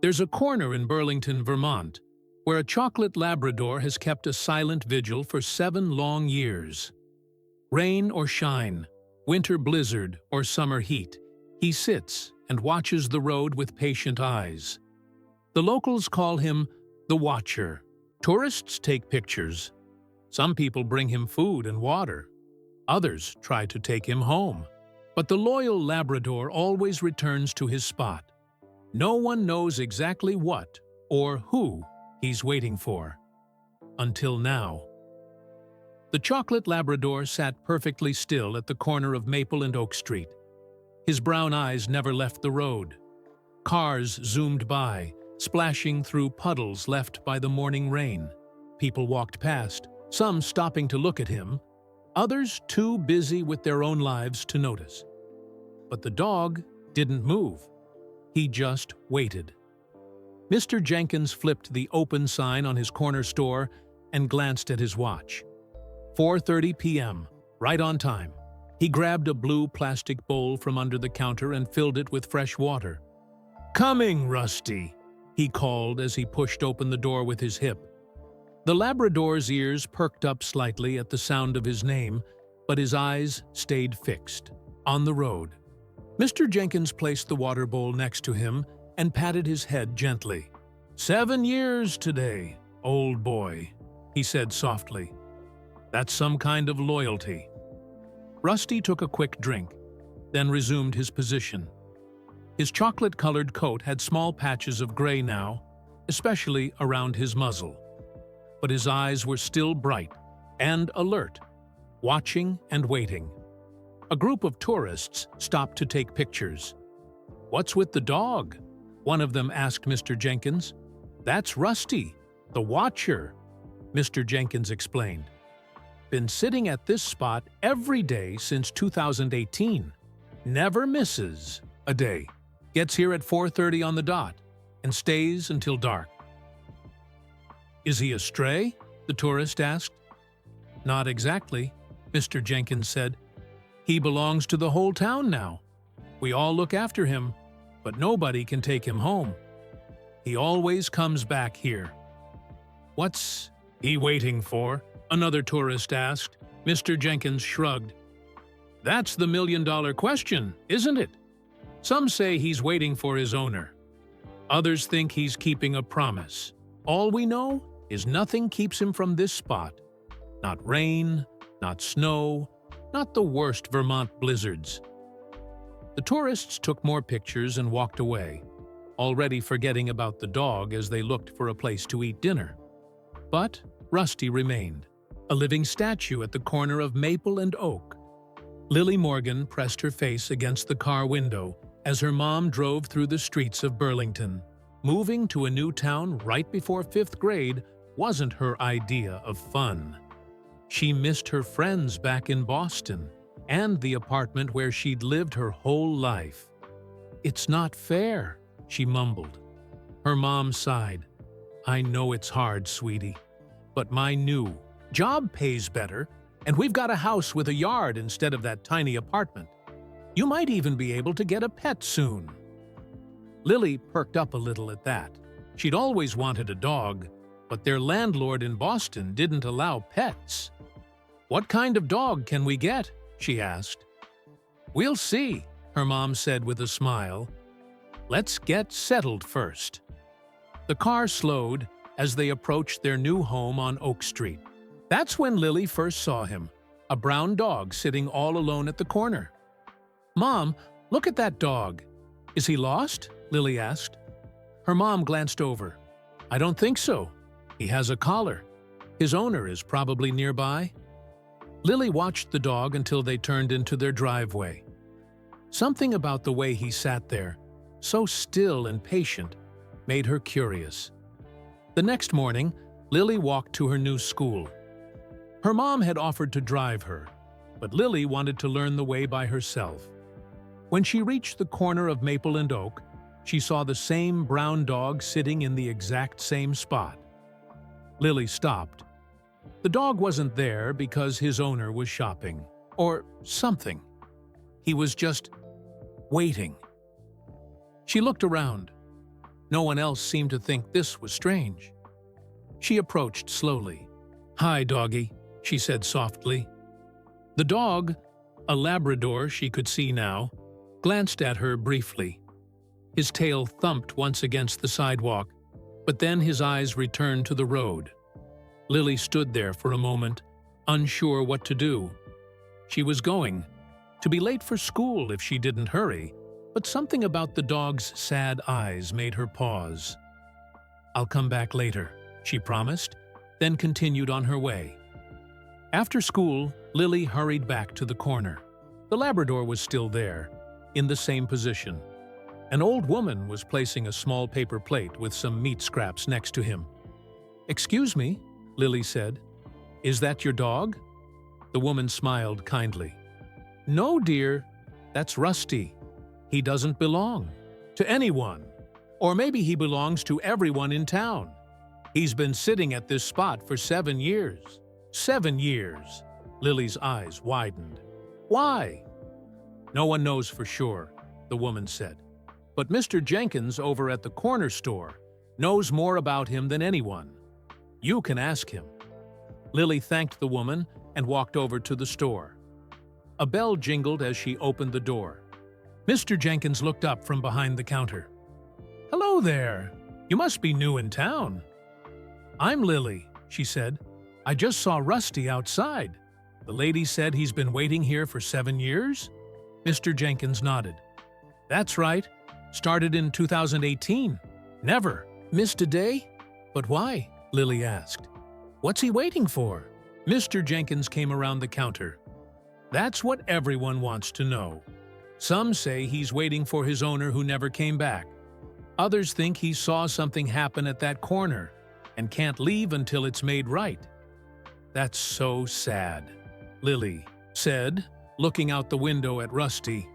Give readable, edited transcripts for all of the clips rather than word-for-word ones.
There's a corner in Burlington, Vermont, where a chocolate Labrador has kept a silent vigil for 7 long years. Rain or shine, winter blizzard or summer heat, he sits and watches the road with patient eyes. The locals call him the Watcher. Tourists take pictures. Some people bring him food and water. Others try to take him home. But the loyal Labrador always returns to his spot. No one knows exactly what or who he's waiting for. Until now. The chocolate Labrador sat perfectly still at the corner of Maple and Oak Street. His brown eyes never left the road. Cars zoomed by, splashing through puddles left by the morning rain. People walked past, some stopping to look at him, others too busy with their own lives to notice. But the dog didn't move. He just waited. Mr. Jenkins flipped the open sign on his corner store and glanced at his watch. 4:30 p.m., right on time. He grabbed a blue plastic bowl from under the counter and filled it with fresh water. "Coming, Rusty," he called as he pushed open the door with his hip. The Labrador's ears perked up slightly at the sound of his name, but his eyes stayed fixed, on the road. Mr. Jenkins placed the water bowl next to him and patted his head gently. 7 years today, old boy," he said softly. "That's some kind of loyalty." Rusty took a quick drink, then resumed his position. His chocolate-colored coat had small patches of gray now, especially around his muzzle. But his eyes were still bright and alert, watching and waiting. A group of tourists stopped to take pictures. "What's with the dog?" one of them asked Mr. Jenkins. "That's Rusty, the Watcher," Mr. Jenkins explained. "Been sitting at this spot every day since 2018. Never misses a day. Gets here at 4:30 on the dot and stays until dark." "Is he a stray?" the tourist asked. "Not exactly," Mr. Jenkins said. "He belongs to the whole town now. We all look after him, but nobody can take him home. He always comes back here." "What's he waiting for?" another tourist asked. Mr. Jenkins shrugged. "That's the million-dollar question, isn't it? Some say he's waiting for his owner. Others think he's keeping a promise. All we know is nothing keeps him from this spot. Not rain, not snow, not the worst Vermont blizzards." The tourists took more pictures and walked away, already forgetting about the dog as they looked for a place to eat dinner. But Rusty remained, a living statue at the corner of Maple and Oak. Lily Morgan pressed her face against the car window as her mom drove through the streets of Burlington. Moving to a new town right before 5th grade wasn't her idea of fun. She missed her friends back in Boston and the apartment where she'd lived her whole life. "It's not fair," she mumbled. Her mom sighed. "I know it's hard, sweetie, but my new job pays better, and we've got a house with a yard instead of that tiny apartment. You might even be able to get a pet soon." Lily perked up a little at that. She'd always wanted a dog, but their landlord in Boston didn't allow pets. "What kind of dog can we get?" she asked. "We'll see," her mom said with a smile. "Let's get settled first." The car slowed as they approached their new home on Oak Street. That's when Lily first saw him, a brown dog sitting all alone at the corner. "Mom, look at that dog. Is he lost?" Lily asked. Her mom glanced over. "I don't think so. He has a collar. His owner is probably nearby." Lily watched the dog until they turned into their driveway. Something about the way he sat there, so still and patient, made her curious. The next morning, Lily walked to her new school. Her mom had offered to drive her, but Lily wanted to learn the way by herself. When she reached the corner of Maple and Oak, she saw the same brown dog sitting in the exact same spot. Lily stopped. The dog wasn't there because his owner was shopping, or something. He was just waiting. She looked around. No one else seemed to think this was strange. She approached slowly. "Hi, doggy," she said softly. The dog, a Labrador she could see now, glanced at her briefly. His tail thumped once against the sidewalk, but then his eyes returned to the road. Lily stood there for a moment, unsure what to do. She was going to be late for school if she didn't hurry, but something about the dog's sad eyes made her pause. "I'll come back later," she promised, then continued on her way. After school, Lily hurried back to the corner. The Labrador was still there, in the same position. An old woman was placing a small paper plate with some meat scraps next to him. "Excuse me," Lily said. "Is that your dog?" The woman smiled kindly. "No, dear, that's Rusty. He doesn't belong to anyone. Or maybe he belongs to everyone in town. He's been sitting at this spot for 7 years. 7 years." Lily's eyes widened. "Why?" "No one knows for sure," the woman said. "But Mr. Jenkins over at the corner store knows more about him than anyone. You can ask him." Lily thanked the woman and walked over to the store. A bell jingled as she opened the door. Mr. Jenkins looked up from behind the counter. "Hello there. You must be new in town." "I'm Lily," she said. "I just saw Rusty outside. The lady said he's been waiting here for 7 years?" Mr. Jenkins nodded. "That's right. Started in 2018. Never missed a day?" "But why?" Lily asked. "What's he waiting for?" Mr. Jenkins came around the counter. "That's what everyone wants to know. Some say he's waiting for his owner who never came back. Others think he saw something happen at that corner and can't leave until it's made right." "That's so sad," Lily said, looking out the window at Rusty.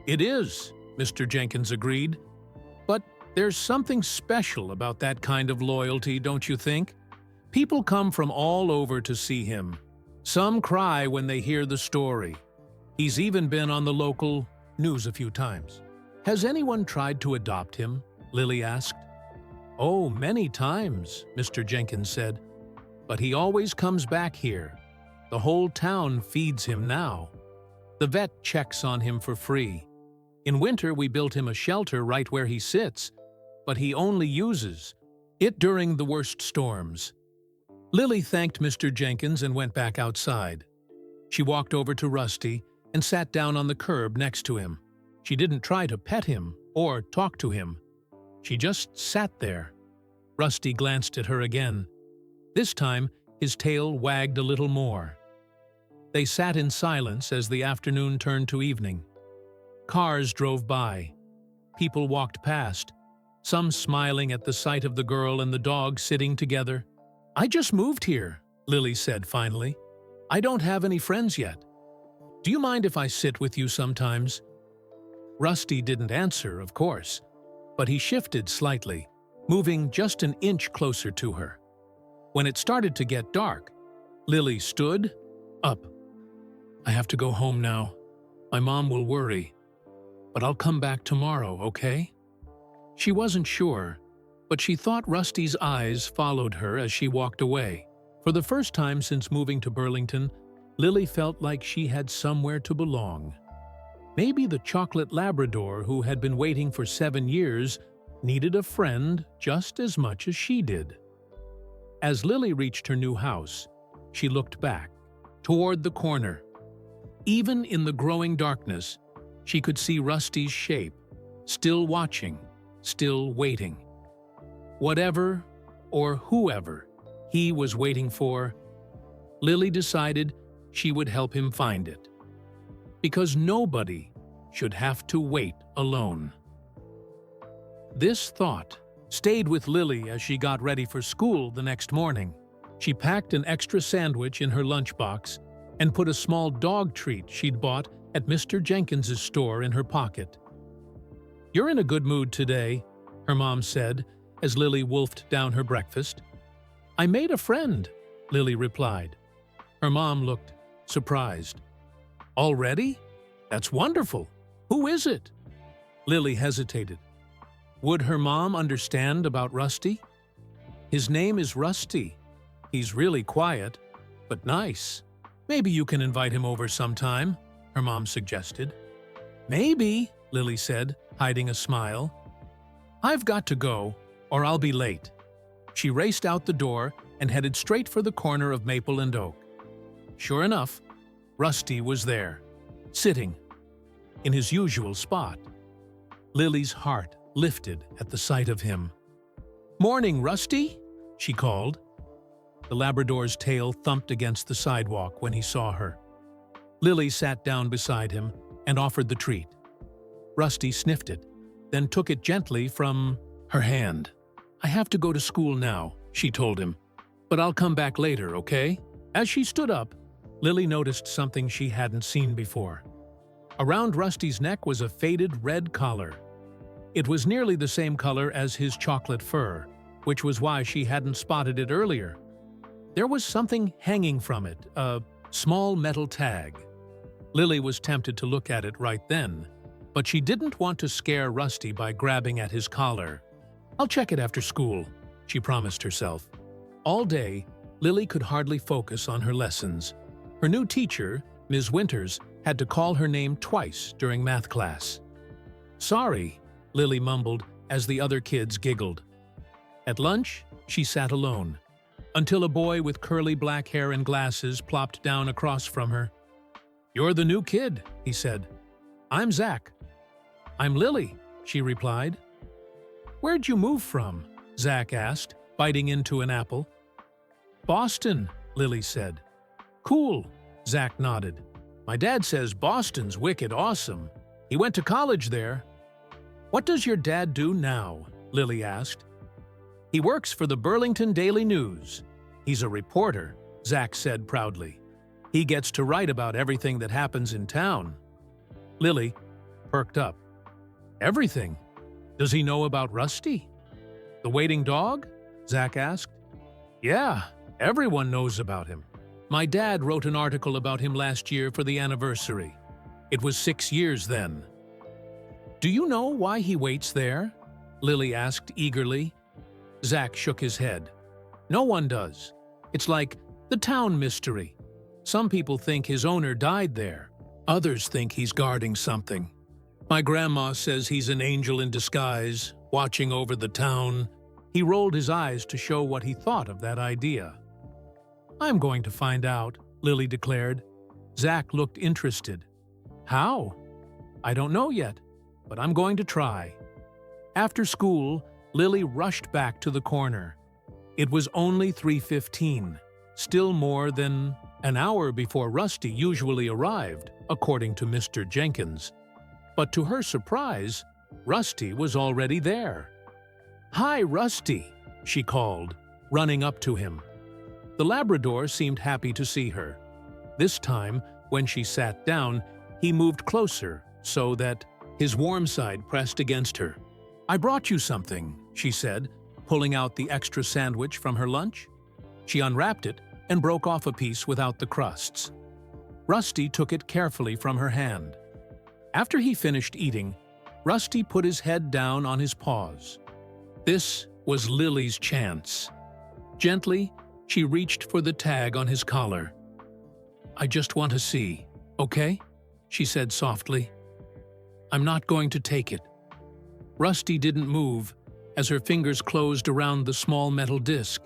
"It is," Mr. Jenkins agreed. "But there's something special about that kind of loyalty, don't you think? People come from all over to see him. Some cry when they hear the story. He's even been on the local news a few times." "Has anyone tried to adopt him?" Lily asked. "Oh, many times," Mr. Jenkins said. "But he always comes back here. The whole town feeds him now. The vet checks on him for free. In winter, we built him a shelter right where he sits, but he only uses it during the worst storms." Lily thanked Mr. Jenkins and went back outside. She walked over to Rusty and sat down on the curb next to him. She didn't try to pet him or talk to him. She just sat there. Rusty glanced at her again. This time, his tail wagged a little more. They sat in silence as the afternoon turned to evening. Cars drove by. People walked past, some smiling at the sight of the girl and the dog sitting together. "I just moved here," Lily said finally. "I don't have any friends yet. Do you mind if I sit with you sometimes?" Rusty didn't answer, of course, but he shifted slightly, moving just an inch closer to her. When it started to get dark, Lily stood up. "I have to go home now. My mom will worry. But I'll come back tomorrow, okay?" She wasn't sure, but she thought Rusty's eyes followed her as she walked away. For the first time since moving to Burlington, Lily felt like she had somewhere to belong. Maybe the chocolate Labrador who had been waiting for 7 years needed a friend just as much as she did. As Lily reached her new house, she looked back, toward the corner. Even in the growing darkness, she could see Rusty's shape, still watching, still waiting. Whatever or whoever he was waiting for, Lily decided she would help him find it. Because nobody should have to wait alone. This thought stayed with Lily as she got ready for school the next morning. She packed an extra sandwich in her lunchbox and put a small dog treat she'd bought at Mr. Jenkins's store in her pocket. "You're in a good mood today," her mom said as Lily wolfed down her breakfast. "I made a friend," Lily replied. Her mom looked surprised. "Already? That's wonderful. Who is it?" Lily hesitated. Would her mom understand about Rusty? His name is Rusty. He's really quiet, but nice. Maybe you can invite him over sometime, her mom suggested. Maybe, Lily said, hiding a smile. I've got to go, or I'll be late. She raced out the door and headed straight for the corner of Maple and Oak. Sure enough, Rusty was there, sitting in his usual spot. Lily's heart lifted at the sight of him. "Morning, Rusty," she called. The Labrador's tail thumped against the sidewalk when he saw her. Lily sat down beside him and offered the treat. Rusty sniffed it, then took it gently from her hand. "I have to go to school now," she told him, "but I'll come back later, okay?" As she stood up, Lily noticed something she hadn't seen before. Around Rusty's neck was a faded red collar. It was nearly the same color as his chocolate fur, which was why she hadn't spotted it earlier. There was something hanging from it, a small metal tag. Lily was tempted to look at it right then, but she didn't want to scare Rusty by grabbing at his collar. "I'll check it after school," she promised herself. All day, Lily could hardly focus on her lessons. Her new teacher, Ms. Winters, had to call her name twice during math class. "Sorry," Lily mumbled as the other kids giggled. At lunch, she sat alone, until a boy with curly black hair and glasses plopped down across from her. "You're the new kid," he said. "I'm Zach." "I'm Lily," she replied. "Where'd you move from?" Zach asked, biting into an apple. "Boston," Lily said. "Cool," Zach nodded. "My dad says Boston's wicked awesome. He went to college there." "What does your dad do now?" Lily asked. "He works for the Burlington Daily News. He's a reporter," Zach said proudly. "He gets to write about everything that happens in town." Lily perked up. "Everything? Does he know about Rusty?" "The waiting dog?" Zach asked. "Yeah, everyone knows about him. My dad wrote an article about him last year for the anniversary. It was 6 years then." "Do you know why he waits there?" Lily asked eagerly. Zach shook his head. "No one does. It's like the town mystery. Some people think his owner died there. Others think he's guarding something. My grandma says he's an angel in disguise, watching over the town." He rolled his eyes to show what he thought of that idea. "I'm going to find out," Lily declared. Zach looked interested. "How?" "I don't know yet, but I'm going to try." After school, Lily rushed back to the corner. It was only 3:15, still more than an hour before Rusty usually arrived, according to Mr. Jenkins. But to her surprise, Rusty was already there. "Hi, Rusty," she called, running up to him. The Labrador seemed happy to see her. This time, when she sat down, he moved closer so that his warm side pressed against her. "I brought you something," she said, pulling out the extra sandwich from her lunch. She unwrapped it and broke off a piece without the crusts. Rusty took it carefully from her hand. After he finished eating, Rusty put his head down on his paws. This was Lily's chance. Gently, she reached for the tag on his collar. "I just want to see, okay?" she said softly. "I'm not going to take it." Rusty didn't move as her fingers closed around the small metal disc.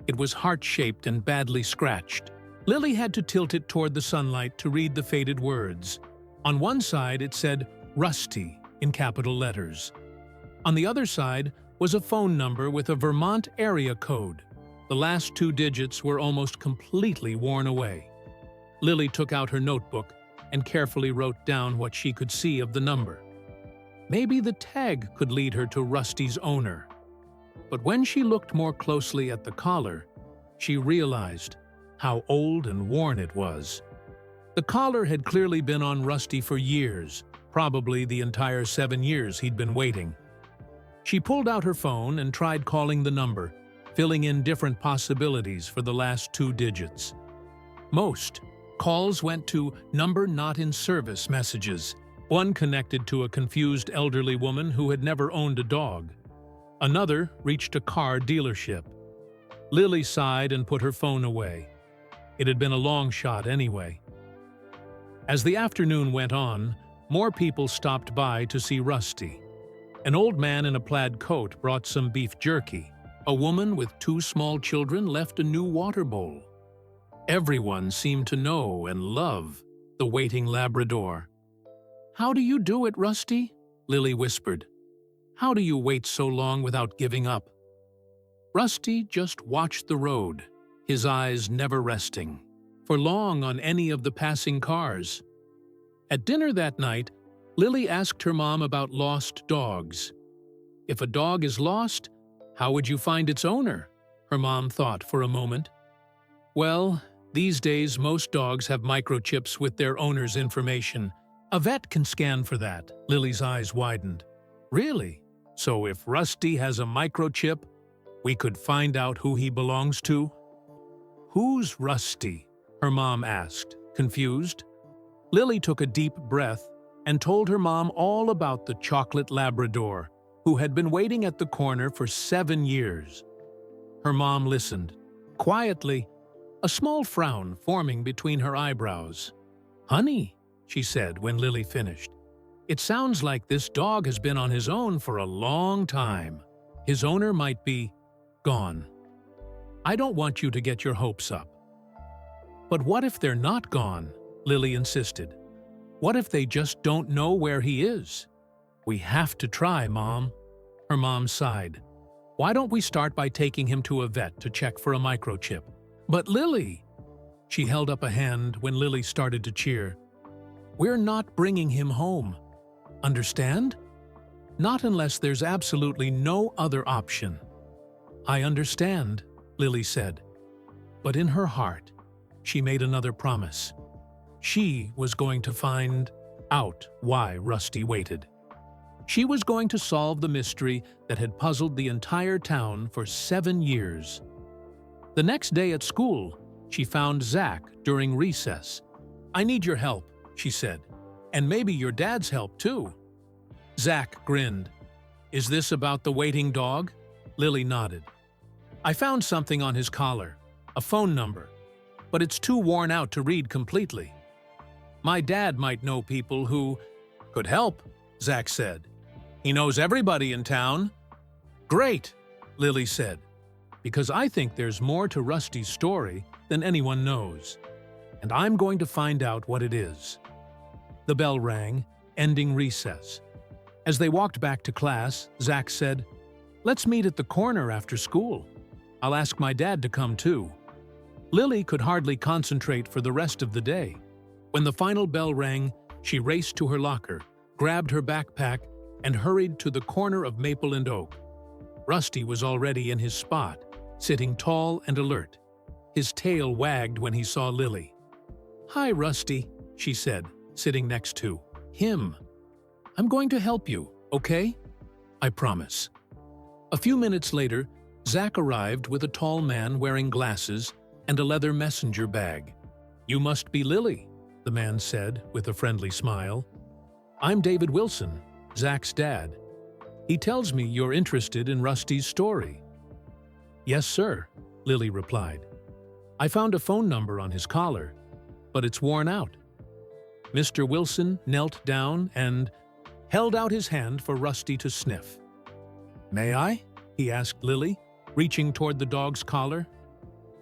It was heart-shaped and badly scratched. Lily had to tilt it toward the sunlight to read the faded words. On one side it said Rusty in capital letters. On the other side was a phone number with a Vermont area code. The last 2 digits were almost completely worn away. Lily took out her notebook and carefully wrote down what she could see of the number. Maybe the tag could lead her to Rusty's owner. But when she looked more closely at the collar, she realized how old and worn it was. The collar had clearly been on Rusty for years, probably the entire 7 years he'd been waiting. She pulled out her phone and tried calling the number, filling in different possibilities for the last 2 digits. Most calls went to number not in service messages, One connected to a confused elderly woman who had never owned a dog. Another reached a car dealership. Lily sighed and put her phone away. It had been a long shot anyway. As the afternoon went on, more people stopped by to see Rusty. An old man in a plaid coat brought some beef jerky. A woman with 2 small children left a new water bowl. Everyone seemed to know and love the waiting Labrador. "How do you do it, Rusty?" Lily whispered. "How do you wait so long without giving up?" Rusty just watched the road, his eyes never resting for long on any of the passing cars. At dinner that night, Lily asked her mom about lost dogs. If a dog is lost, how would you find its owner? Her mom thought for a moment. Well, these days most dogs have microchips with their owner's information. A vet can scan for that. Lily's eyes widened. Really? So if Rusty has a microchip, we could find out who he belongs to? Who's Rusty? Her mom asked, confused. Lily took a deep breath and told her mom all about the chocolate Labrador, who had been waiting at the corner for 7 years. Her mom listened, quietly, a small frown forming between her eyebrows. "Honey," she said when Lily finished, "it sounds like this dog has been on his own for a long time. His owner might be gone. I don't want you to get your hopes up." "But what if they're not gone?" Lily insisted. "What if they just don't know where he is?" "We have to try, Mom." Her mom sighed. "Why don't we start by taking him to a vet to check for a microchip?" "But Lily!" She held up a hand when Lily started to cheer. "We're not bringing him home. Understand? Not unless there's absolutely no other option." "I understand," Lily said. But in her heart, she made another promise. She was going to find out why Rusty waited. She was going to solve the mystery that had puzzled the entire town for 7 years. The next day at school, she found Zach during recess. "I need your help," she said, "and maybe your dad's help too." Zach grinned. "Is this about the waiting dog?" Lily nodded. "I found something on his collar, a phone number, but it's too worn out to read completely. My dad might know people who could help," Zach said. "He knows everybody in town." "Great," Lily said, "because I think there's more to Rusty's story than anyone knows, and I'm going to find out what it is." The bell rang, ending recess. As they walked back to class, Zach said, "Let's meet at the corner after school. I'll ask my dad to come too." Lily could hardly concentrate for the rest of the day. When the final bell rang, she raced to her locker, grabbed her backpack, and hurried to the corner of Maple and Oak. Rusty was already in his spot, sitting tall and alert. His tail wagged when he saw Lily. "Hi, Rusty," she said, sitting next to him. "I'm going to help you, okay? I promise." A few minutes later, Zach arrived with a tall man wearing glasses and a leather messenger bag. "You must be Lily," the man said with a friendly smile. "I'm David Wilson, Zach's dad. He tells me you're interested in Rusty's story." "Yes, sir," Lily replied. "I found a phone number on his collar, but it's worn out." Mr. Wilson knelt down and held out his hand for Rusty to sniff. "May I?" he asked Lily, reaching toward the dog's collar.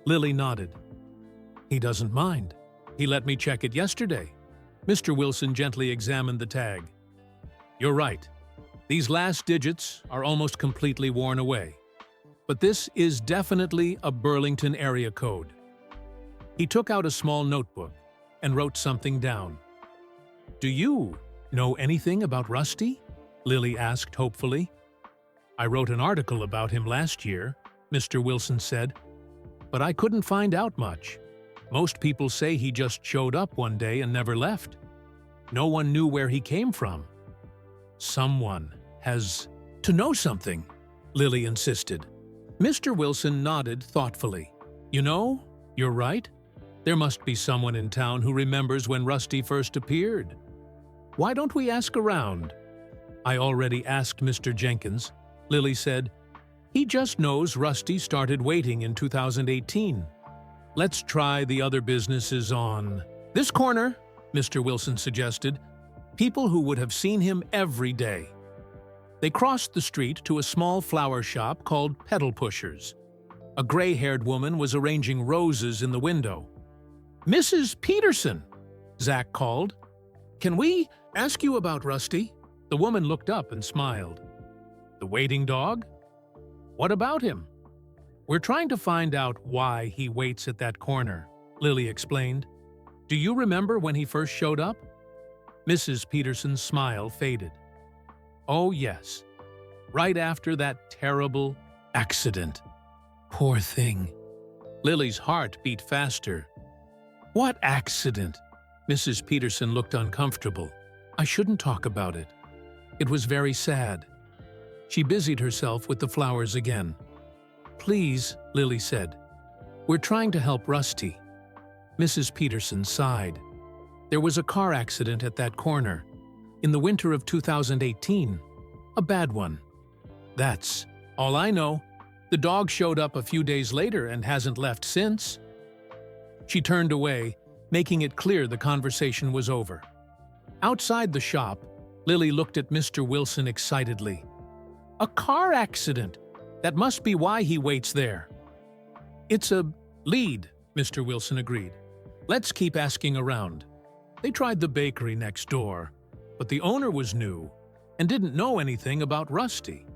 Lily nodded. "He doesn't mind. He let me check it yesterday." Mr. Wilson gently examined the tag. "You're right. These last digits are almost completely worn away. But this is definitely a Burlington area code." He took out a small notebook and wrote something down. "Do you know anything about Rusty?" Lily asked hopefully. "I wrote an article about him last year," Mr. Wilson said, "but I couldn't find out much. Most people say he just showed up one day and never left. No one knew where he came from." "Someone has to know something," Lily insisted. Mr. Wilson nodded thoughtfully. "You know, you're right. There must be someone in town who remembers when Rusty first appeared." Why don't we ask around? I already asked Mr. Jenkins, Lily said. He just knows Rusty started waiting in 2018. Let's try the other businesses on this corner, Mr. Wilson suggested. People who would have seen him every day. They crossed the street to a small flower shop called Pedal Pushers. A gray-haired woman was arranging roses in the window. Mrs. Peterson, Zach called. Can we ask you about Rusty? The woman looked up and smiled. The waiting dog? What about him? We're trying to find out why he waits at that corner, Lily explained. Do you remember when he first showed up? Mrs. Peterson's smile faded. Oh, yes. Right after that terrible accident. Poor thing. Lily's heart beat faster. What accident? Mrs. Peterson looked uncomfortable. I shouldn't talk about it. It was very sad. She busied herself with the flowers again. Please, Lily said. We're trying to help Rusty. Mrs. Peterson sighed. There was a car accident at that corner. In the winter of 2018. A bad one. That's all I know. The dog showed up a few days later and hasn't left since. She turned away, making it clear the conversation was over. Outside the shop, Lily looked at Mr. Wilson excitedly. A car accident! That must be why he waits there. It's a lead, Mr. Wilson agreed. Let's keep asking around. They tried the bakery next door, but the owner was new and didn't know anything about Rusty.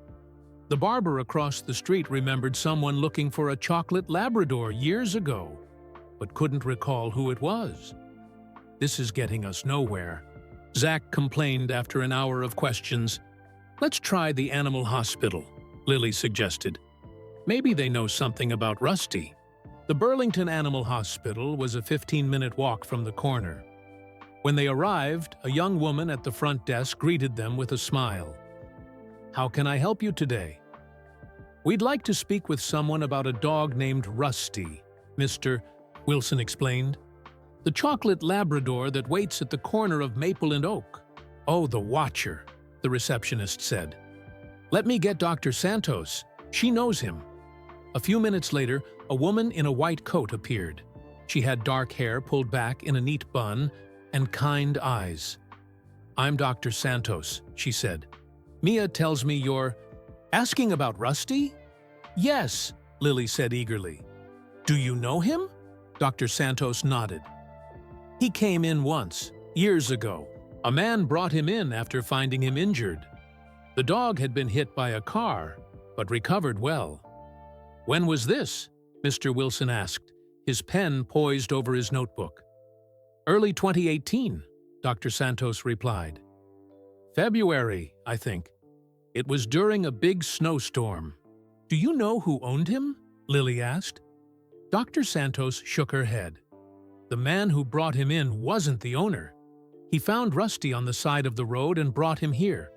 The barber across the street remembered someone looking for a chocolate Labrador years ago, but couldn't recall who it was. This is getting us nowhere. Zach complained after an hour of questions. Let's try the animal hospital, Lily suggested. Maybe they know something about Rusty. The Burlington Animal Hospital was a 15-minute walk from the corner. When they arrived, a young woman at the front desk greeted them with a smile. How can I help you today? We'd like to speak with someone about a dog named Rusty, Mr. Wilson explained. The chocolate Labrador that waits at the corner of Maple and Oak. Oh, the watcher, the receptionist said. Let me get Dr. Santos. She knows him. A few minutes later, a woman in a white coat appeared. She had dark hair pulled back in a neat bun and kind eyes. I'm Dr. Santos, she said. Mia tells me you're asking about Rusty? Yes, Lily said eagerly. Do you know him? Dr. Santos nodded. He came in once, years ago. A man brought him in after finding him injured. The dog had been hit by a car, but recovered well. When was this? Mr. Wilson asked, his pen poised over his notebook. Early 2018, Dr. Santos replied. February, I think. It was during a big snowstorm. Do you know who owned him? Lily asked. Dr. Santos shook her head. The man who brought him in wasn't the owner. He found Rusty on the side of the road and brought him here.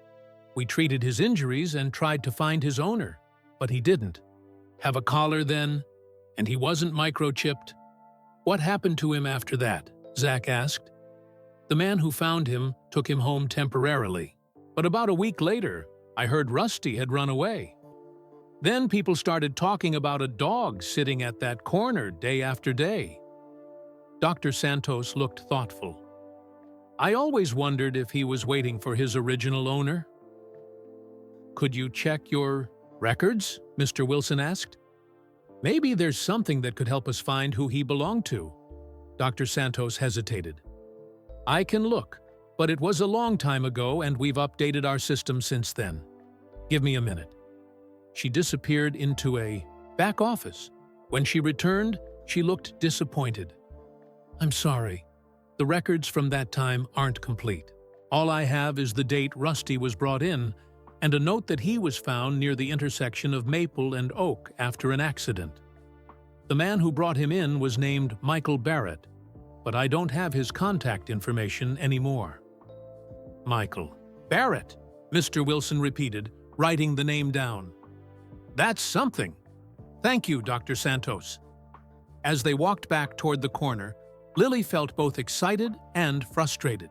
We treated his injuries and tried to find his owner, but he didn't. Have a collar then? And he wasn't microchipped? What happened to him after that? Zach asked. The man who found him took him home temporarily, but about a week later, I heard Rusty had run away. Then people started talking about a dog sitting at that corner day after day. Dr. Santos looked thoughtful. I always wondered if he was waiting for his original owner. Could you check your records? Mr. Wilson asked. Maybe there's something that could help us find who he belonged to. Dr. Santos hesitated. I can look, but it was a long time ago and we've updated our system since then. Give me a minute. She disappeared into a back office. When she returned, she looked disappointed. I'm sorry. The records from that time aren't complete. All I have is the date Rusty was brought in and a note that he was found near the intersection of Maple and Oak after an accident. The man who brought him in was named Michael Barrett, but I don't have his contact information anymore. Michael Barrett, Mr. Wilson repeated, writing the name down. That's something. Thank you, Dr. Santos. As they walked back toward the corner, Lily felt both excited and frustrated.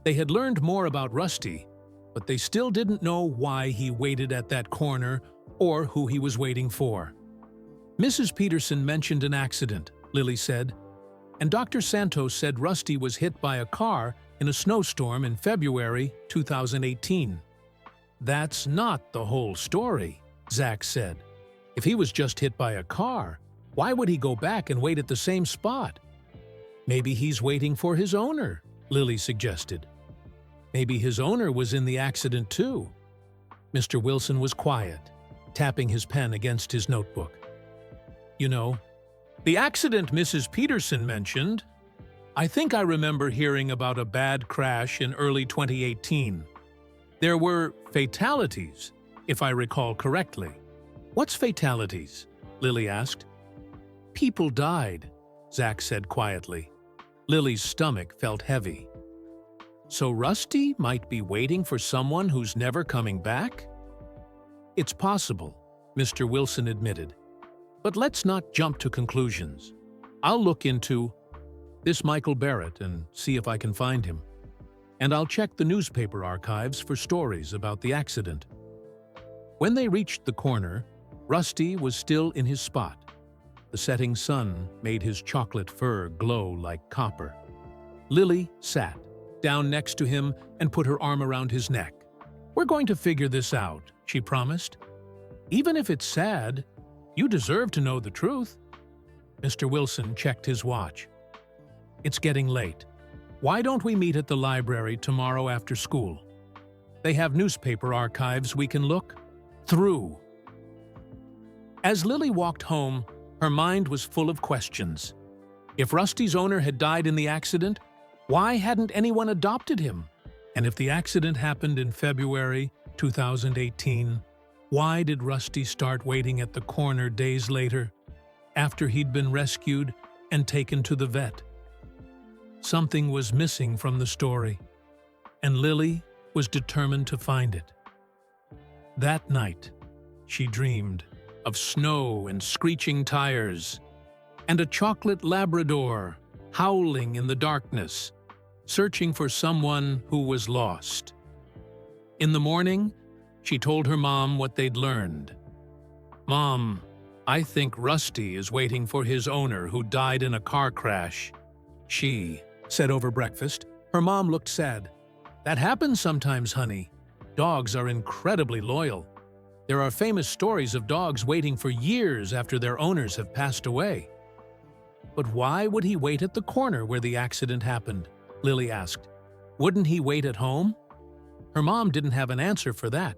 They had learned more about Rusty, but they still didn't know why he waited at that corner or who he was waiting for. Mrs. Peterson mentioned an accident, Lily said, and Dr. Santos said Rusty was hit by a car in a snowstorm in February 2018. That's not the whole story, Zach said. If he was just hit by a car, why would he go back and wait at the same spot? Maybe he's waiting for his owner, Lily suggested. Maybe his owner was in the accident too. Mr. Wilson was quiet, tapping his pen against his notebook. You know, the accident Mrs. Peterson mentioned, I think I remember hearing about a bad crash in early 2018. There were fatalities, if I recall correctly. What's fatalities? Lily asked. People died, Zach said quietly. Lily's stomach felt heavy. So Rusty might be waiting for someone who's never coming back? It's possible, Mr. Wilson admitted. But let's not jump to conclusions. I'll look into this Michael Barrett and see if I can find him. And I'll check the newspaper archives for stories about the accident. When they reached the corner, Rusty was still in his spot. The setting sun made his chocolate fur glow like copper. Lily sat down next to him and put her arm around his neck. We're going to figure this out, she promised. Even if it's sad, you deserve to know the truth. Mr. Wilson checked his watch. It's getting late. Why don't we meet at the library tomorrow after school? They have newspaper archives we can look through. As Lily walked home, her mind was full of questions. If Rusty's owner had died in the accident, why hadn't anyone adopted him? And if the accident happened in February 2018, why did Rusty start waiting at the corner days later, after he'd been rescued and taken to the vet? Something was missing from the story, and Lily was determined to find it. That night, she dreamed of snow and screeching tires, and a chocolate Labrador howling in the darkness, searching for someone who was lost. In the morning, she told her mom what they'd learned. Mom, I think Rusty is waiting for his owner who died in a car crash. She said over breakfast. Her mom looked sad. That happens sometimes, honey. Dogs are incredibly loyal. There are famous stories of dogs waiting for years after their owners have passed away. But why would he wait at the corner where the accident happened? Lily asked. Wouldn't he wait at home? Her mom didn't have an answer for that.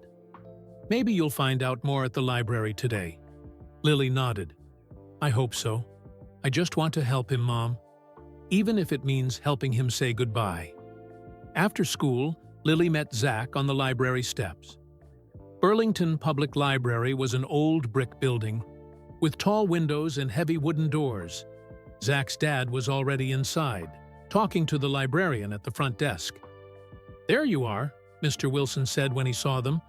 Maybe you'll find out more at the library today. Lily nodded. I hope so. I just want to help him, Mom. Even if it means helping him say goodbye. After school, Lily met Zach on the library steps. Burlington Public Library was an old brick building with tall windows and heavy wooden doors. Zach's dad was already inside, talking to the librarian at the front desk. There you are, Mr. Wilson said when he saw them.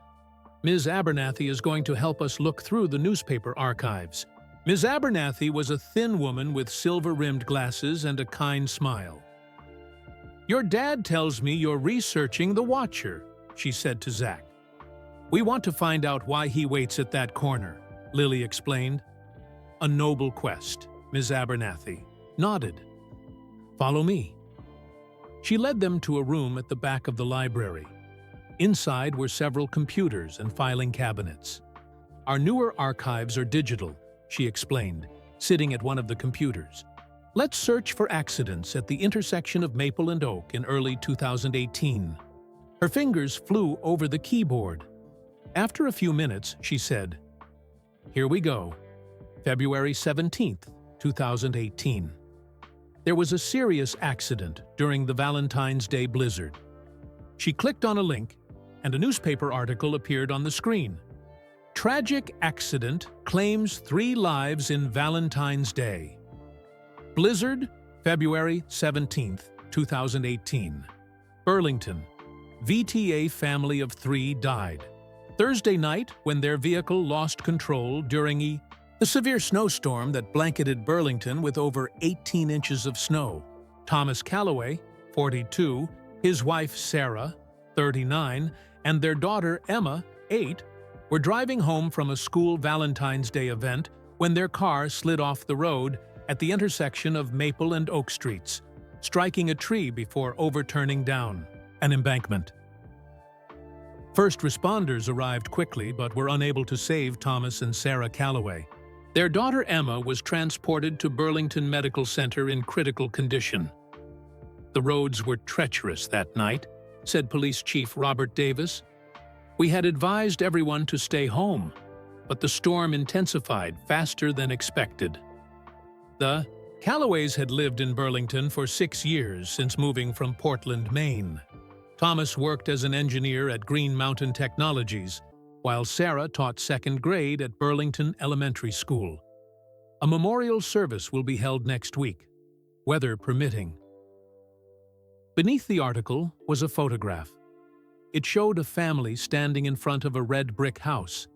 Ms. Abernathy is going to help us look through the newspaper archives. Ms. Abernathy was a thin woman with silver-rimmed glasses and a kind smile. Your dad tells me you're researching the Watcher, she said to Zach. We want to find out why he waits at that corner, Lily explained. A noble quest, Ms. Abernathy nodded. Follow me. She led them to a room at the back of the library. Inside were several computers and filing cabinets. Our newer archives are digital, she explained, sitting at one of the computers. Let's search for accidents at the intersection of Maple and Oak in early 2018. Her fingers flew over the keyboard. After a few minutes, she said, Here we go. February 17th, 2018. There was a serious accident during the Valentine's Day blizzard. She clicked on a link, and a newspaper article appeared on the screen. Tragic accident claims 3 lives in Valentine's Day. Blizzard, February 17th, 2018. Burlington. VTA family of 3 died. Thursday night, when their vehicle lost control during the severe snowstorm that blanketed Burlington with over 18 inches of snow. Thomas Calloway, 42, His wife, Sarah, 39, and their daughter, Emma, 8, were driving home from a school Valentine's Day event when their car slid off the road at the intersection of Maple and Oak Streets, striking a tree before overturning down an embankment. First responders arrived quickly but were unable to save Thomas and Sarah Calloway. Their daughter Emma was transported to Burlington Medical Center in critical condition. "The roads were treacherous that night," said Police Chief Robert Davis. "We had advised everyone to stay home, but the storm intensified faster than expected." The Callaways had lived in Burlington for 6 years since moving from Portland, Maine. Thomas worked as an engineer at Green Mountain Technologies, while Sarah taught 2nd grade at Burlington Elementary School. A memorial service will be held next week, weather permitting. Beneath the article was a photograph. It showed a family standing in front of a red brick house.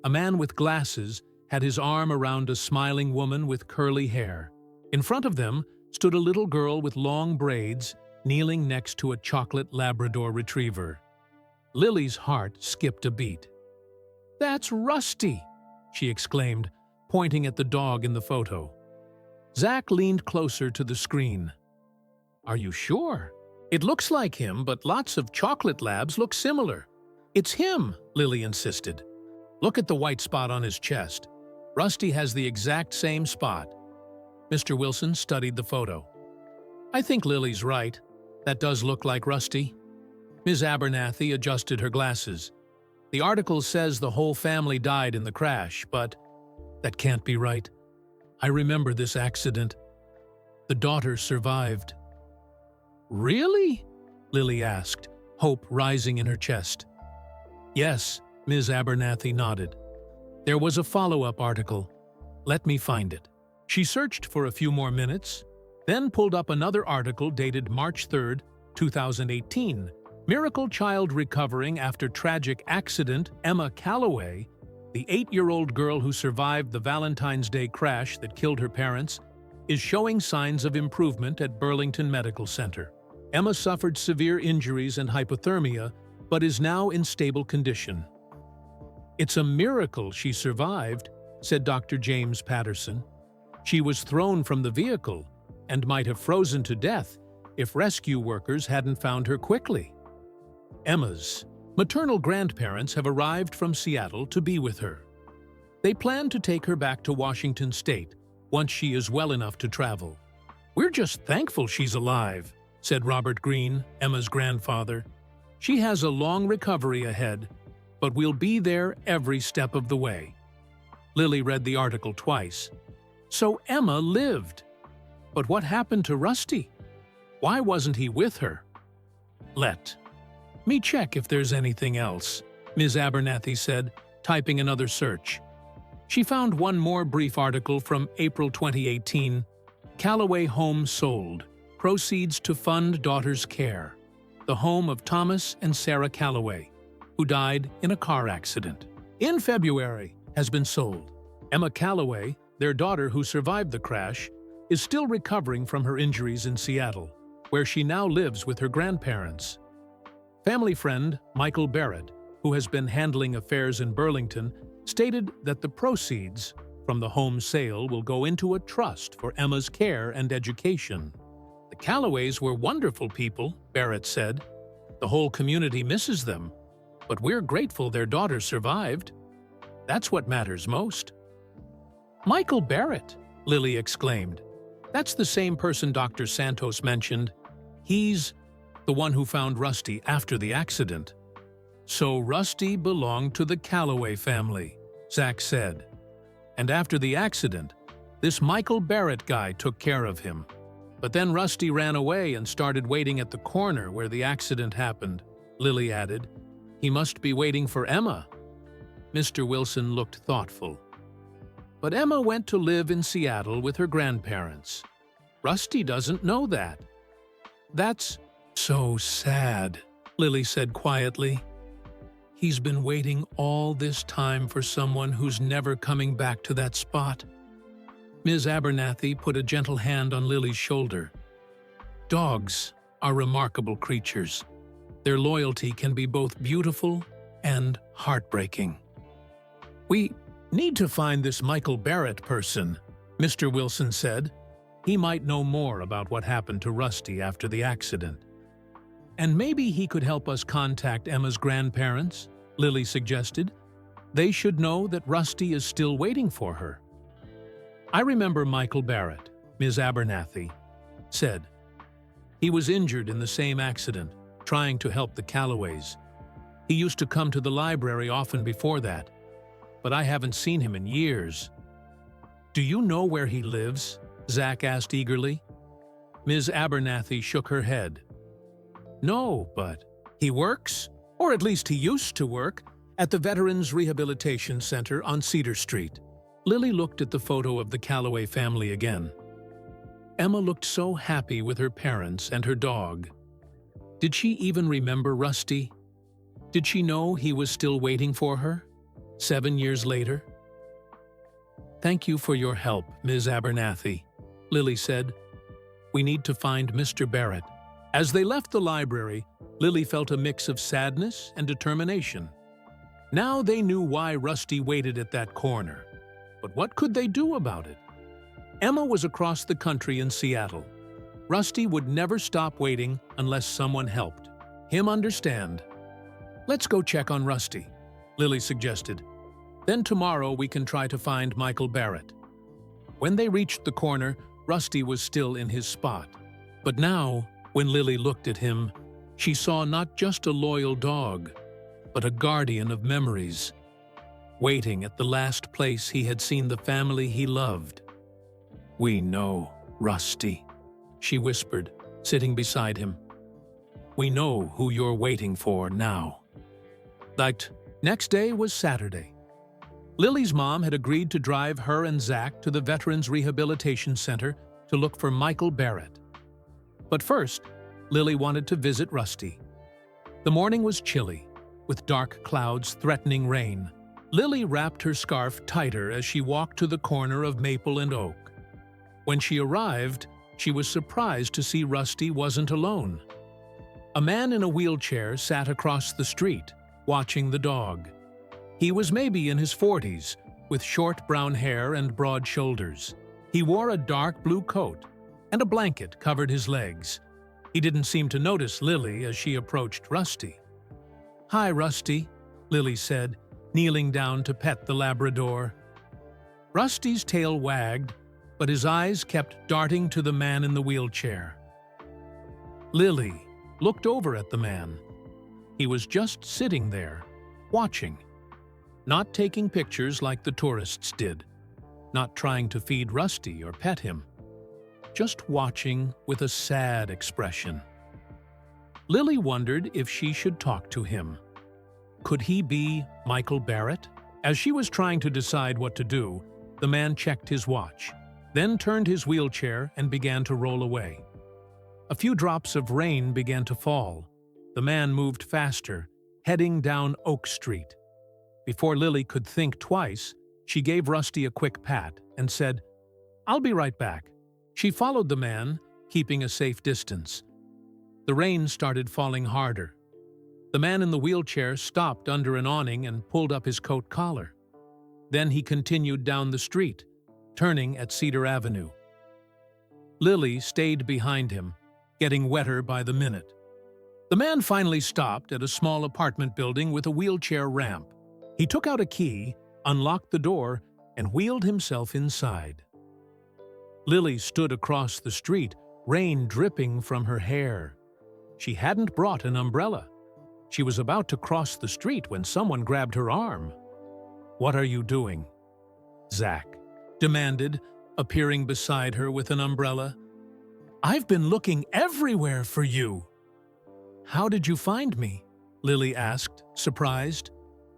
A man with glasses had his arm around a smiling woman with curly hair. In front of them stood a little girl with long braids, kneeling next to a chocolate Labrador retriever. Lily's heart skipped a beat. "That's Rusty!" she exclaimed, pointing at the dog in the photo. Zach leaned closer to the screen. "Are you sure? It looks like him, but lots of chocolate labs look similar." "It's him," Lily insisted. "Look at the white spot on his chest. Rusty has the exact same spot." Mr. Wilson studied the photo. "I think Lily's right. That does look like Rusty." Ms. Abernathy adjusted her glasses. "The article says the whole family died in the crash, but that can't be right. I remember this accident. The daughter survived." "Really?" Lily asked, hope rising in her chest. "Yes," Ms. Abernathy nodded. "There was a follow-up article. Let me find it." She searched for a few more minutes, then pulled up another article dated March 3, 2018. Miracle child recovering after tragic accident. Emma Calloway, the 8-year-old girl who survived the Valentine's Day crash that killed her parents, is showing signs of improvement at Burlington Medical Center. Emma suffered severe injuries and hypothermia, but is now in stable condition. "It's a miracle she survived," said Dr. James Patterson. "She was thrown from the vehicle and might have frozen to death if rescue workers hadn't found her quickly." Emma's maternal grandparents have arrived from Seattle to be with her. They plan to take her back to Washington State once she is well enough to travel. "We're just thankful she's alive," said Robert Green, Emma's grandfather. "She has a long recovery ahead, but we'll be there every step of the way." Lily read the article twice. So Emma lived. But what happened to Rusty? Why wasn't he with her? "Let me check if there's anything else," Ms. Abernathy said, typing another search. She found one more brief article from April 2018. "Calloway home sold. Proceeds to fund daughter's care." The home of Thomas and Sarah Calloway, who died in a car accident, in February, has been sold. Emma Calloway, their daughter who survived the crash, is still recovering from her injuries in Seattle, where she now lives with her grandparents. Family friend Michael Barrett, who has been handling affairs in Burlington, stated that the proceeds from the home sale will go into a trust for Emma's care and education. "The Callaways were wonderful people," Barrett said. "The whole community misses them, but we're grateful their daughter survived. That's what matters most." "Michael Barrett," Lily exclaimed. "That's the same person Dr. Santos mentioned. He's the one who found Rusty after the accident." "So Rusty belonged to the Calloway family," Zach said. "And after the accident, this Michael Barrett guy took care of him. But then Rusty ran away and started waiting at the corner where the accident happened," Lily added. "He must be waiting for Emma." Mr. Wilson looked thoughtful. "But Emma went to live in Seattle with her grandparents. Rusty doesn't know that." "That's so sad," Lily said quietly. "He's been waiting all this time for someone who's never coming back to that spot." Ms. Abernathy put a gentle hand on Lily's shoulder. "Dogs are remarkable creatures. Their loyalty can be both beautiful and heartbreaking. "We need to find this Michael Barrett person," Mr. Wilson said. "He might know more about what happened to Rusty after the accident." "And maybe he could help us contact Emma's grandparents," Lily suggested. "They should know that Rusty is still waiting for her." "I remember Michael Barrett," Ms. Abernathy said. "He was injured in the same accident, trying to help the Callaways. He used to come to the library often before that, but I haven't seen him in years." "Do you know where he lives?" Zach asked eagerly. Ms. Abernathy shook her head. "No, but he works, or at least he used to work, at the Veterans Rehabilitation Center on Cedar Street." Lily looked at the photo of the Callaway family again. Emma looked so happy with her parents and her dog. Did she even remember Rusty? Did she know he was still waiting for her, 7 years later? "Thank you for your help, Ms. Abernathy," Lily said. "We need to find Mr. Barrett." As they left the library, Lily felt a mix of sadness and determination. Now they knew why Rusty waited at that corner. But what could they do about it? Emma was across the country in Seattle. Rusty would never stop waiting unless someone helped him understand. "Let's go check on Rusty," Lily suggested. "Then tomorrow we can try to find Michael Barrett." When they reached the corner, Rusty was still in his spot. But now, when Lily looked at him, she saw not just a loyal dog, but a guardian of memories, waiting at the last place he had seen the family he loved. "We know, Rusty," she whispered, sitting beside him. "We know who you're waiting for now." Next day was Saturday. Lily's mom had agreed to drive her and Zach to the Veterans Rehabilitation Center to look for Michael Barrett. But first, Lily wanted to visit Rusty. The morning was chilly, with dark clouds threatening rain. Lily wrapped her scarf tighter as she walked to the corner of Maple and Oak. When she arrived, she was surprised to see Rusty wasn't alone. A man in a wheelchair sat across the street, watching the dog. He was maybe in his 40s, with short brown hair and broad shoulders. He wore a dark blue coat, and a blanket covered his legs. He didn't seem to notice Lily as she approached Rusty. "Hi, Rusty," Lily said, kneeling down to pet the Labrador. Rusty's tail wagged, but his eyes kept darting to the man in the wheelchair. Lily looked over at the man. He was just sitting there, watching. Not taking pictures like the tourists did. Not trying to feed Rusty or pet him. Just watching with a sad expression. Lily wondered if she should talk to him. Could he be Michael Barrett? As she was trying to decide what to do, the man checked his watch, then turned his wheelchair and began to roll away. A few drops of rain began to fall. The man moved faster, heading down Oak Street. Before Lily could think twice, she gave Rusty a quick pat and said, "I'll be right back." She followed the man, keeping a safe distance. The rain started falling harder. The man in the wheelchair stopped under an awning and pulled up his coat collar. Then he continued down the street, turning at Cedar Avenue. Lily stayed behind him, getting wetter by the minute. The man finally stopped at a small apartment building with a wheelchair ramp. He took out a key, unlocked the door, and wheeled himself inside. Lily stood across the street, rain dripping from her hair. She hadn't brought an umbrella. She was about to cross the street when someone grabbed her arm. "What are you doing?" Zach demanded, appearing beside her with an umbrella. "I've been looking everywhere for you." "How did you find me?" Lily asked, surprised.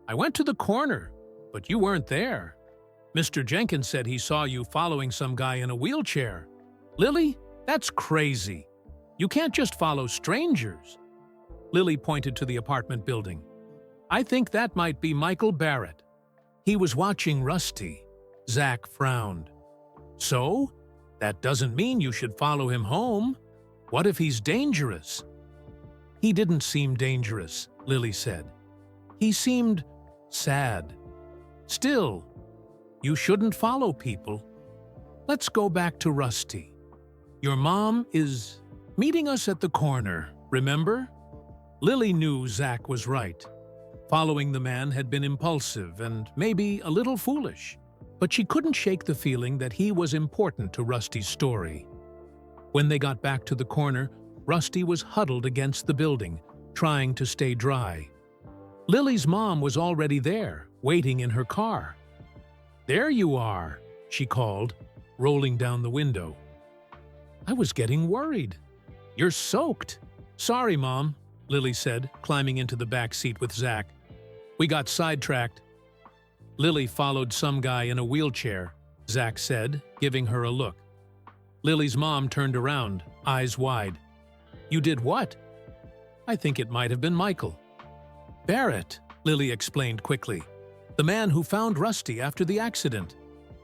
"I went to the corner, but you weren't there. Mr. Jenkins said he saw you following some guy in a wheelchair." "Lily, that's crazy. You can't just follow strangers." Lily pointed to the apartment building. "I think that might be Michael Barrett. He was watching Rusty." Zach frowned. "So? That doesn't mean you should follow him home." What if he's dangerous? He didn't seem dangerous, Lily said. He seemed sad. Still, you shouldn't follow people. Let's go back to Rusty. Your mom is meeting us at the corner, remember? Lily knew Zach was right. Following the man had been impulsive and maybe a little foolish, but she couldn't shake the feeling that he was important to Rusty's story. When they got back to the corner, Rusty was huddled against the building, trying to stay dry. Lily's mom was already there, waiting in her car. "There you are," she called, rolling down the window. "I was getting worried. You're soaked." "Sorry, Mom," Lily said, climbing into the back seat with Zach. "We got sidetracked." "Lily followed some guy in a wheelchair," Zach said, giving her a look. Lily's mom turned around, eyes wide. "You did what?" "I think it might have been Michael." "Barrett," Lily explained quickly. "The man who found Rusty after the accident.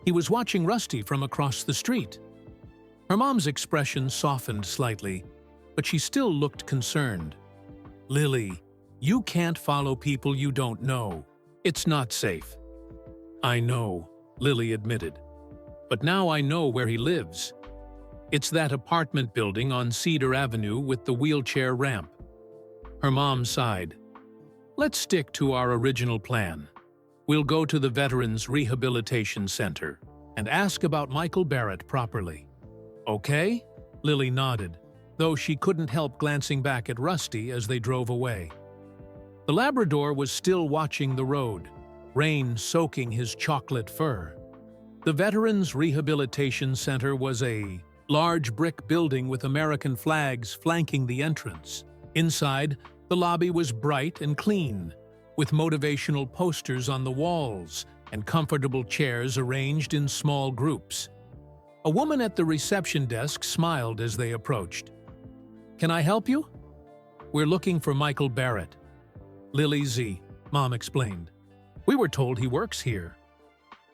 He was watching Rusty from across the street." Her mom's expression softened slightly, but she still looked concerned. "Lily, you can't follow people you don't know. It's not safe." "I know," Lily admitted. "But now I know where he lives. It's that apartment building on Cedar Avenue with the wheelchair ramp." Her mom sighed. "Let's stick to our original plan. We'll go to the Veterans Rehabilitation Center and ask about Michael Barrett properly." "Okay?" Lily nodded, though she couldn't help glancing back at Rusty as they drove away. The Labrador was still watching the road, rain soaking his chocolate fur. The Veterans Rehabilitation Center was a large brick building with American flags flanking the entrance. Inside, the lobby was bright and clean, with motivational posters on the walls and comfortable chairs arranged in small groups. A woman at the reception desk smiled as they approached. "Can I help you?" "We're looking for Michael Barrett." "Lily Z," Mom explained. "We were told he works here."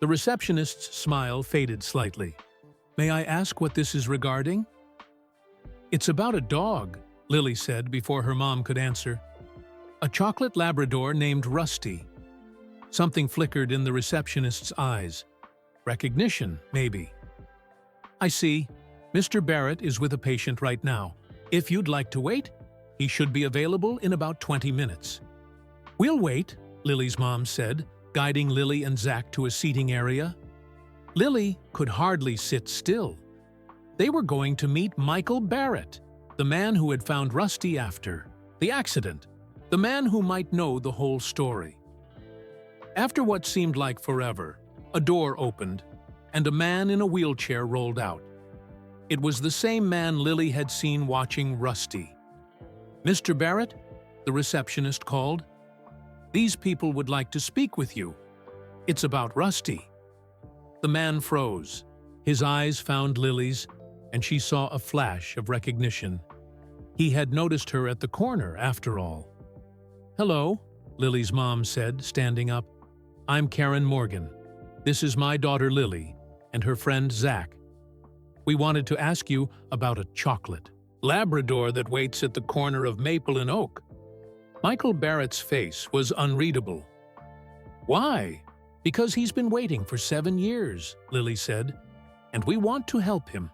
The receptionist's smile faded slightly. "May I ask what this is regarding?" "It's about a dog," Lily said before her mom could answer. "A chocolate Labrador named Rusty." Something flickered in the receptionist's eyes. Recognition, maybe. "I see. Mr. Barrett is with a patient right now. If you'd like to wait, he should be available in about 20 minutes. "We'll wait," Lily's mom said, guiding Lily and Zach to a seating area. Lily could hardly sit still. They were going to meet Michael Barrett, the man who had found Rusty after the accident, the man who might know the whole story. After what seemed like forever, a door opened, and a man in a wheelchair rolled out. It was the same man Lily had seen watching Rusty. "Mr. Barrett," the receptionist called. "These people would like to speak with you. It's about Rusty." The man froze. His eyes found Lily's, and she saw a flash of recognition. He had noticed her at the corner, after all. "Hello," Lily's mom said, standing up. "I'm Karen Morgan. This is my daughter Lily and her friend Zach. We wanted to ask you about a chocolate Labrador that waits at the corner of Maple and Oak." Michael Barrett's face was unreadable. "Why?" "Because he's been waiting for 7 years," Lily said, "and we want to help him."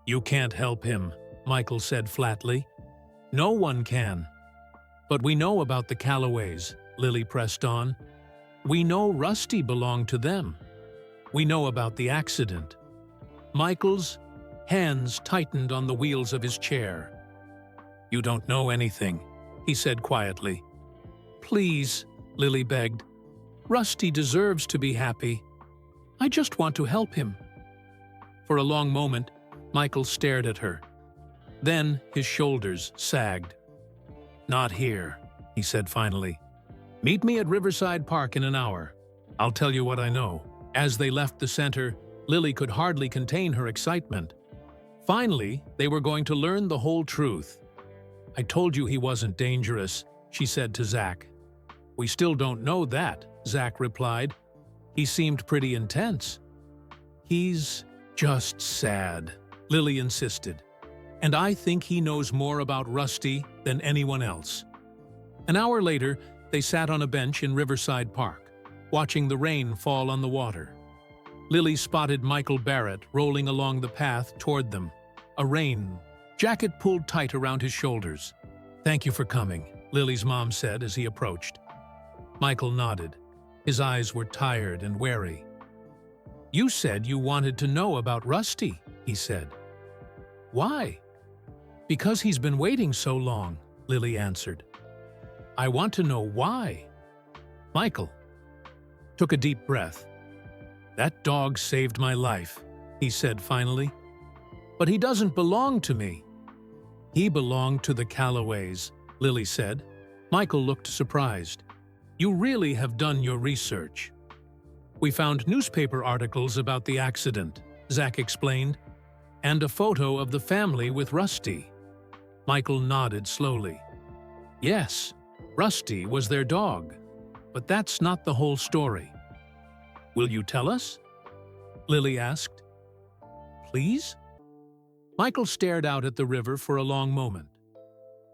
"You can't help him," Michael said flatly. "No one can." "But we know about the Callaways," Lily pressed on. "We know Rusty belonged to them. We know about the accident." Michael's hands tightened on the wheels of his chair. "You don't know anything," he said quietly. "Please," Lily begged. "Rusty deserves to be happy. I just want to help him." For a long moment, Michael stared at her. Then his shoulders sagged. "Not here," he said finally. "Meet me at Riverside Park in an hour. I'll tell you what I know." As they left the center, Lily could hardly contain her excitement. Finally, they were going to learn the whole truth. "I told you he wasn't dangerous," she said to Zach. "We still don't know that," Zach replied. "He seemed pretty intense." "He's just sad," Lily insisted. And I think he knows more about Rusty than anyone else. An hour later, they sat on a bench in Riverside Park, watching the rain fall on the water. Lily spotted Michael Barrett rolling along the path toward them, a rain jacket pulled tight around his shoulders. "Thank you for coming," Lily's mom said as he approached. Michael nodded. His eyes were tired and wary. "You said you wanted to know about Rusty," he said. "Why?" "Because he's been waiting so long," Lily answered. "I want to know why." Michael took a deep breath. "That dog saved my life," he said finally. "But he doesn't belong to me." "He belonged to the Callaways," Lily said. Michael looked surprised. "You really have done your research." "We found newspaper articles about the accident," Zach explained, "and a photo of the family with Rusty." Michael nodded slowly. "Yes, Rusty was their dog, but that's not the whole story." "Will you tell us?" Lily asked. "Please?" Michael stared out at the river for a long moment.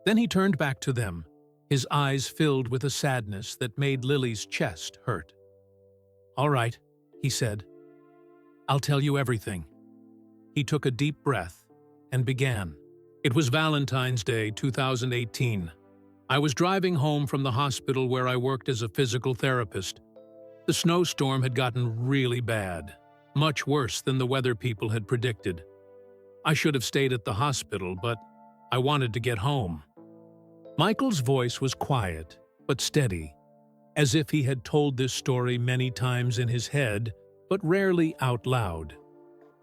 Then he turned back to them, his eyes filled with a sadness that made Lily's chest hurt. "All right," he said. "I'll tell you everything." He took a deep breath and began. "It was Valentine's Day, 2018. I was driving home from the hospital where I worked as a physical therapist. The snowstorm had gotten really bad, much worse than the weather people had predicted. I should have stayed at the hospital, but I wanted to get home." Michael's voice was quiet, but steady, as if he had told this story many times in his head, but rarely out loud.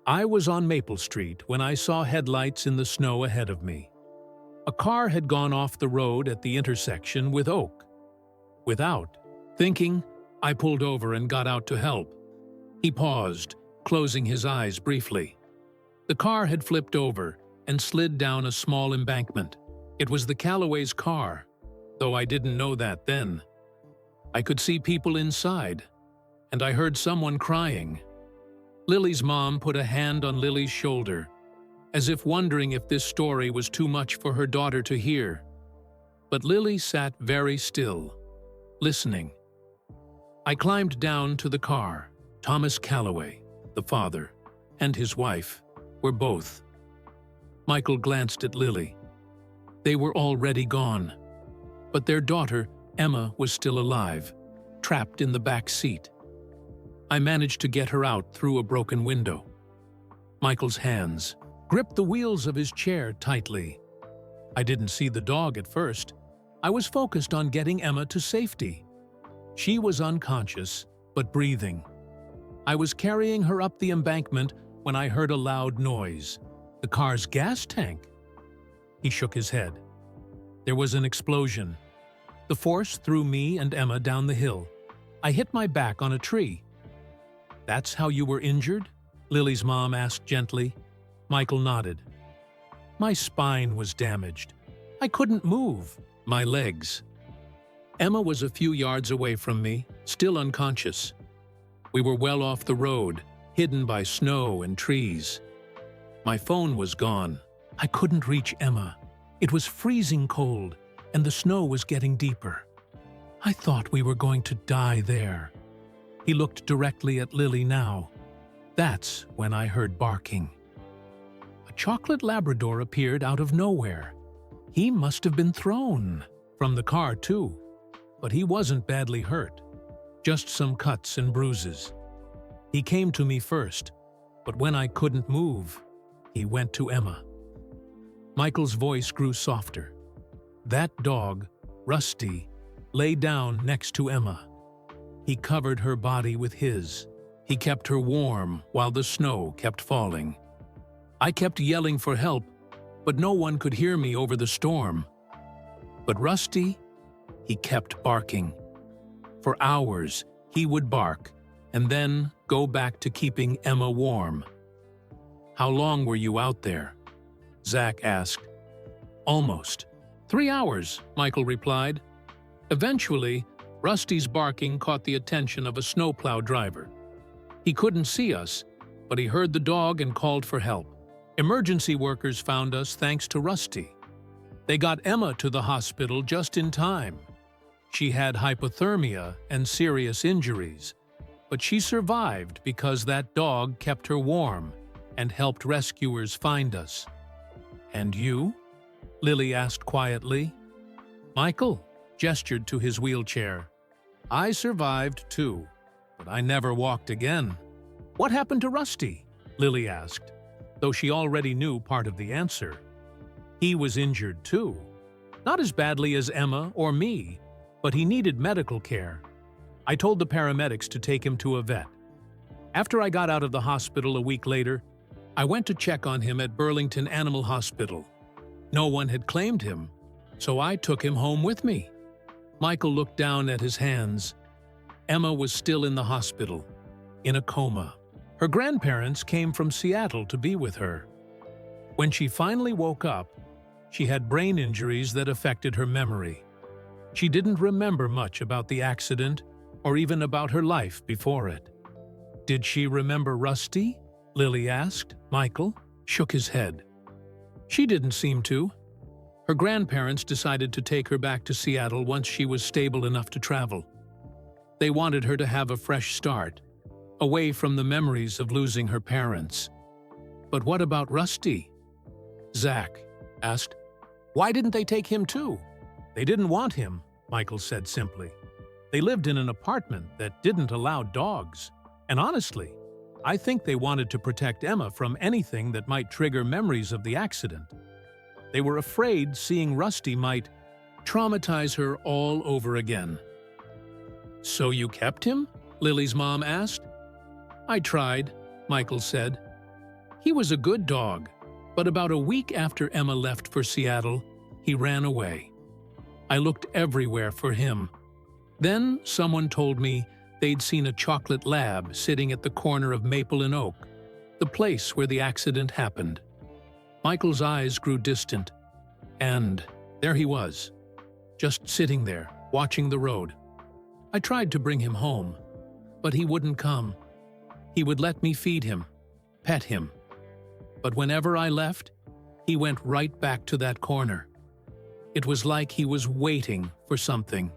"I was on Maple Street when I saw headlights in the snow ahead of me. A car had gone off the road at the intersection with Oak. Without thinking, I pulled over and got out to help." He paused, closing his eyes briefly. The car had flipped over and slid down a small embankment. It was the Callaways' car, though I didn't know that then. I could see people inside, and I heard someone crying. Lily's mom put a hand on Lily's shoulder, as if wondering if this story was too much for her daughter to hear. But Lily sat very still, listening. I climbed down to the car. Thomas Callaway, the father, and his wife were both. Michael glanced at Lily. They were already gone, but their daughter, Emma, was still alive, trapped in the back seat. I managed to get her out through a broken window. Michael's hands gripped the wheels of his chair tightly. I didn't see the dog at first. I was focused on getting Emma to safety. She was unconscious, but breathing. I was carrying her up the embankment when I heard a loud noise. The car's gas tank. He shook his head. There was an explosion. The force threw me and Emma down the hill. I hit my back on a tree. "That's how you were injured?" Lily's mom asked gently. Michael nodded. "My spine was damaged. I couldn't move. My legs." Emma was a few yards away from me, still unconscious. We were well off the road, hidden by snow and trees. My phone was gone. I couldn't reach Emma. It was freezing cold, and the snow was getting deeper. I thought we were going to die there. He looked directly at Lily now. That's when I heard barking. A chocolate Labrador appeared out of nowhere. He must have been thrown from the car, too. But he wasn't badly hurt, just some cuts and bruises. He came to me first, but when I couldn't move, he went to Emma. Michael's voice grew softer. That dog, Rusty, lay down next to Emma. He covered her body with his. He kept her warm while the snow kept falling. I kept yelling for help, but no one could hear me over the storm. But Rusty, he kept barking. For hours, he would bark, and then go back to keeping Emma warm. "How long were you out there?" Zach asked. "Almost 3 hours," Michael replied. Eventually, Rusty's barking caught the attention of a snowplow driver. He couldn't see us, but he heard the dog and called for help. Emergency workers found us thanks to Rusty. They got Emma to the hospital just in time. She had hypothermia and serious injuries, but she survived because that dog kept her warm and helped rescuers find us. "And you?" Lily asked quietly. Michael gestured to his wheelchair. "I survived too, but I never walked again." "What happened to Rusty?" Lily asked, though she already knew part of the answer. "He was injured too. Not as badly as Emma or me, but he needed medical care. I told the paramedics to take him to a vet. After I got out of the hospital a week later, I went to check on him at Burlington Animal Hospital. No one had claimed him, so I took him home with me." Michael looked down at his hands. Emma was still in the hospital, in a coma. Her grandparents came from Seattle to be with her. When she finally woke up, she had brain injuries that affected her memory. She didn't remember much about the accident or even about her life before it. "Did she remember Rusty?" Lily asked. Michael shook his head. She didn't seem to. Her grandparents decided to take her back to Seattle once she was stable enough to travel. They wanted her to have a fresh start, away from the memories of losing her parents. "But what about Rusty?" Zach asked. "Why didn't they take him too?" "They didn't want him," Michael said simply. "They lived in an apartment that didn't allow dogs. And honestly, I think they wanted to protect Emma from anything that might trigger memories of the accident. They were afraid seeing Rusty might traumatize her all over again." "So you kept him?" Lily's mom asked. "I tried," Michael said. "He was a good dog, but about a week after Emma left for Seattle, he ran away. I looked everywhere for him. Then someone told me they'd seen a chocolate lab sitting at the corner of Maple and Oak, the place where the accident happened." Michael's eyes grew distant, and there he was, just sitting there, watching the road. "I tried to bring him home, but he wouldn't come. He would let me feed him, pet him. But whenever I left, he went right back to that corner. It was like he was waiting for something."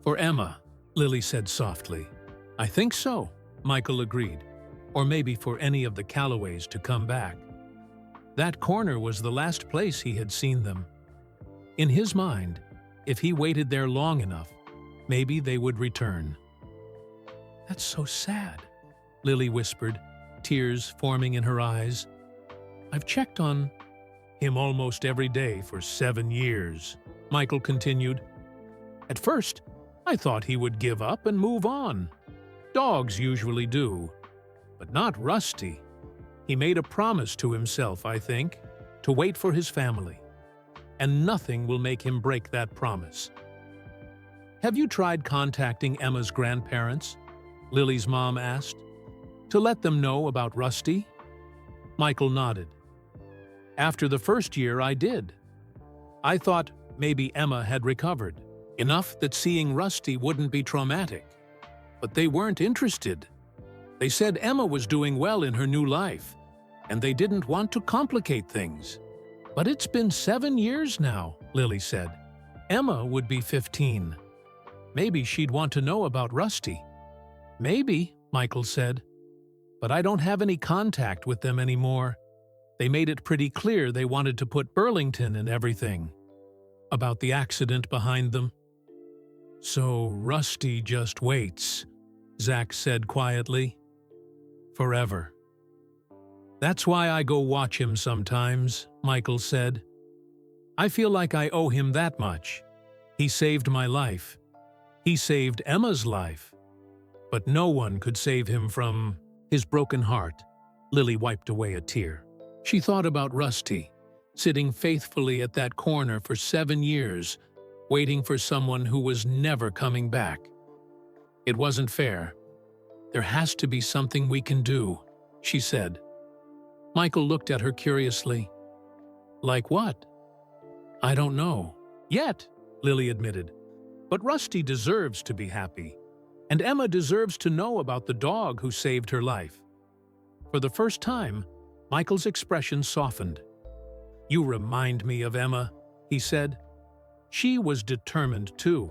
"For Emma," Lily said softly. "I think so," Michael agreed. "Or maybe for any of the Callaways to come back." That corner was the last place he had seen them. In his mind, if he waited there long enough, maybe they would return. "That's so sad," Lily whispered, tears forming in her eyes. "I've checked on him almost every day for 7 years," Michael continued. "At first, I thought he would give up and move on. Dogs usually do, but not Rusty. He made a promise to himself, I think, to wait for his family, and nothing will make him break that promise." "Have you tried contacting Emma's grandparents?" Lily's mom asked. "To let them know about Rusty?" Michael nodded. "After the first year, I did. I thought maybe Emma had recovered, enough that seeing Rusty wouldn't be traumatic. But they weren't interested. They said Emma was doing well in her new life, and they didn't want to complicate things. But it's been 7 years now," Lily said. "Emma would be 15. Maybe she'd want to know about Rusty." "Maybe," Michael said. "But I don't have any contact with them anymore. They made it pretty clear they wanted to put Burlington in everything about the accident behind them." "So Rusty just waits," Zach said quietly. "Forever." "That's why I go watch him sometimes," Michael said. "I feel like I owe him that much. He saved my life. He saved Emma's life. But no one could save him from his broken heart." Lily wiped away a tear. She thought about Rusty, sitting faithfully at that corner for 7 years, waiting for someone who was never coming back. "It wasn't fair. There has to be something we can do," she said. Michael looked at her curiously. "Like what?" "I don't know. Yet," Lily admitted. "But Rusty deserves to be happy. And Emma deserves to know about the dog who saved her life." For the first time, Michael's expression softened. "You remind me of Emma," he said. "She was determined too."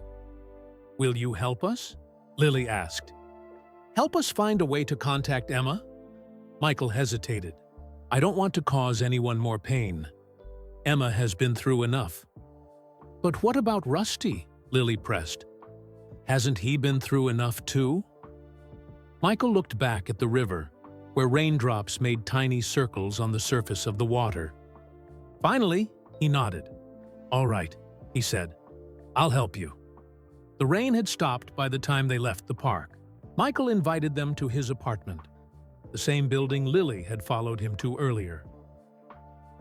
"Will you help us?" Lily asked. "Help us find a way to contact Emma?" Michael hesitated. "I don't want to cause anyone more pain. Emma has been through enough." "But what about Rusty?" Lily pressed. "Hasn't he been through enough too?" Michael looked back at the river, where raindrops made tiny circles on the surface of the water. Finally, he nodded. "All right," he said. "I'll help you." The rain had stopped by the time they left the park. Michael invited them to his apartment, the same building Lily had followed him to earlier.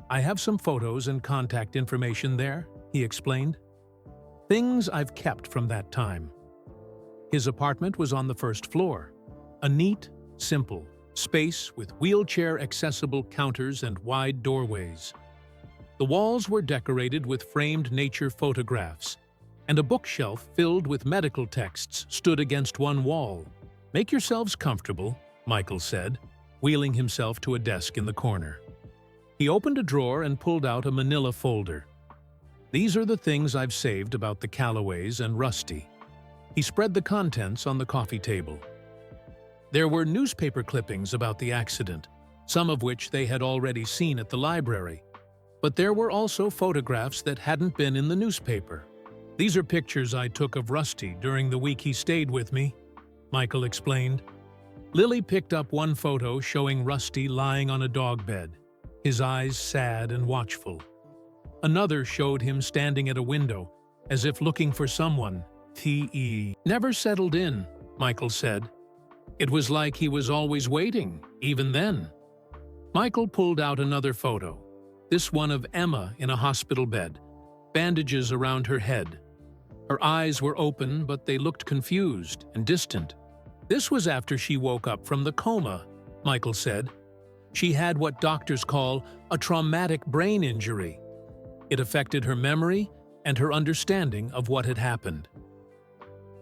"I have some photos and contact information there," he explained. "Things I've kept from that time." His apartment was on the first floor, a neat, simple space with wheelchair-accessible counters and wide doorways. The walls were decorated with framed nature photographs, and a bookshelf filled with medical texts stood against one wall. "Make yourselves comfortable," Michael said, wheeling himself to a desk in the corner. He opened a drawer and pulled out a manila folder. "These are the things I've saved about the Callaways and Rusty." He spread the contents on the coffee table. There were newspaper clippings about the accident, some of which they had already seen at the library. But there were also photographs that hadn't been in the newspaper. "These are pictures I took of Rusty during the week he stayed with me," Michael explained. Lily picked up one photo showing Rusty lying on a dog bed, his eyes sad and watchful. Another showed him standing at a window, as if looking for someone. "He never settled in," Michael said. "It was like he was always waiting, even then." Michael pulled out another photo, this one of Emma in a hospital bed, bandages around her head. Her eyes were open, but they looked confused and distant. "This was after she woke up from the coma," Michael said. "She had what doctors call a traumatic brain injury. It affected her memory and her understanding of what had happened."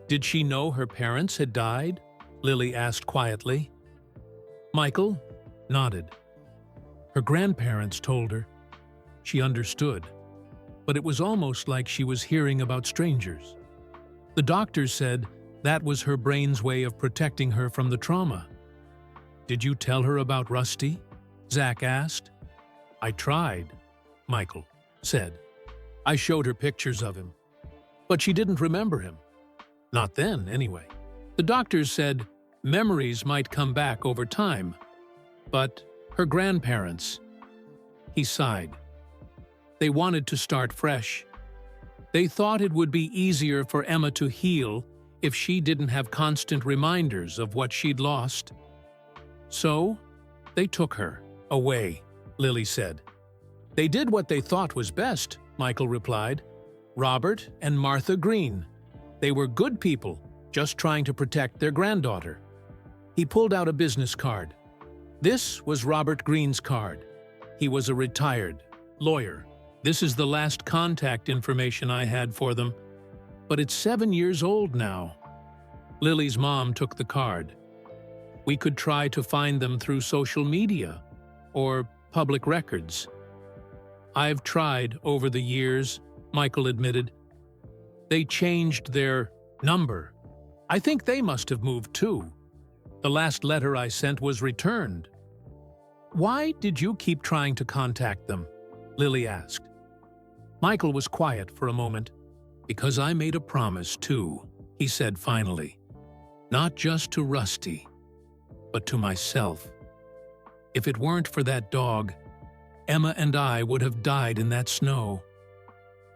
"Did she know her parents had died?" Lily asked quietly. Michael nodded. Her grandparents told her. She understood, but it was almost like she was hearing about strangers. The doctors said that was her brain's way of protecting her from the trauma. "Did you tell her about Rusty?" Zach asked. "I tried," Michael said. "I showed her pictures of him, but she didn't remember him. Not then, anyway. The doctors said memories might come back over time, but her grandparents..." He sighed. "They wanted to start fresh. They thought it would be easier for Emma to heal if she didn't have constant reminders of what she'd lost. So, they took her away," Lily said. "They did what they thought was best," Michael replied. "Robert and Martha Green. They were good people, just trying to protect their granddaughter." He pulled out a business card. This was Robert Green's card. He was a retired lawyer. "This is the last contact information I had for them, but it's 7 years old now." Lily's mom took the card. "We could try to find them through social media or public records." "I've tried over the years," Michael admitted. "They changed their number. I think they must have moved too. The last letter I sent was returned." "Why did you keep trying to contact them?" Lily asked. Michael was quiet for a moment. "Because I made a promise too," he said finally. "Not just to Rusty, but to myself. If it weren't for that dog, Emma and I would have died in that snow.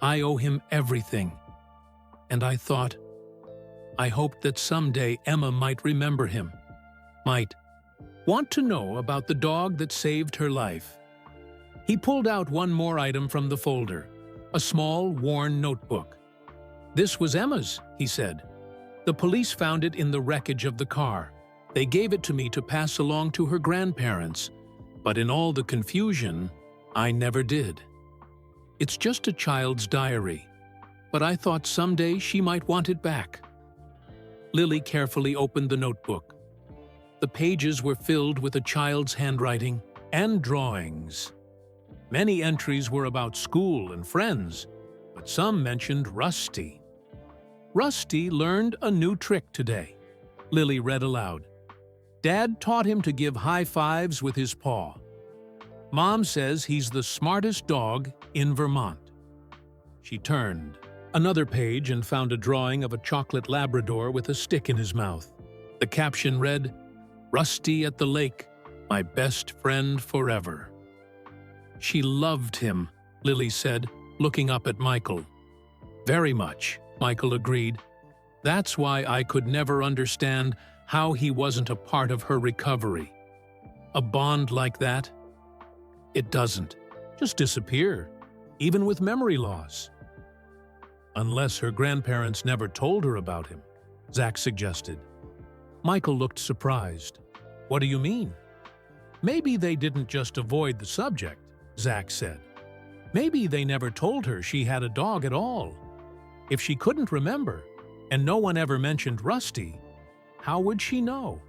I owe him everything. And I thought, I hoped that someday Emma might remember him, might want to know about the dog that saved her life." He pulled out one more item from the folder, a small, worn notebook. "This was Emma's," he said. "The police found it in the wreckage of the car. They gave it to me to pass along to her grandparents, but in all the confusion, I never did. It's just a child's diary, but I thought someday she might want it back." Lily carefully opened the notebook. The pages were filled with a child's handwriting, and drawings. Many entries were about school and friends, but some mentioned Rusty. Rusty learned a new trick today, Lily read aloud. Dad taught him to give high fives with his paw. Mom says he's the smartest dog in Vermont. She turned another page and found a drawing of a chocolate Labrador with a stick in his mouth. The caption read, "Rusty at the lake, my best friend forever." She loved him, Lily said, looking up at Michael. Very much, Michael agreed. That's why I could never understand how he wasn't a part of her recovery. A bond like that? It doesn't just disappear, even with memory loss. Unless her grandparents never told her about him, Zach suggested. Michael looked surprised. What do you mean? Maybe they didn't just avoid the subject, Zach said. Maybe they never told her she had a dog at all. If she couldn't remember, and no one ever mentioned Rusty, how would she know?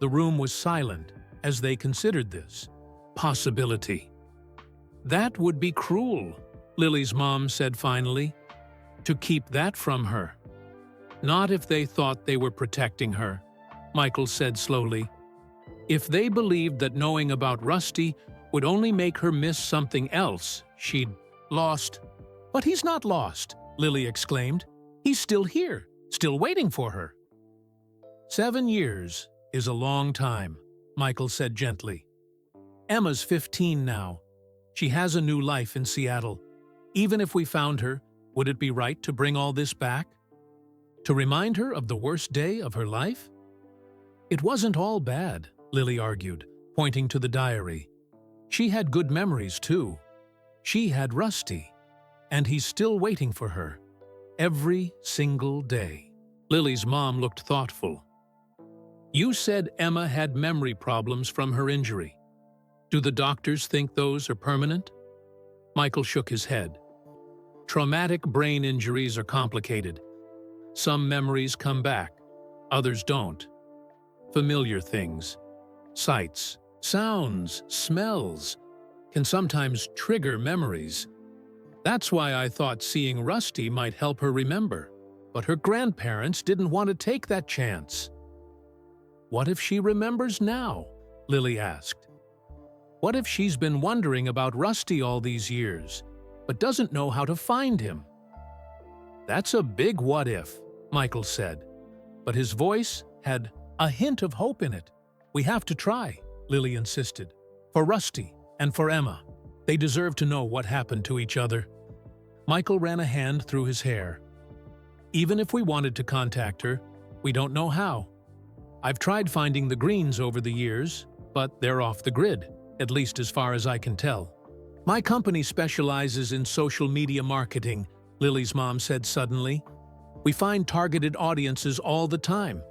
The room was silent as they considered this possibility. That would be cruel, Lily's mom said finally, to keep that from her. Not if they thought they were protecting her, Michael said slowly. If they believed that knowing about Rusty would only make her miss something else she'd lost. But he's not lost, Lily exclaimed. He's still here, still waiting for her. 7 years is a long time, Michael said gently. Emma's 15 now. She has a new life in Seattle. Even if we found her, would it be right to bring all this back? To remind her of the worst day of her life? It wasn't all bad, Lily argued, pointing to the diary. She had good memories, too. She had Rusty, and he's still waiting for her. Every single day. Lily's mom looked thoughtful. You said Emma had memory problems from her injury. Do the doctors think those are permanent? Michael shook his head. Traumatic brain injuries are complicated. Some memories come back, others don't. Familiar things, sights, sounds, smells, can sometimes trigger memories. That's why I thought seeing Rusty might help her remember. But her grandparents didn't want to take that chance. What if she remembers now? Lily asked. What if she's been wondering about Rusty all these years, but doesn't know how to find him? That's a big what if, Michael said, but his voice had a hint of hope in it. We have to try, Lily insisted. For Rusty and for Emma. They deserve to know what happened to each other. Michael ran a hand through his hair. Even if we wanted to contact her, we don't know how. I've tried finding the Greens over the years, but they're off the grid, at least as far as I can tell. My company specializes in social media marketing, Lily's mom said suddenly. We find targeted audiences all the time.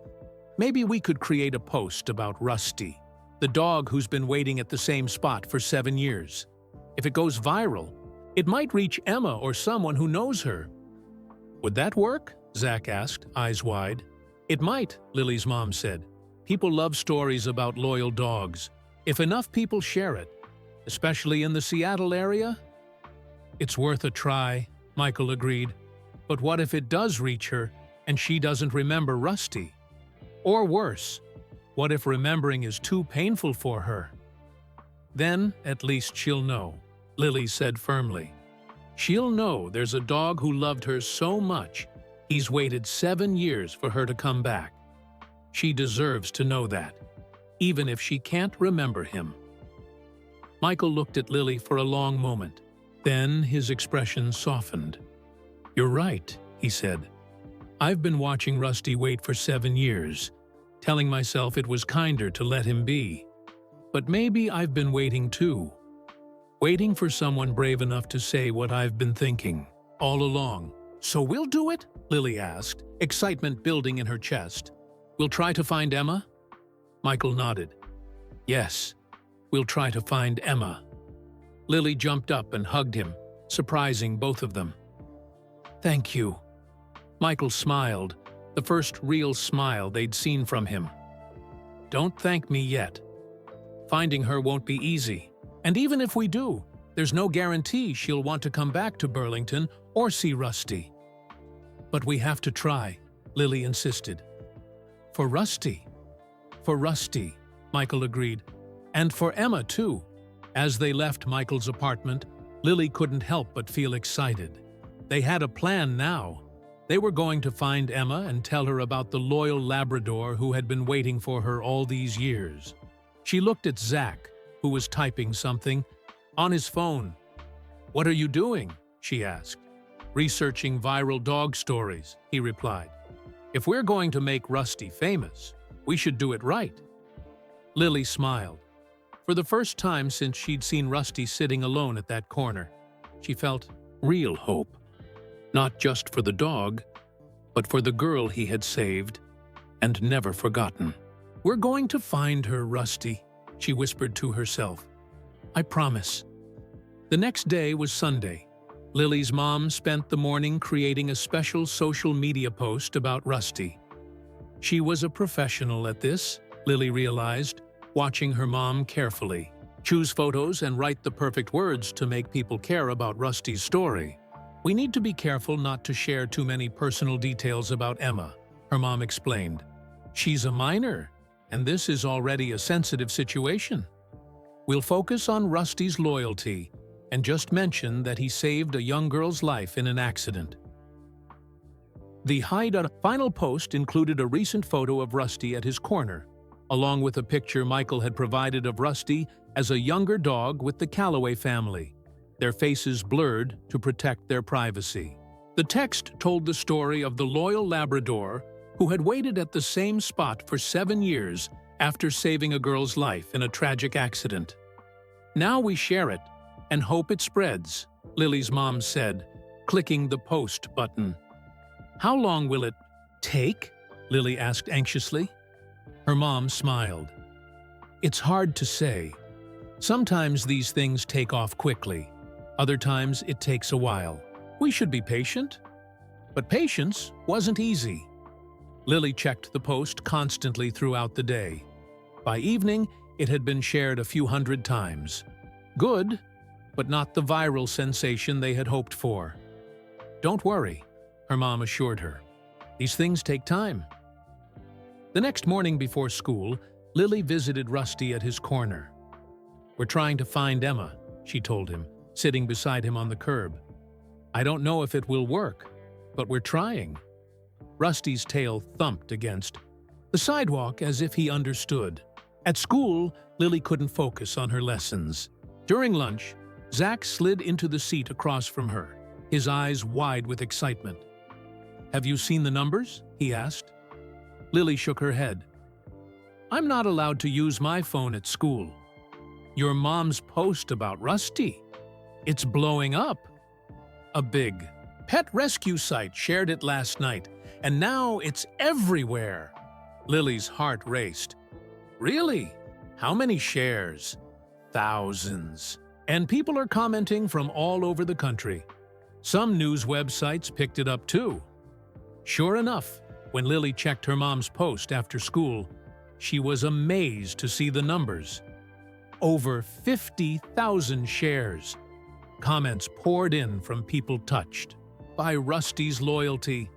Maybe we could create a post about Rusty, the dog who's been waiting at the same spot for 7 years. If it goes viral, it might reach Emma or someone who knows her. Would that work? Zach asked, eyes wide. It might, Lily's mom said. People love stories about loyal dogs. If enough people share it, especially in the Seattle area, it's worth a try, Michael agreed. But what if it does reach her and she doesn't remember Rusty? Or worse, what if remembering is too painful for her? Then, at least she'll know, Lily said firmly. She'll know there's a dog who loved her so much, he's waited 7 years for her to come back. She deserves to know that, even if she can't remember him. Michael looked at Lily for a long moment. Then his expression softened. You're right, he said. I've been watching Rusty wait for 7 years, telling myself it was kinder to let him be. But maybe I've been waiting too. Waiting for someone brave enough to say what I've been thinking all along. So we'll do it? Lily asked, excitement building in her chest. We'll try to find Emma? Michael nodded. Yes, we'll try to find Emma. Lily jumped up and hugged him, surprising both of them. Thank you. Michael smiled, the first real smile they'd seen from him. Don't thank me yet. Finding her won't be easy. And even if we do, there's no guarantee she'll want to come back to Burlington or see Rusty. But we have to try, Lily insisted. For Rusty, Michael agreed. And for Emma, too. As they left Michael's apartment, Lily couldn't help but feel excited. They had a plan now. They were going to find Emma and tell her about the loyal Labrador who had been waiting for her all these years. She looked at Zach, who was typing something on his phone. "What are you doing?" she asked. "Researching viral dog stories," he replied. "If we're going to make Rusty famous, we should do it right." Lily smiled. For the first time since she'd seen Rusty sitting alone at that corner, she felt real hope. Not just for the dog, but for the girl he had saved and never forgotten. "We're going to find her, Rusty," she whispered to herself. "I promise." The next day was Sunday. Lily's mom spent the morning creating a special social media post about Rusty. She was a professional at this, Lily realized, watching her mom carefully, choose photos and write the perfect words to make people care about Rusty's story. "We need to be careful not to share too many personal details about Emma," her mom explained. "She's a minor, and this is already a sensitive situation. We'll focus on Rusty's loyalty and just mention that he saved a young girl's life in an accident." The final post included a recent photo of Rusty at his corner, along with a picture Michael had provided of Rusty as a younger dog with the Calloway family, their faces blurred to protect their privacy. The text told the story of the loyal Labrador who had waited at the same spot for 7 years after saving a girl's life in a tragic accident. "Now we share it and hope it spreads," Lily's mom said, clicking the post button. "How long will it take?" Lily asked anxiously. Her mom smiled. "It's hard to say. Sometimes these things take off quickly. Other times it takes a while. We should be patient." But patience wasn't easy. Lily checked the post constantly throughout the day. By evening, it had been shared a few hundred times. Good, but not the viral sensation they had hoped for. "Don't worry," her mom assured her. "These things take time." The next morning before school, Lily visited Rusty at his corner. "We're trying to find Emma," she told him, sitting beside him on the curb. "I don't know if it will work, but we're trying." Rusty's tail thumped against the sidewalk as if he understood. At school, Lily couldn't focus on her lessons. During lunch, Zach slid into the seat across from her, his eyes wide with excitement. "Have you seen the numbers?" he asked. Lily shook her head. "I'm not allowed to use my phone at school." "Your mom's post about Rusty? It's blowing up." A big pet rescue site shared it last night, and now it's everywhere. Lily's heart raced. "Really? How many shares?" "Thousands. And people are commenting from all over the country. Some news websites picked it up too." Sure enough, when Lily checked her mom's post after school, she was amazed to see the numbers. Over 50,000 shares. Comments poured in from people touched by Rusty's loyalty.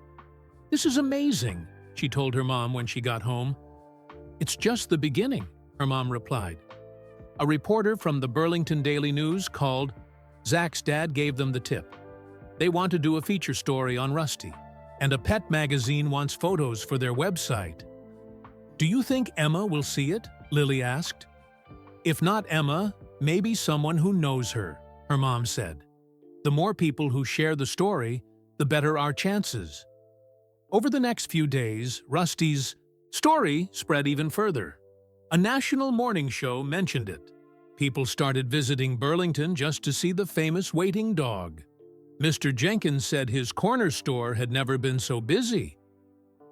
"This is amazing," she told her mom when she got home. "It's just the beginning," her mom replied. A reporter from the Burlington Daily News called. Zach's dad gave them the tip. They want to do a feature story on Rusty, and a pet magazine wants photos for their website. "Do you think Emma will see it?" Lily asked. "If not Emma, maybe someone who knows her," her mom said. "The more people who share the story, the better our chances." Over the next few days, Rusty's story spread even further. A national morning show mentioned it. People started visiting Burlington just to see the famous waiting dog. Mr. Jenkins said his corner store had never been so busy.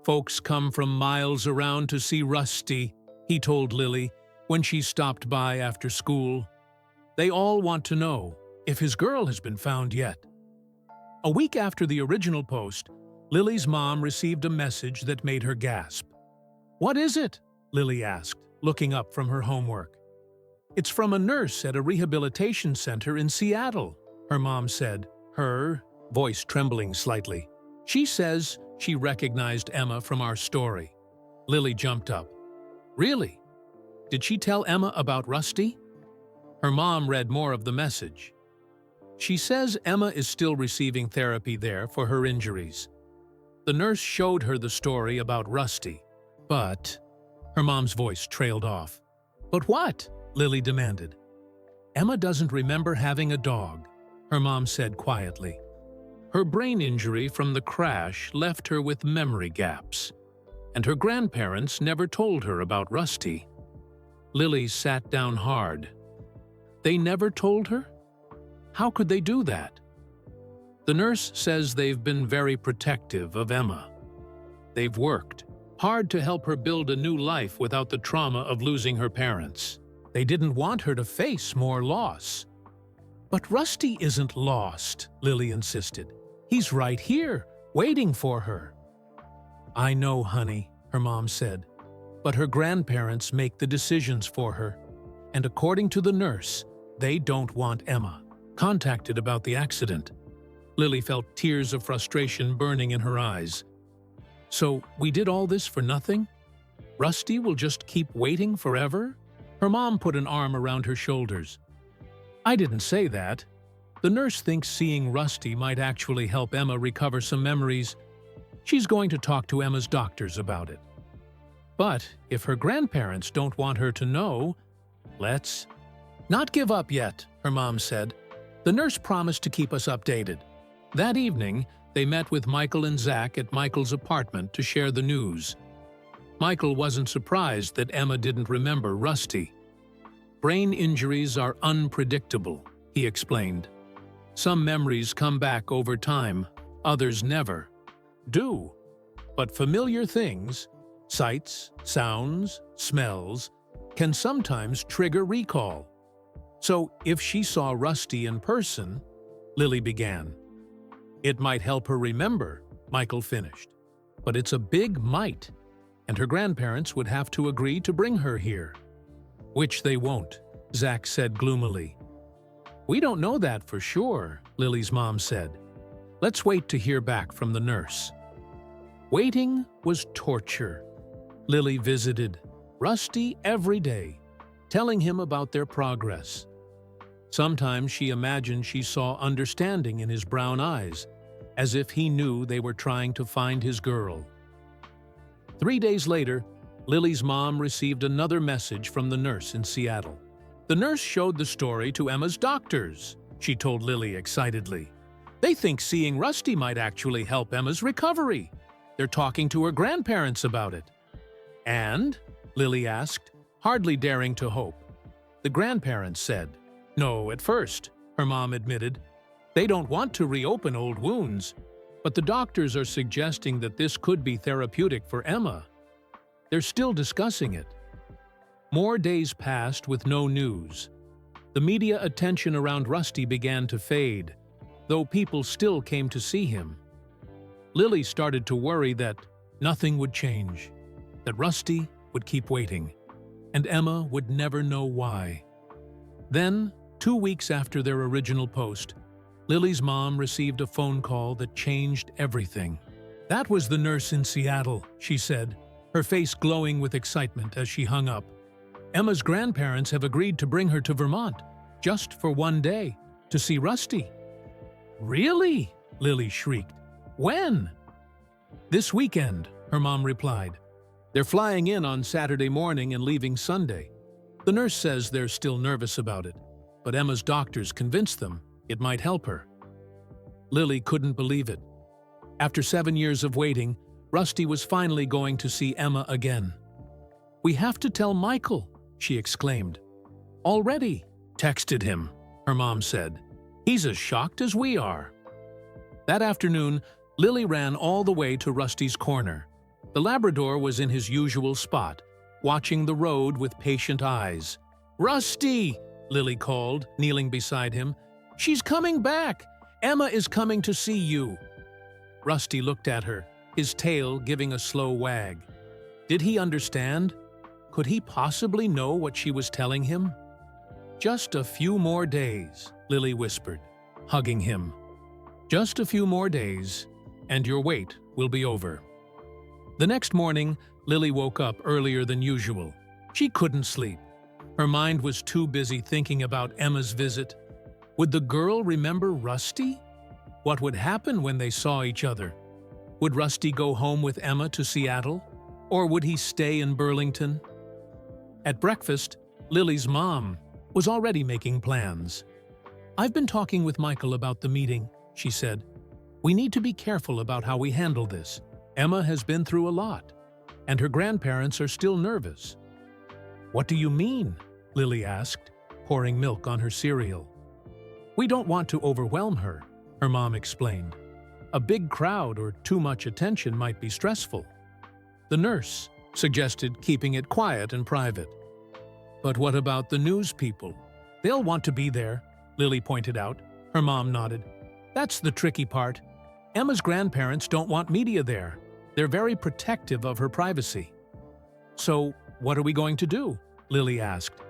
"Folks come from miles around to see Rusty," he told Lily when she stopped by after school. "They all want to know if his girl has been found yet." A week after the original post, Lily's mom received a message that made her gasp. "What is it?" Lily asked, looking up from her homework. It's from a nurse at a rehabilitation center in Seattle, her mom said, her voice trembling slightly. She says she recognized Emma from our story. Lily jumped up. Really? Did she tell Emma about Rusty? Her mom read more of the message. She says Emma is still receiving therapy there for her injuries. The nurse showed her the story about Rusty, but... Her mom's voice trailed off. But what? Lily demanded. Emma doesn't remember having a dog, her mom said quietly. Her brain injury from the crash left her with memory gaps, and her grandparents never told her about Rusty. Lily sat down hard. They never told her? How could they do that? The nurse says they've been very protective of Emma. They've worked hard to help her build a new life without the trauma of losing her parents. They didn't want her to face more loss. But Rusty isn't lost, Lily insisted. He's right here, waiting for her. I know, honey, her mom said, but her grandparents make the decisions for her. And according to the nurse, they don't want Emma contacted about the accident. Lily felt tears of frustration burning in her eyes. So we did all this for nothing? Rusty will just keep waiting forever? Her mom put an arm around her shoulders. I didn't say that. The nurse thinks seeing Rusty might actually help Emma recover some memories. She's going to talk to Emma's doctors about it. But if her grandparents don't want her to know, let's not give up yet, her mom said. The nurse promised to keep us updated. That evening, they met with Michael and Zach at Michael's apartment to share the news. Michael wasn't surprised that Emma didn't remember Rusty. Brain injuries are unpredictable, he explained. Some memories come back over time, others never do. But familiar things, sights, sounds, smells, can sometimes trigger recall. So if she saw Rusty in person, Lily began. It might help her remember, Michael finished. But it's a big might, and her grandparents would have to agree to bring her here. Which they won't, Zach said gloomily. We don't know that for sure, Lily's mom said. Let's wait to hear back from the nurse. Waiting was torture. Lily visited Rusty every day, telling him about their progress. Sometimes she imagined she saw understanding in his brown eyes, as if he knew they were trying to find his girl. 3 days later, Lily's mom received another message from the nurse in Seattle. The nurse showed the story to Emma's doctors, she told Lily excitedly. They think seeing Rusty might actually help Emma's recovery. They're talking to her grandparents about it. And? Lily asked, hardly daring to hope. The grandparents said, no, at first, her mom admitted. They don't want to reopen old wounds, but the doctors are suggesting that this could be therapeutic for Emma. They're still discussing it. More days passed with no news. The media attention around Rusty began to fade, though people still came to see him. Lily started to worry that nothing would change, that Rusty would keep waiting, and Emma would never know why. Then, 2 weeks after their original post, Lily's mom received a phone call that changed everything. That was the nurse in Seattle, she said, her face glowing with excitement as she hung up. Emma's grandparents have agreed to bring her to Vermont, just for 1 day, to see Rusty. Really? Lily shrieked. When? This weekend, her mom replied. They're flying in on Saturday morning and leaving Sunday. The nurse says they're still nervous about it, but Emma's doctors convinced them it might help her. Lily couldn't believe it. After 7 years of waiting, Rusty was finally going to see Emma again. We have to tell Michael, she exclaimed. Already, texted him, her mom said. He's as shocked as we are. That afternoon, Lily ran all the way to Rusty's corner. The Labrador was in his usual spot, watching the road with patient eyes. Rusty, Lily called, kneeling beside him. She's coming back. Emma is coming to see you. Rusty looked at her, his tail giving a slow wag. Did he understand? Could he possibly know what she was telling him? Just a few more days, Lily whispered, hugging him. Just a few more days, and your wait will be over. The next morning, Lily woke up earlier than usual. She couldn't sleep. Her mind was too busy thinking about Emma's visit. Would the girl remember Rusty? What would happen when they saw each other? Would Rusty go home with Emma to Seattle? Or would he stay in Burlington? At breakfast, Lily's mom was already making plans. "I've been talking with Michael about the meeting," she said. "We need to be careful about how we handle this. Emma has been through a lot, and her grandparents are still nervous." "What do you mean?" Lily asked, pouring milk on her cereal. "We don't want to overwhelm her," her mom explained. "A big crowd or too much attention might be stressful." The nurse suggested keeping it quiet and private. "But what about the news people? They'll want to be there," Lily pointed out. Her mom nodded. "That's the tricky part. Emma's grandparents don't want media there. They're very protective of her privacy." "So, what are we going to do?" Lily asked.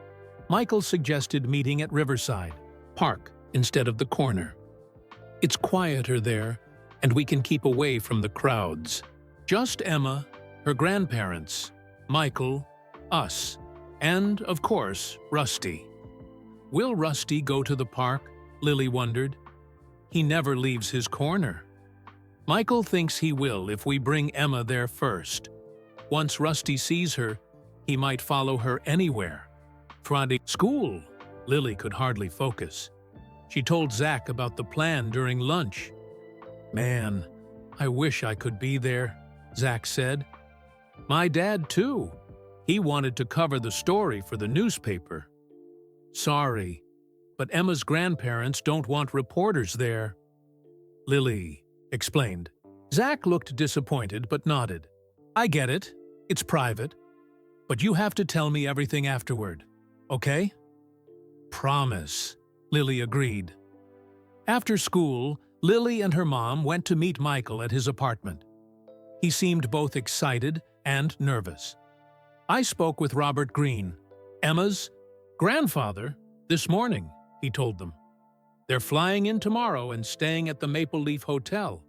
Michael suggested meeting at Riverside Park instead of the corner. "It's quieter there, and we can keep away from the crowds. Just Emma, her grandparents, Michael, us, and, of course, Rusty." "Will Rusty go to the park?" Lily wondered. "He never leaves his corner." "Michael thinks he will if we bring Emma there first. Once Rusty sees her, he might follow her anywhere." Friday school. Lily could hardly focus. She told Zach about the plan during lunch. "Man, I wish I could be there," Zach said. "My dad, too. He wanted to cover the story for the newspaper." "Sorry, but Emma's grandparents don't want reporters there," Lily explained. Zach looked disappointed but nodded. "I get it. It's private. But you have to tell me everything afterward, okay?" "Promise," Lily agreed. After school, Lily and her mom went to meet Michael at his apartment. He seemed both excited and nervous. "I spoke with Robert Green, Emma's grandfather, this morning," he told them. "They're flying in tomorrow and staying at the Maple Leaf Hotel.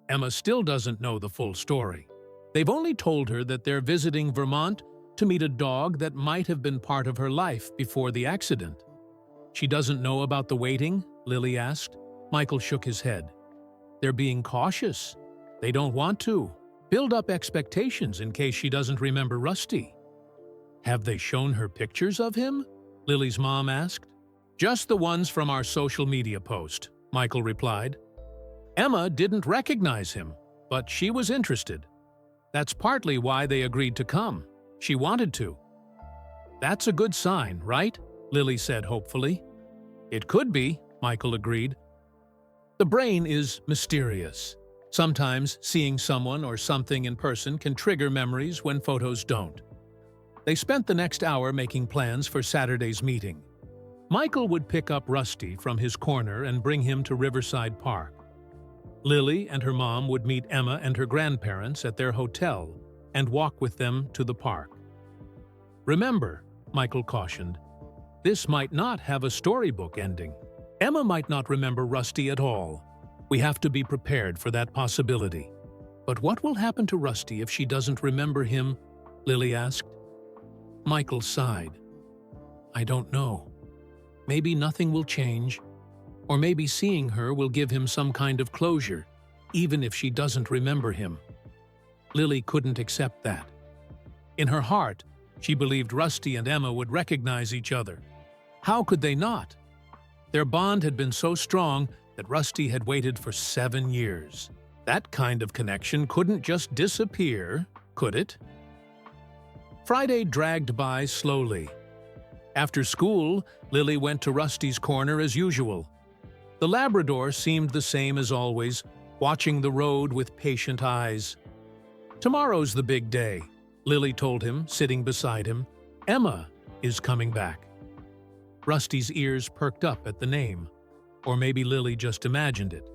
Emma still doesn't know the full story. They've only told her that they're visiting Vermont to meet a dog that might have been part of her life before the accident." "She doesn't know about the waiting?" Lily asked. Michael shook his head. "They're being cautious. They don't want to build up expectations in case she doesn't remember Rusty." "Have they shown her pictures of him?" Lily's mom asked. "Just the ones from our social media post," Michael replied. "Emma didn't recognize him, but she was interested. That's partly why they agreed to come. She wanted to." "That's a good sign, right?" Lily said hopefully. "It could be," Michael agreed. The brain is mysterious. Sometimes seeing someone or something in person can trigger memories when photos don't. They spent the next hour making plans for Saturday's meeting. Michael would pick up Rusty from his corner and bring him to Riverside Park. Lily and her mom would meet Emma and her grandparents at their hotel and walk with them to the park. "Remember," Michael cautioned, "this might not have a storybook ending. Emma might not remember Rusty at all. We have to be prepared for that possibility." "But what will happen to Rusty if she doesn't remember him?" Lily asked. Michael sighed. "I don't know. Maybe nothing will change, or maybe seeing her will give him some kind of closure, even if she doesn't remember him." Lily couldn't accept that. In her heart, she believed Rusty and Emma would recognize each other. How could they not? Their bond had been so strong that Rusty had waited for 7 years. That kind of connection couldn't just disappear, could it? Friday dragged by slowly. After school, Lily went to Rusty's corner as usual. The Labrador seemed the same as always, watching the road with patient eyes. "Tomorrow's the big day," Lily told him, sitting beside him. "Emma is coming back." Rusty's ears perked up at the name, or maybe Lily just imagined it.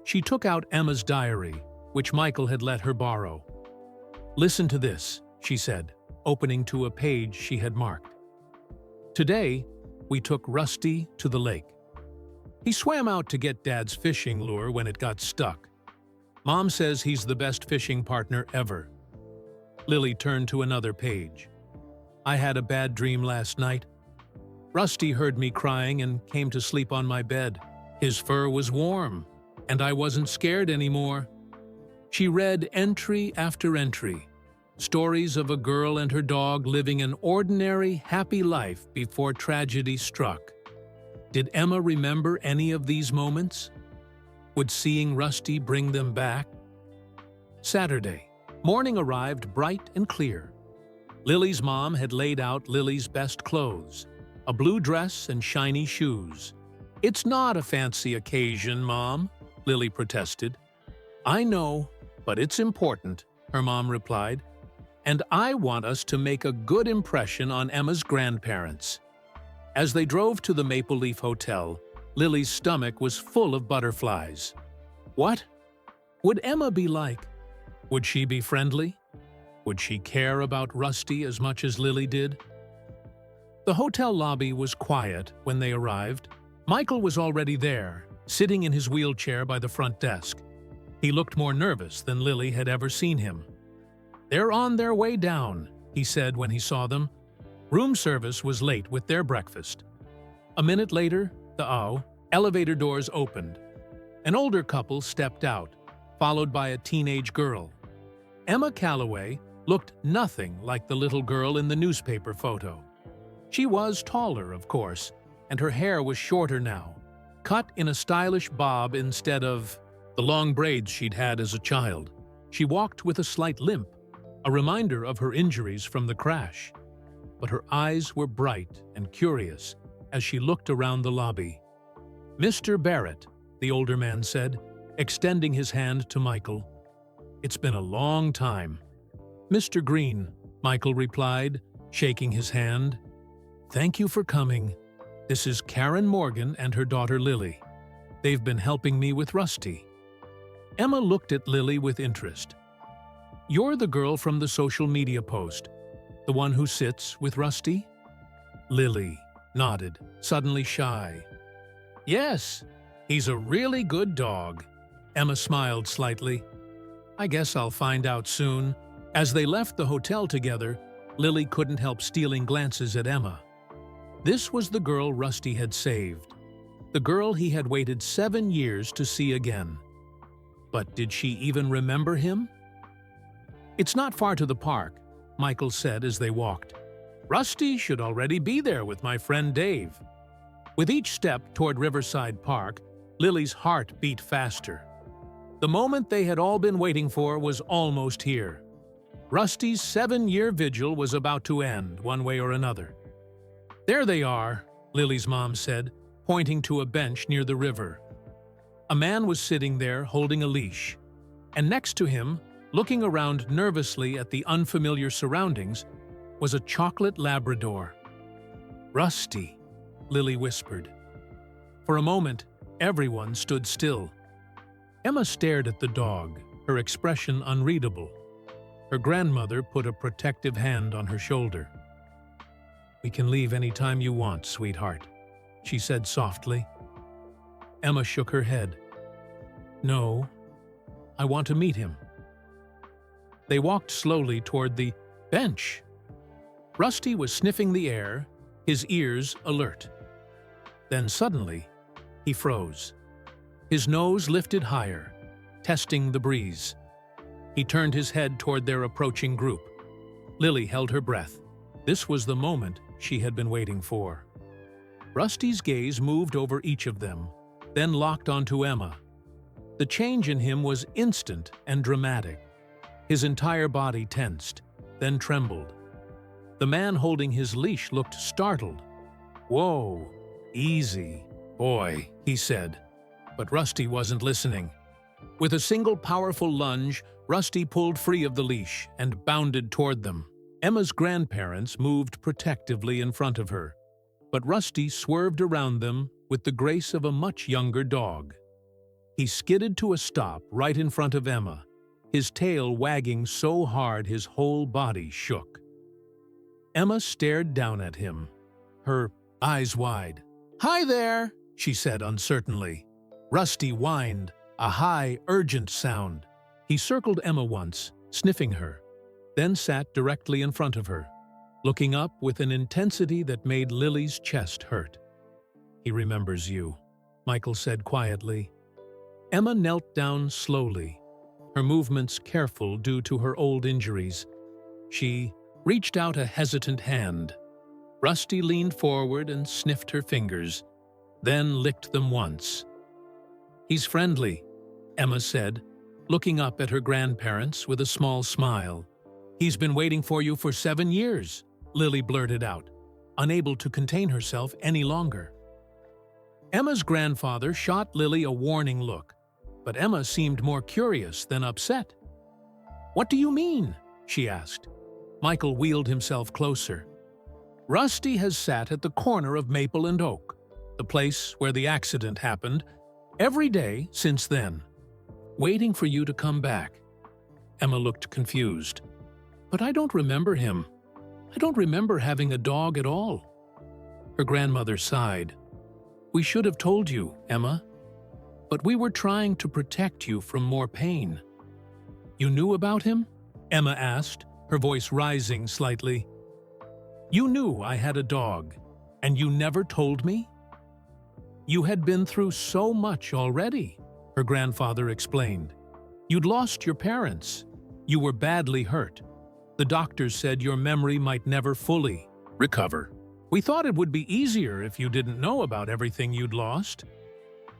She took out Emma's diary, which Michael had let her borrow. "Listen to this," she said, opening to a page she had marked. "Today, we took Rusty to the lake. He swam out to get Dad's fishing lure when it got stuck. Mom says he's the best fishing partner ever. Lily turned to another page. I had a bad dream last night. Rusty heard me crying and came to sleep on my bed. His fur was warm, and I wasn't scared anymore. She read entry after entry, stories of a girl and her dog living an ordinary, happy life before tragedy struck. Did Emma remember any of these moments? Would seeing Rusty bring them back? Saturday. Morning arrived bright and clear. Lily's mom had laid out Lily's best clothes, a blue dress and shiny shoes. "It's not a fancy occasion, Mom," Lily protested. "I know, but it's important," her mom replied. "And I want us to make a good impression on Emma's grandparents." As they drove to the Maple Leaf Hotel, Lily's stomach was full of butterflies. What would Emma be like? Would she be friendly? Would she care about Rusty as much as Lily did? The hotel lobby was quiet when they arrived. Michael was already there, sitting in his wheelchair by the front desk. He looked more nervous than Lily had ever seen him. "They're on their way down," he said when he saw them. Room service was late with their breakfast. A minute later, the elevator doors opened. An older couple stepped out, followed by a teenage girl. Emma Calloway looked nothing like the little girl in the newspaper photo. She was taller, of course, and her hair was shorter now, cut in a stylish bob instead of the long braids she'd had as a child. She walked with a slight limp, a reminder of her injuries from the crash. But her eyes were bright and curious as she looked around the lobby. "Mr. Barrett," the older man said, extending his hand to Michael. "It's been a long time." "Mr. Green," Michael replied, shaking his hand. "Thank you for coming. This is Karen Morgan and her daughter Lily. They've been helping me with Rusty." Emma looked at Lily with interest. "You're the girl from the social media post, the one who sits with Rusty?" Lily nodded, suddenly shy. "Yes, he's a really good dog." Emma smiled slightly. "I guess I'll find out soon." As they left the hotel together, Lily couldn't help stealing glances at Emma. This was the girl Rusty had saved, the girl he had waited 7 years to see again. But did she even remember him? "It's not far to the park," Michael said as they walked. "Rusty should already be there with my friend Dave." With each step toward Riverside Park, Lily's heart beat faster. The moment they had all been waiting for was almost here. Rusty's 7-year vigil was about to end, one way or another. "There they are," Lily's mom said, pointing to a bench near the river. A man was sitting there holding a leash, and next to him, looking around nervously at the unfamiliar surroundings, was a chocolate Labrador. "Rusty," Lily whispered. For a moment, everyone stood still. Emma stared at the dog, her expression unreadable. Her grandmother put a protective hand on her shoulder. "We can leave any time you want, sweetheart," she said softly. Emma shook her head. "No, I want to meet him." They walked slowly toward the bench. Rusty was sniffing the air, his ears alert. Then suddenly, he froze. His nose lifted higher, testing the breeze. He turned his head toward their approaching group. Lily held her breath. This was the moment she had been waiting for. Rusty's gaze moved over each of them, then locked onto Emma. The change in him was instant and dramatic. His entire body tensed, then trembled. The man holding his leash looked startled. "Whoa, easy, boy," he said. But Rusty wasn't listening. With a single powerful lunge, Rusty pulled free of the leash and bounded toward them. Emma's grandparents moved protectively in front of her, but Rusty swerved around them with the grace of a much younger dog. He skidded to a stop right in front of Emma, his tail wagging so hard his whole body shook. Emma stared down at him, her eyes wide. "Hi there," she said uncertainly. Rusty whined, a high, urgent sound. He circled Emma once, sniffing her, then sat directly in front of her, looking up with an intensity that made Lily's chest hurt. "He remembers you," Michael said quietly. Emma knelt down slowly, her movements careful due to her old injuries. She reached out a hesitant hand. Rusty leaned forward and sniffed her fingers, then licked them once. "He's friendly," Emma said, looking up at her grandparents with a small smile. "He's been waiting for you for 7 years," Lily blurted out, unable to contain herself any longer. Emma's grandfather shot Lily a warning look, but Emma seemed more curious than upset. "What do you mean?" she asked. Michael wheeled himself closer. "Rusty has sat at the corner of Maple and Oak, the place where the accident happened, every day since then, waiting for you to come back." Emma looked confused. "But I don't remember him. I don't remember having a dog at all." Her grandmother sighed. "We should have told you, Emma. But we were trying to protect you from more pain." "You knew about him?" Emma asked, her voice rising slightly. "You knew I had a dog, and you never told me?" "You had been through so much already," her grandfather explained. "You'd lost your parents. You were badly hurt. The doctors said your memory might never fully recover. We thought it would be easier if you didn't know about everything you'd lost."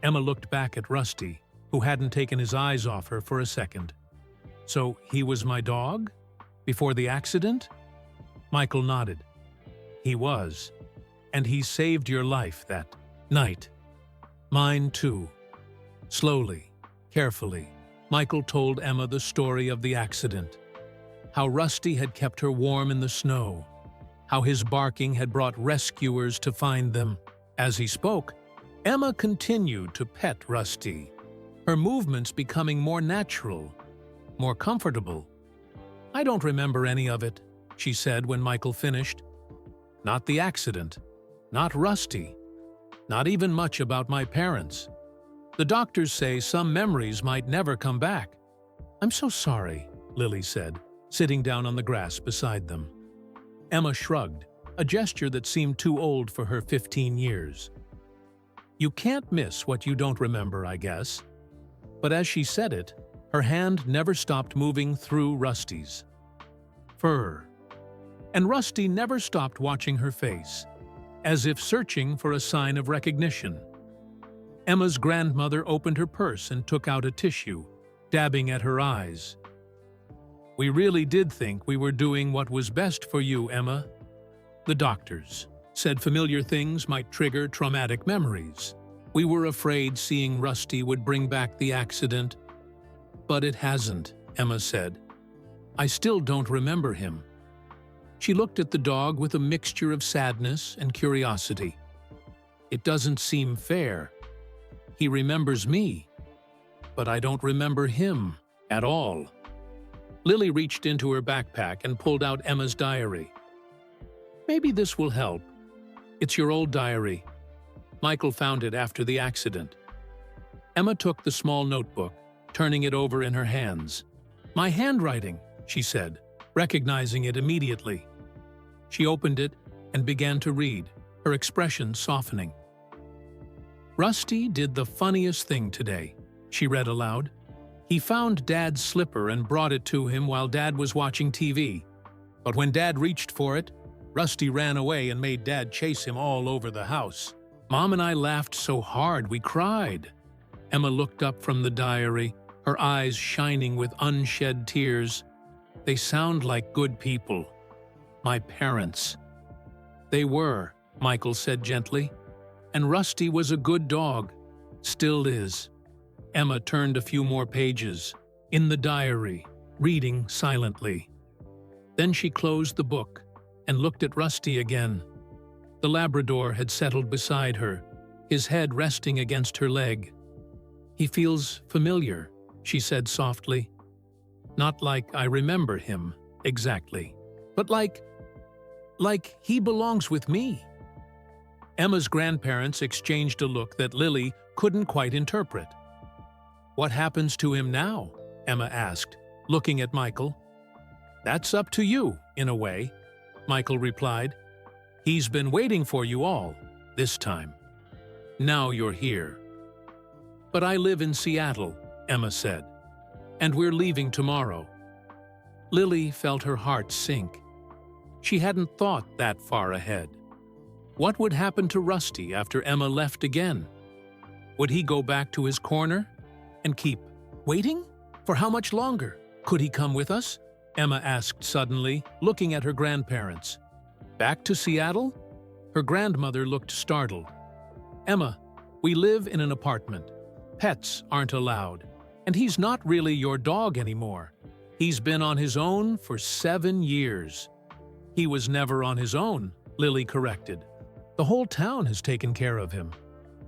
Emma looked back at Rusty, who hadn't taken his eyes off her for a second. "So he was my dog? Before the accident?" Michael nodded. "He was. And he saved your life that night. Mine too." Slowly, carefully, Michael told Emma the story of the accident. How Rusty had kept her warm in the snow. How his barking had brought rescuers to find them. As he spoke, Emma continued to pet Rusty, her movements becoming more natural, more comfortable. "I don't remember any of it," she said when Michael finished. "Not the accident, not Rusty, not even much about my parents. The doctors say some memories might never come back." "I'm so sorry," Lily said, sitting down on the grass beside them. Emma shrugged, a gesture that seemed too old for her 15 years. "You can't miss what you don't remember, I guess." But as she said it, her hand never stopped moving through Rusty's fur. And Rusty never stopped watching her face, as if searching for a sign of recognition. Emma's grandmother opened her purse and took out a tissue, dabbing at her eyes. "We really did think we were doing what was best for you, Emma. The doctors said familiar things might trigger traumatic memories. We were afraid seeing Rusty would bring back the accident. But it hasn't," Emma said. "I still don't remember him." She looked at the dog with a mixture of sadness and curiosity. "It doesn't seem fair. He remembers me, but I don't remember him at all." Lily reached into her backpack and pulled out Emma's diary. "Maybe this will help. It's your old diary. Michael found it after the accident." Emma took the small notebook, turning it over in her hands. "My handwriting," she said, recognizing it immediately. She opened it and began to read, her expression softening. "Rusty did the funniest thing today," she read aloud. "He found Dad's slipper and brought it to him while Dad was watching TV. But when Dad reached for it, Rusty ran away and made Dad chase him all over the house. Mom and I laughed so hard we cried." Emma looked up from the diary, her eyes shining with unshed tears. "They sound like good people. My parents." "They were," Michael said gently. "And Rusty was a good dog. Still is." Emma turned a few more pages, in the diary, reading silently. Then she closed the book and looked at Rusty again. The Labrador had settled beside her, his head resting against her leg. "He feels familiar," she said softly. "Not like I remember him, exactly, but like he belongs with me." Emma's grandparents exchanged a look that Lily couldn't quite interpret. "What happens to him now?" Emma asked, looking at Michael. "That's up to you, in a way," Michael replied. "He's been waiting for you all, this time. Now you're here." "But I live in Seattle," Emma said, "and we're leaving tomorrow." Lily felt her heart sink. She hadn't thought that far ahead. What would happen to Rusty after Emma left again? Would he go back to his corner and keep waiting? For how much longer? Could he come with us? Emma asked suddenly, looking at her grandparents. "Back to Seattle?" Her grandmother looked startled. "Emma, we live in an apartment. Pets aren't allowed. And he's not really your dog anymore. He's been on his own for 7 years. "He was never on his own," Lily corrected. "The whole town has taken care of him.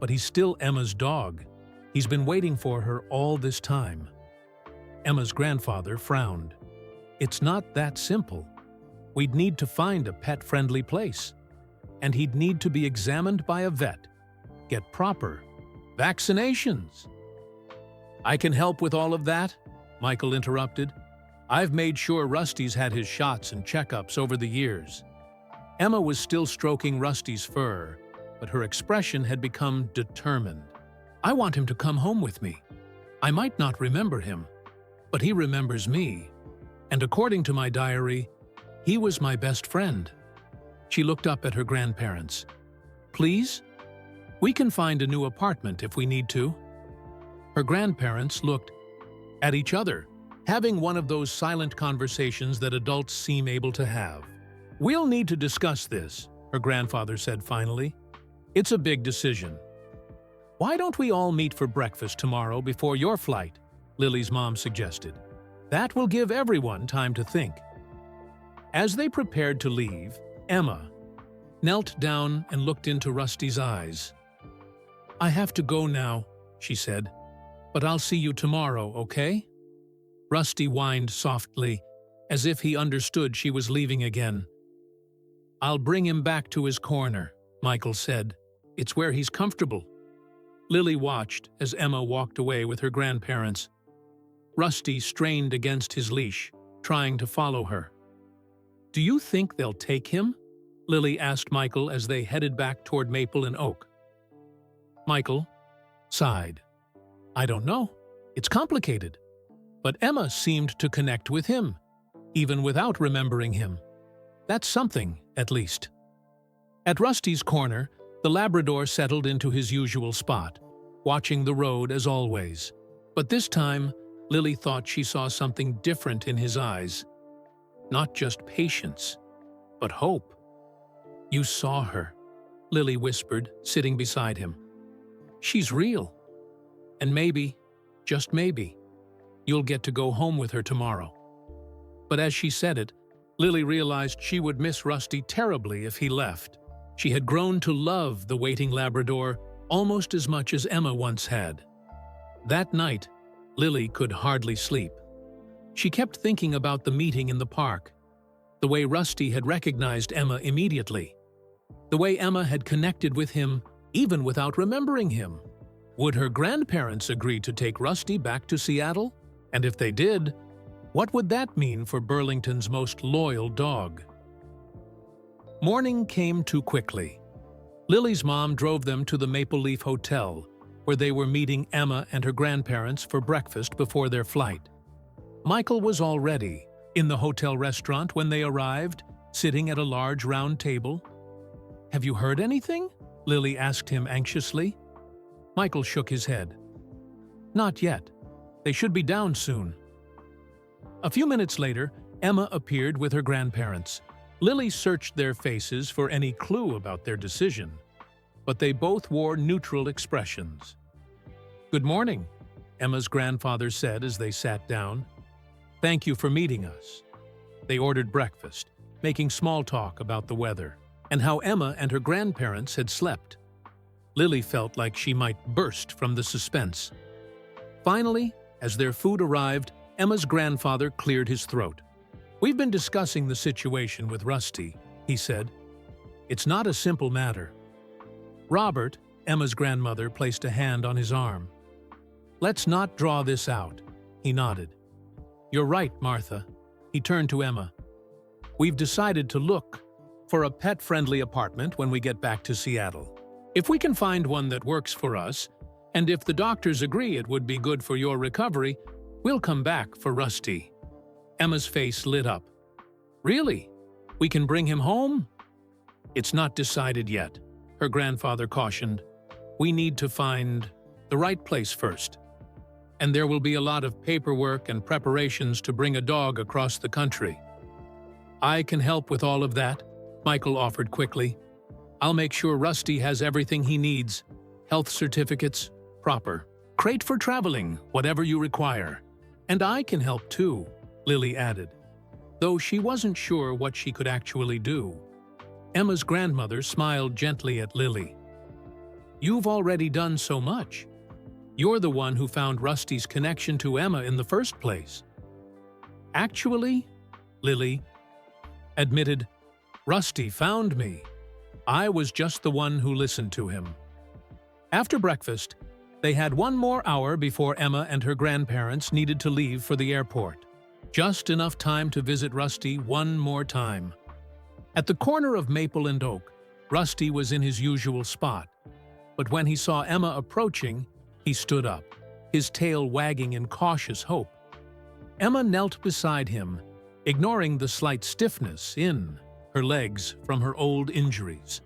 But he's still Emma's dog. He's been waiting for her all this time." Emma's grandfather frowned. "It's not that simple. We'd need to find a pet-friendly place. And he'd need to be examined by a vet. Get proper vaccinations." "I can help with all of that," Michael interrupted. "I've made sure Rusty's had his shots and checkups over the years." Emma was still stroking Rusty's fur, but her expression had become determined. "I want him to come home with me. I might not remember him, but he remembers me. And according to my diary, he was my best friend." She looked up at her grandparents. "Please? We can find a new apartment if we need to." Her grandparents looked at each other, having one of those silent conversations that adults seem able to have. "We'll need to discuss this," her grandfather said finally. "It's a big decision." "Why don't we all meet for breakfast tomorrow before your flight?" Lily's mom suggested. "That will give everyone time to think." As they prepared to leave, Emma knelt down and looked into Rusty's eyes. "I have to go now," she said, "but I'll see you tomorrow, okay?" Rusty whined softly, as if he understood she was leaving again. "I'll bring him back to his corner," Michael said. "It's where he's comfortable." Lily watched as Emma walked away with her grandparents. Rusty strained against his leash, trying to follow her. "Do you think they'll take him?" Lily asked Michael as they headed back toward Maple and Oak. Michael sighed. "I don't know. It's complicated." But Emma seemed to connect with him, even without remembering him. That's something, at least. At Rusty's corner, the Labrador settled into his usual spot, watching the road as always. But this time, Lily thought she saw something different in his eyes. Not just patience, but hope. "You saw her," Lily whispered, sitting beside him. "She's real. And maybe, just maybe, you'll get to go home with her tomorrow." But as she said it, Lily realized she would miss Rusty terribly if he left. She had grown to love the waiting Labrador almost as much as Emma once had. That night, Lily could hardly sleep. She kept thinking about the meeting in the park, the way Rusty had recognized Emma immediately, the way Emma had connected with him even without remembering him. Would her grandparents agree to take Rusty back to Seattle? And if they did, what would that mean for Burlington's most loyal dog? Morning came too quickly. Lily's mom drove them to the Maple Leaf Hotel, where they were meeting Emma and her grandparents for breakfast before their flight. Michael was already in the hotel restaurant when they arrived, sitting at a large round table. "Have you heard anything?" Lily asked him anxiously. Michael shook his head. "Not yet. They should be down soon." A few minutes later, Emma appeared with her grandparents. Lily searched their faces for any clue about their decision, but they both wore neutral expressions. "Good morning," Emma's grandfather said as they sat down. "Thank you for meeting us." They ordered breakfast, making small talk about the weather and how Emma and her grandparents had slept. Lily felt like she might burst from the suspense. Finally, as their food arrived, Emma's grandfather cleared his throat. "We've been discussing the situation with Rusty," he said. "It's not a simple matter. Robert, Emma's grandmother, placed a hand on his arm. "Let's not draw this out," he nodded. "You're right, Martha." He turned to Emma. "We've decided to look for a pet-friendly apartment when we get back to Seattle. If we can find one that works for us, and if the doctors agree it would be good for your recovery, we'll come back for Rusty." Emma's face lit up. "Really? We can bring him home?" "It's not decided yet," her grandfather cautioned. "We need to find the right place first. And there will be a lot of paperwork and preparations to bring a dog across the country." "I can help with all of that," Michael offered quickly. "I'll make sure Rusty has everything he needs. Health certificates, proper. Crate for traveling, whatever you require. And I can help too," Lily added, though she wasn't sure what she could actually do. Emma's grandmother smiled gently at Lily. "You've already done so much. You're the one who found Rusty's connection to Emma in the first place." "Actually," Lily admitted, "Rusty found me. I was just the one who listened to him." After breakfast, they had one more hour before Emma and her grandparents needed to leave for the airport. Just enough time to visit Rusty one more time. At the corner of Maple and Oak, Rusty was in his usual spot. But when he saw Emma approaching, he stood up, his tail wagging in cautious hope. Emma knelt beside him, ignoring the slight stiffness in her legs from her old injuries.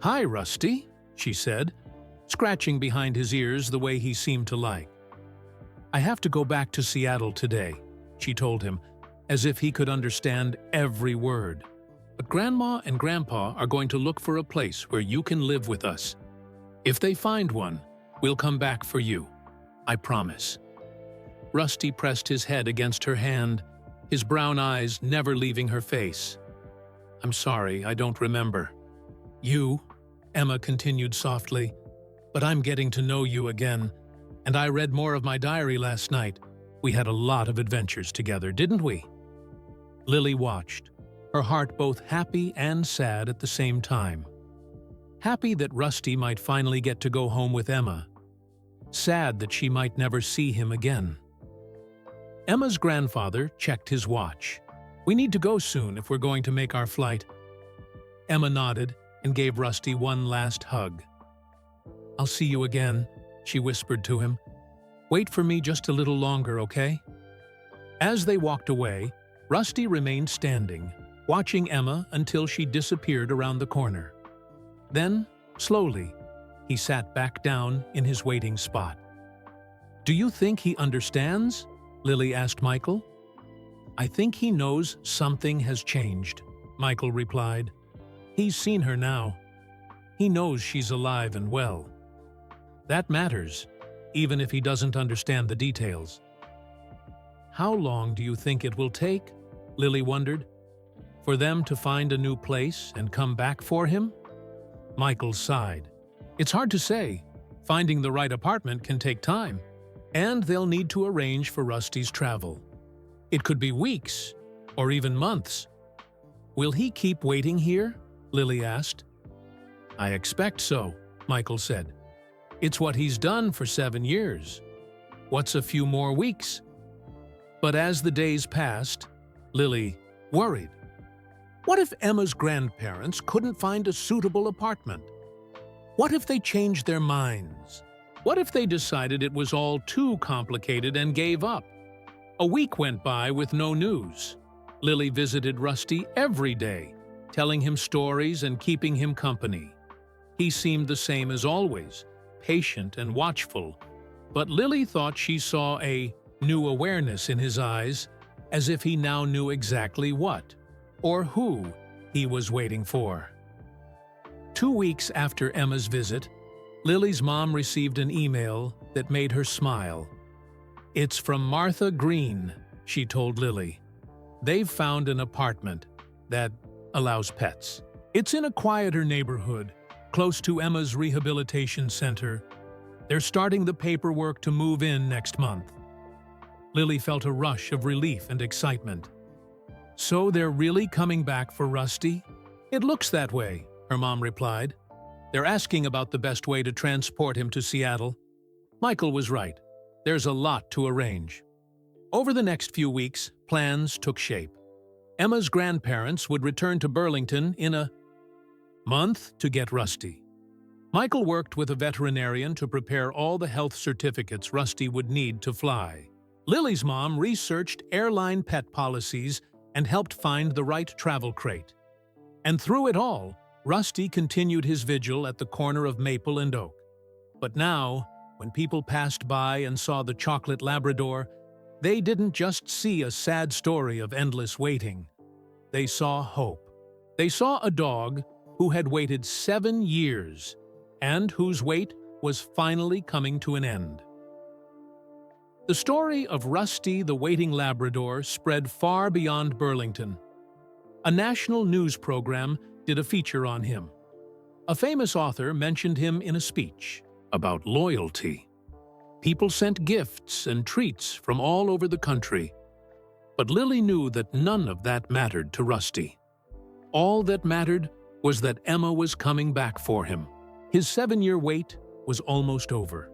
"Hi, Rusty," she said, scratching behind his ears the way he seemed to like. "I have to go back to Seattle today," she told him, as if he could understand every word. "But Grandma and Grandpa are going to look for a place where you can live with us. If they find one, we'll come back for you. I promise." Rusty pressed his head against her hand, his brown eyes never leaving her face. "I'm sorry, I don't remember." "You," Emma continued softly, "but I'm getting to know you again, and I read more of my diary last night. We had a lot of adventures together, didn't we?" Lily watched, her heart both happy and sad at the same time. Happy that Rusty might finally get to go home with Emma. Sad that she might never see him again. Emma's grandfather checked his watch. "We need to go soon if we're going to make our flight." Emma nodded and gave Rusty one last hug. "I'll see you again," she whispered to him. "Wait for me just a little longer, okay?" As they walked away, Rusty remained standing, watching Emma until she disappeared around the corner. Then, slowly, he sat back down in his waiting spot. "Do you think he understands?" Lily asked Michael. "I think he knows something has changed," Michael replied. "He's seen her now. He knows she's alive and well. That matters, even if he doesn't understand the details." "How long do you think it will take?" Lily wondered. "For them to find a new place and come back for him?" Michael sighed. "It's hard to say. Finding the right apartment can take time, and they'll need to arrange for Rusty's travel. It could be weeks, or even months." "Will he keep waiting here?" Lily asked. "I expect so," Michael said. "It's what he's done for 7 years. What's a few more weeks?" But as the days passed, Lily worried. What if Emma's grandparents couldn't find a suitable apartment? What if they changed their minds? What if they decided it was all too complicated and gave up? A week went by with no news. Lily visited Rusty every day, telling him stories and keeping him company. He seemed the same as always, patient and watchful, but Lily thought she saw a new awareness in his eyes, as if he now knew exactly what, or who, he was waiting for. 2 weeks after Emma's visit, Lily's mom received an email that made her smile. "It's from Martha Green," she told Lily. "They've found an apartment that allows pets. It's in a quieter neighborhood, close to Emma's rehabilitation center. They're starting the paperwork to move in next month." Lily felt a rush of relief and excitement. "So they're really coming back for Rusty?" "It looks that way," her mom replied. They're asking about the best way to transport him to Seattle. Michael was right. There's a lot to arrange. Over the next few weeks, plans took shape. Emma's grandparents would return to Burlington in a month to get Rusty. Michael worked with a veterinarian to prepare all the health certificates Rusty would need to fly. Lily's mom researched airline pet policies and helped find the right travel crate. And through it all, Rusty continued his vigil at the corner of Maple and Oak. But now, when people passed by and saw the chocolate Labrador, they didn't just see a sad story of endless waiting. They saw hope. They saw a dog who had waited 7 years and whose wait was finally coming to an end. The story of Rusty the Waiting Labrador spread far beyond Burlington. A national news program did a feature on him. A famous author mentioned him in a speech about loyalty. People sent gifts and treats from all over the country. But Lily knew that none of that mattered to Rusty. All that mattered was that Emma was coming back for him. His 7-year wait was almost over.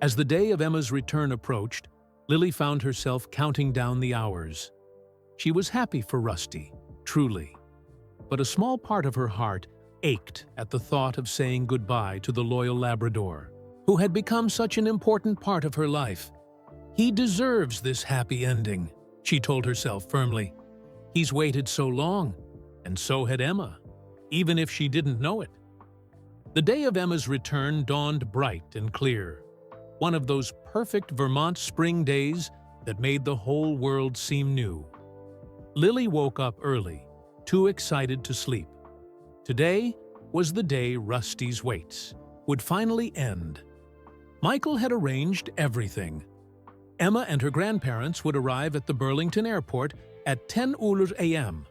As the day of Emma's return approached, Lily found herself counting down the hours. She was happy for Rusty, truly. But a small part of her heart ached at the thought of saying goodbye to the loyal Labrador, who had become such an important part of her life. He deserves this happy ending, she told herself firmly. He's waited so long, and so had Emma, even if she didn't know it. The day of Emma's return dawned bright and clear, one of those perfect Vermont spring days that made the whole world seem new. Lily woke up early, too excited to sleep. Today was the day Rusty's waits would finally end. Michael had arranged everything. Emma and her grandparents would arrive at the Burlington airport at 10 a.m.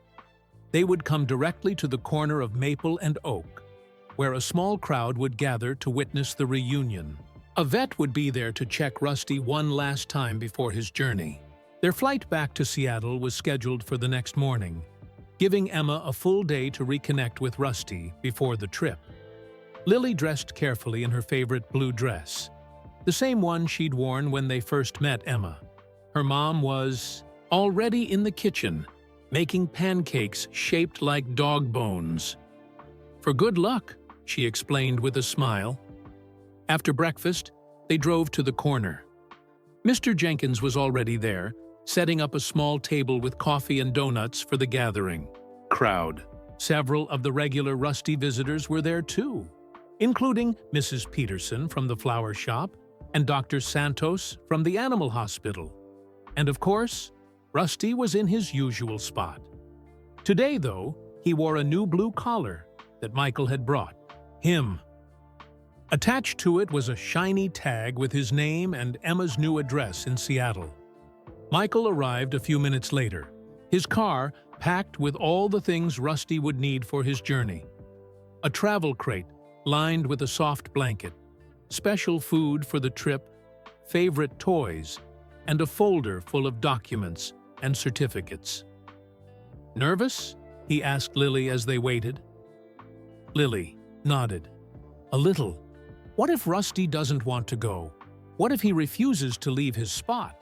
They would come directly to the corner of Maple and Oak, where a small crowd would gather to witness the reunion. A vet would be there to check Rusty one last time before his journey. Their flight back to Seattle was scheduled for the next morning, giving Emma a full day to reconnect with Rusty before the trip. Lily dressed carefully in her favorite blue dress, the same one she'd worn when they first met Emma. Her mom was already in the kitchen, making pancakes shaped like dog bones. "For good luck," she explained with a smile. After breakfast, they drove to the corner. Mr. Jenkins was already there, setting up a small table with coffee and donuts for the gathering crowd. Several of the regular Rusty visitors were there too, including Mrs. Peterson from the flower shop and Dr. Santos from the animal hospital. And of course, Rusty was in his usual spot. Today, though, he wore a new blue collar that Michael had brought him. Attached to it was a shiny tag with his name and Emma's new address in Seattle. Michael arrived a few minutes later, his car packed with all the things Rusty would need for his journey. A travel crate lined with a soft blanket, special food for the trip, favorite toys, and a folder full of documents and certificates. "Nervous?" he asked Lily as they waited. Lily nodded. "A little. What if Rusty doesn't want to go? What if he refuses to leave his spot?"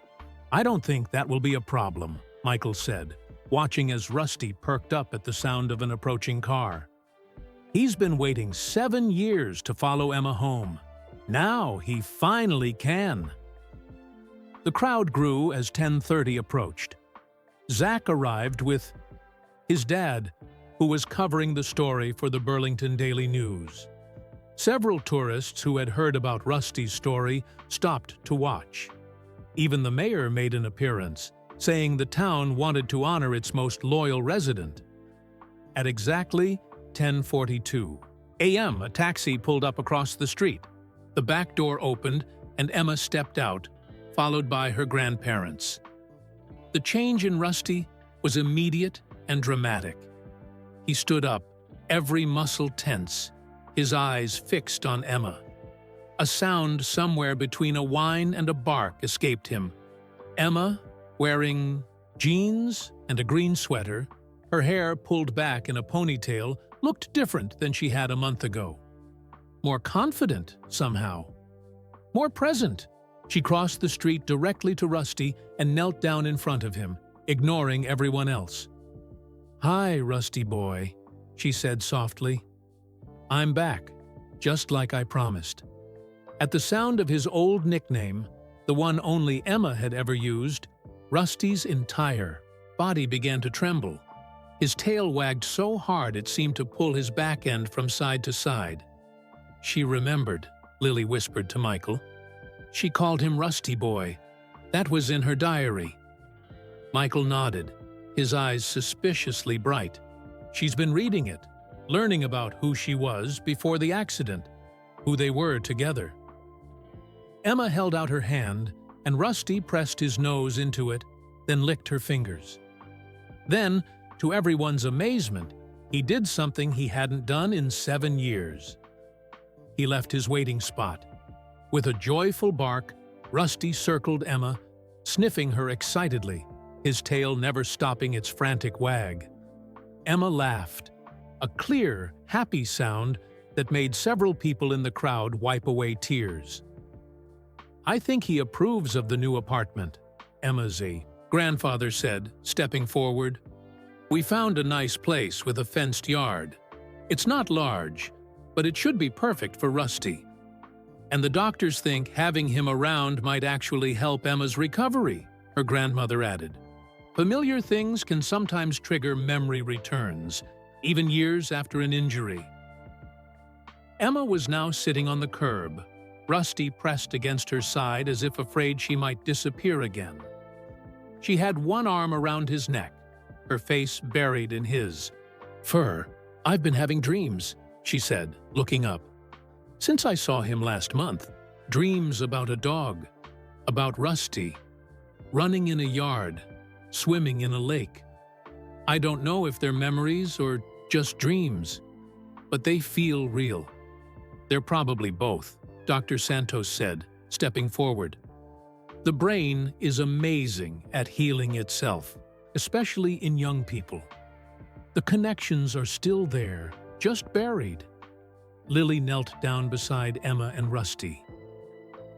"I don't think that will be a problem," Michael said, watching as Rusty perked up at the sound of an approaching car. He's been waiting 7 years to follow Emma home. Now he finally can. The crowd grew as 10:30 approached. Zach arrived with his dad, who was covering the story for the Burlington Daily News. Several tourists who had heard about Rusty's story stopped to watch. Even the mayor made an appearance, saying the town wanted to honor its most loyal resident. At exactly 10:42 a.m., a taxi pulled up across the street. The back door opened and Emma stepped out, followed by her grandparents. The change in Rusty was immediate and dramatic. He stood up, every muscle tense, his eyes fixed on Emma. A sound somewhere between a whine and a bark escaped him. Emma, wearing jeans and a green sweater, her hair pulled back in a ponytail, looked different than she had a month ago. more confident somehow, more present. She crossed the street directly to Rusty and knelt down in front of him, ignoring everyone else. "Hi, Rusty boy," she said softly. "I'm back, just like I promised." At the sound of his old nickname, the one only Emma had ever used, Rusty's entire body began to tremble. His tail wagged so hard it seemed to pull his back end from side to side. "She remembered," Lily whispered to Michael. "She called him Rusty Boy. That was in her diary." Michael nodded, his eyes suspiciously bright. "She's been reading it, learning about who she was before the accident, who they were together." Emma held out her hand, and Rusty pressed his nose into it, then licked her fingers. Then, to everyone's amazement, he did something he hadn't done in 7 years. He left his waiting spot. With a joyful bark, Rusty circled Emma, sniffing her excitedly, his tail never stopping its frantic wag. Emma laughed, a clear, happy sound that made several people in the crowd wipe away tears. "I think he approves of the new apartment," Emma's grandfather said, stepping forward. "We found a nice place with a fenced yard. It's not large, but it should be perfect for Rusty. And the doctors think having him around might actually help Emma's recovery," her grandmother added. "Familiar things can sometimes trigger memory returns, even years after an injury." Emma was now sitting on the curb, Rusty pressed against her side as if afraid she might disappear again. She had one arm around his neck, her face buried in his. "Fur, I've been having dreams," she said, looking up. "Since I saw him last month, dreams about a dog, about Rusty, running in a yard, swimming in a lake. I don't know if they're memories or just dreams, but they feel real." "They're probably both," Dr. Santos said, stepping forward. "The brain is amazing at healing itself, especially in young people. The connections are still there, just buried." Lily knelt down beside Emma and Rusty.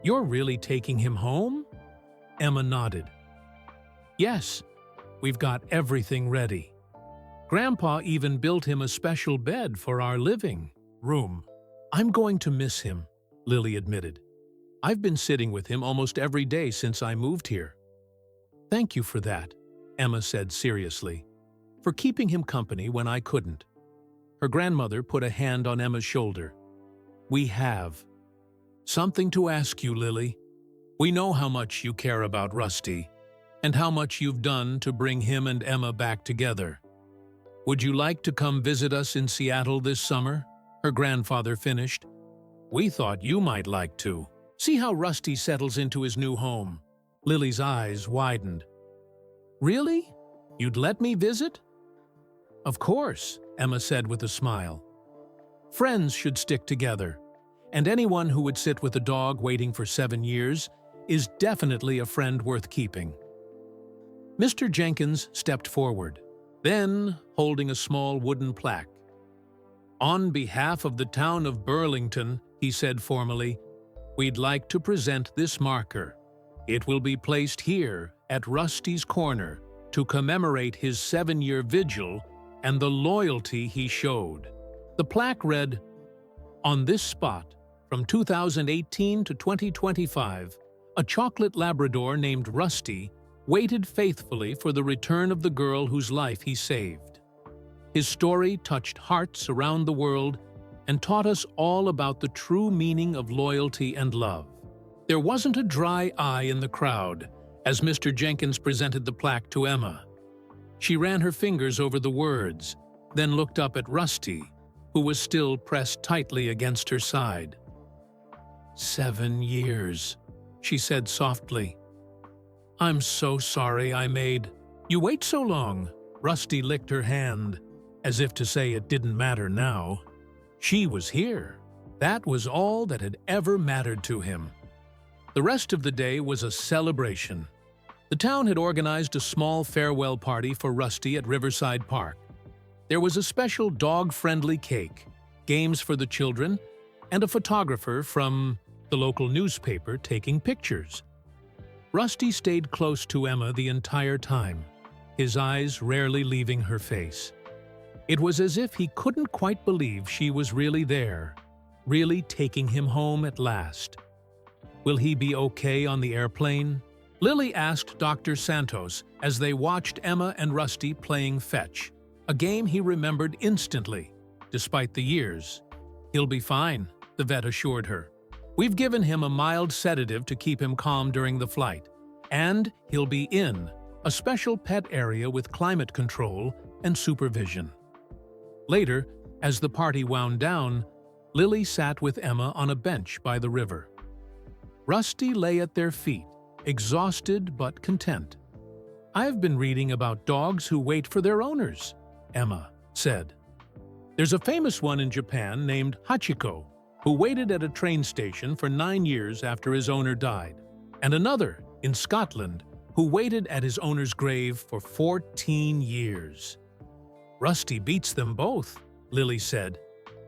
"You're really taking him home?" Emma nodded. "Yes, we've got everything ready. Grandpa even built him a special bed for our living room." "I'm going to miss him," Lily admitted. "I've been sitting with him almost every day since I moved here." "Thank you for that," Emma said seriously, "for keeping him company when I couldn't." Her grandmother put a hand on Emma's shoulder. "We have something to ask you, Lily. We know how much you care about Rusty, and how much you've done to bring him and Emma back together. Would you like to come visit us in Seattle this summer?" her grandfather finished. "We thought you might like to. See how Rusty settles into his new home." Lily's eyes widened. "Really? You'd let me visit?" "Of course," Emma said with a smile. "Friends should stick together, and anyone who would sit with a dog waiting for 7 years is definitely a friend worth keeping." Mr. Jenkins stepped forward, then holding a small wooden plaque. "On behalf of the town of Burlington," he said formally, "we'd like to present this marker. It will be placed here at Rusty's Corner to commemorate his 7-year vigil and the loyalty he showed." The plaque read, "On this spot, from 2018 to 2025, a chocolate Labrador named Rusty waited faithfully for the return of the girl whose life he saved. His story touched hearts around the world and taught us all about the true meaning of loyalty and love." There wasn't a dry eye in the crowd as Mr. Jenkins presented the plaque to Emma. She ran her fingers over the words, then looked up at Rusty, who was still pressed tightly against her side. 7 years, she said softly. "I'm so sorry I made you wait so long." Rusty licked her hand, as if to say it didn't matter now. She was here. That was all that had ever mattered to him. The rest of the day was a celebration. The town had organized a small farewell party for Rusty at Riverside Park. There was a special dog-friendly cake, games for the children, and a photographer from the local newspaper taking pictures. Rusty stayed close to Emma the entire time, his eyes rarely leaving her face. It was as if he couldn't quite believe she was really there, really taking him home at last. Will he be okay on the airplane? Lily asked Dr. Santos as they watched Emma and Rusty playing fetch, a game he remembered instantly, despite the years. He'll be fine, the vet assured her. We've given him a mild sedative to keep him calm during the flight, and he'll be in a special pet area with climate control and supervision. Later, as the party wound down, Lily sat with Emma on a bench by the river. Rusty lay at their feet, exhausted but content. "I've been reading about dogs who wait for their owners," Emma said. "There's a famous one in Japan named Hachiko, who waited at a train station for 9 years after his owner died, and another in Scotland who waited at his owner's grave for 14 years. "Rusty beats them both," Lily said.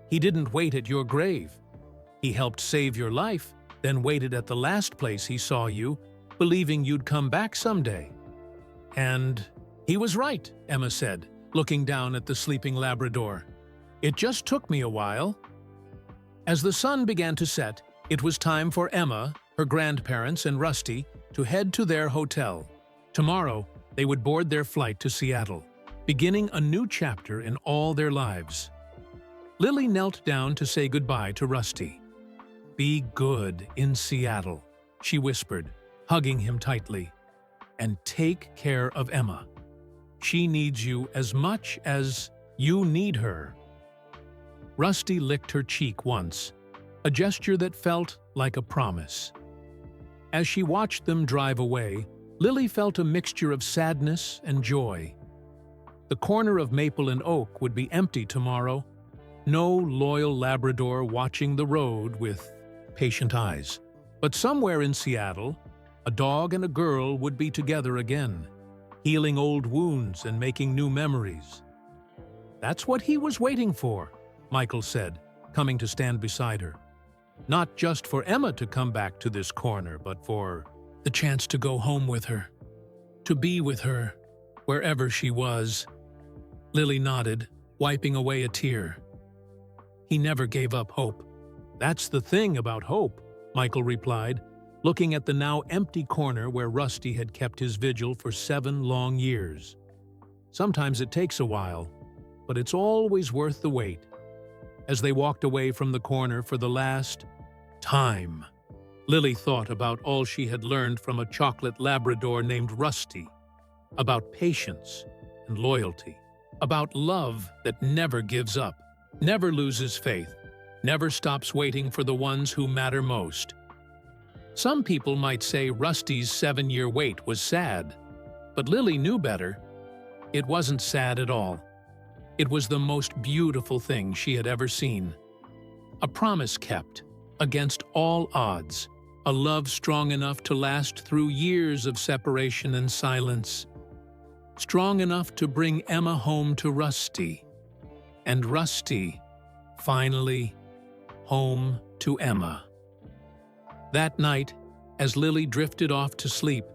"He didn't wait at your grave. He helped save your life, then waited at the last place he saw you, believing you'd come back someday." "And he was right," Emma said, looking down at the sleeping Labrador. "It just took me a while." As the sun began to set, it was time for Emma, her grandparents, and Rusty to head to their hotel. Tomorrow, they would board their flight to Seattle, beginning a new chapter in all their lives. Lily knelt down to say goodbye to Rusty. "Be good in Seattle," she whispered, hugging him tightly. "And take care of Emma. She needs you as much as you need her." Rusty licked her cheek once, a gesture that felt like a promise. As she watched them drive away, Lily felt a mixture of sadness and joy. The corner of Maple and Oak would be empty tomorrow. No loyal Labrador watching the road with patient eyes. But somewhere in Seattle, a dog and a girl would be together again, healing old wounds and making new memories. "That's what he was waiting for," Michael said, coming to stand beside her. "Not just for Emma to come back to this corner, but for the chance to go home with her, to be with her, wherever she was." Lily nodded, wiping away a tear. "He never gave up hope." "That's the thing about hope," Michael replied, looking at the now empty corner where Rusty had kept his vigil for 7 long years. "Sometimes it takes a while, but it's always worth the wait." As they walked away from the corner for the last time, Lily thought about all she had learned from a chocolate Labrador named Rusty, about patience and loyalty, about love that never gives up, never loses faith, never stops waiting for the ones who matter most. Some people might say Rusty's 7-year wait was sad, but Lily knew better. It wasn't sad at all. It was the most beautiful thing she had ever seen. A promise kept, against all odds, a love strong enough to last through years of separation and silence, strong enough to bring Emma home to Rusty, and Rusty, finally, home to Emma. That night, as Lily drifted off to sleep,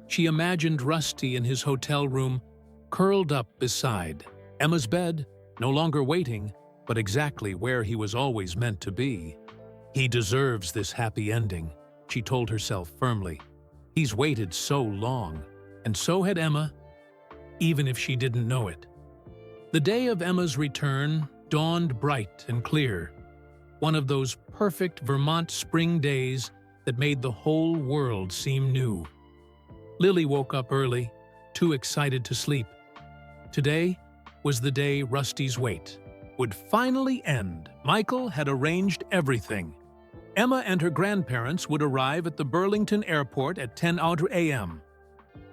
she imagined Rusty in his hotel room, curled up beside Emma's bed, no longer waiting, but exactly where he was always meant to be. "He deserves this happy ending," she told herself firmly. "He's waited so long, and so had Emma, even if she didn't know it." The day of Emma's return dawned bright and clear, one of those perfect Vermont spring days that made the whole world seem new. Lily woke up early, too excited to sleep. Today was the day Rusty's wait would finally end. Michael had arranged everything. Emma and her grandparents would arrive at the Burlington airport at 10 a.m.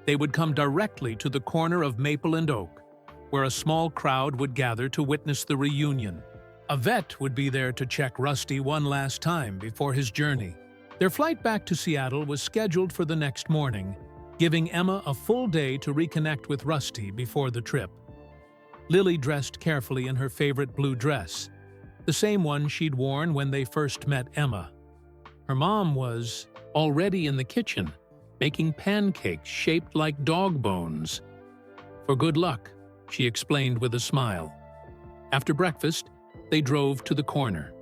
They would come directly to the corner of Maple and Oak, where a small crowd would gather to witness the reunion. A vet would be there to check Rusty one last time before his journey. Their flight back to Seattle was scheduled for the next morning, giving Emma a full day to reconnect with Rusty before the trip. Lily dressed carefully in her favorite blue dress. the same one she'd worn when they first met Emma. Her mom was already in the kitchen, making pancakes shaped like dog bones. For good luck, she explained with a smile. After breakfast, they drove to the corner.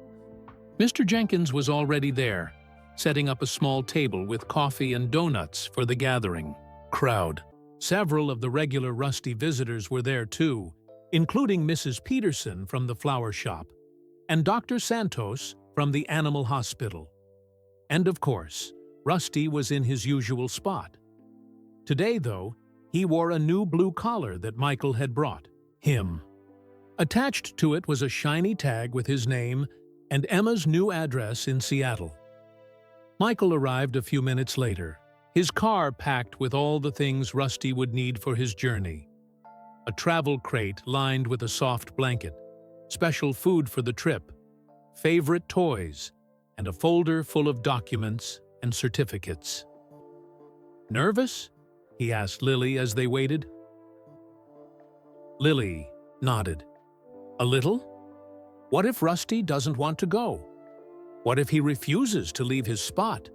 Mr. Jenkins was already there, setting up a small table with coffee and donuts for the gathering crowd. Several of the regular Rusty visitors were there too, including Mrs. Peterson from the flower shop and Dr. Santos from the animal hospital. And of course, Rusty was in his usual spot. Today, though, he wore a new blue collar that Michael had brought him. Attached to it was a shiny tag with his name and Emma's new address in Seattle. Michael arrived a few minutes later, his car packed with all the things Rusty would need for his journey. A travel crate lined with a soft blanket, special food for the trip, favorite toys, and a folder full of documents and certificates. "Nervous?" he asked Lily as they waited. Lily nodded. "A little? What if Rusty doesn't want to go? What if he refuses to leave his spot?"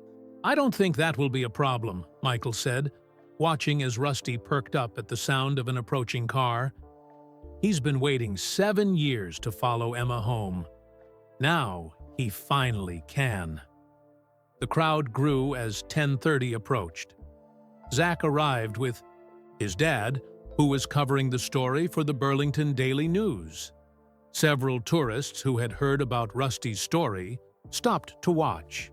"I don't think that will be a problem," Michael said, watching as Rusty perked up at the sound of an approaching car. He's been waiting 7 years to follow Emma home. Now he finally can. The crowd grew as 10:30 approached. Zach arrived with his dad, who was covering the story for the Burlington Daily News. Several tourists who had heard about Rusty's story stopped to watch.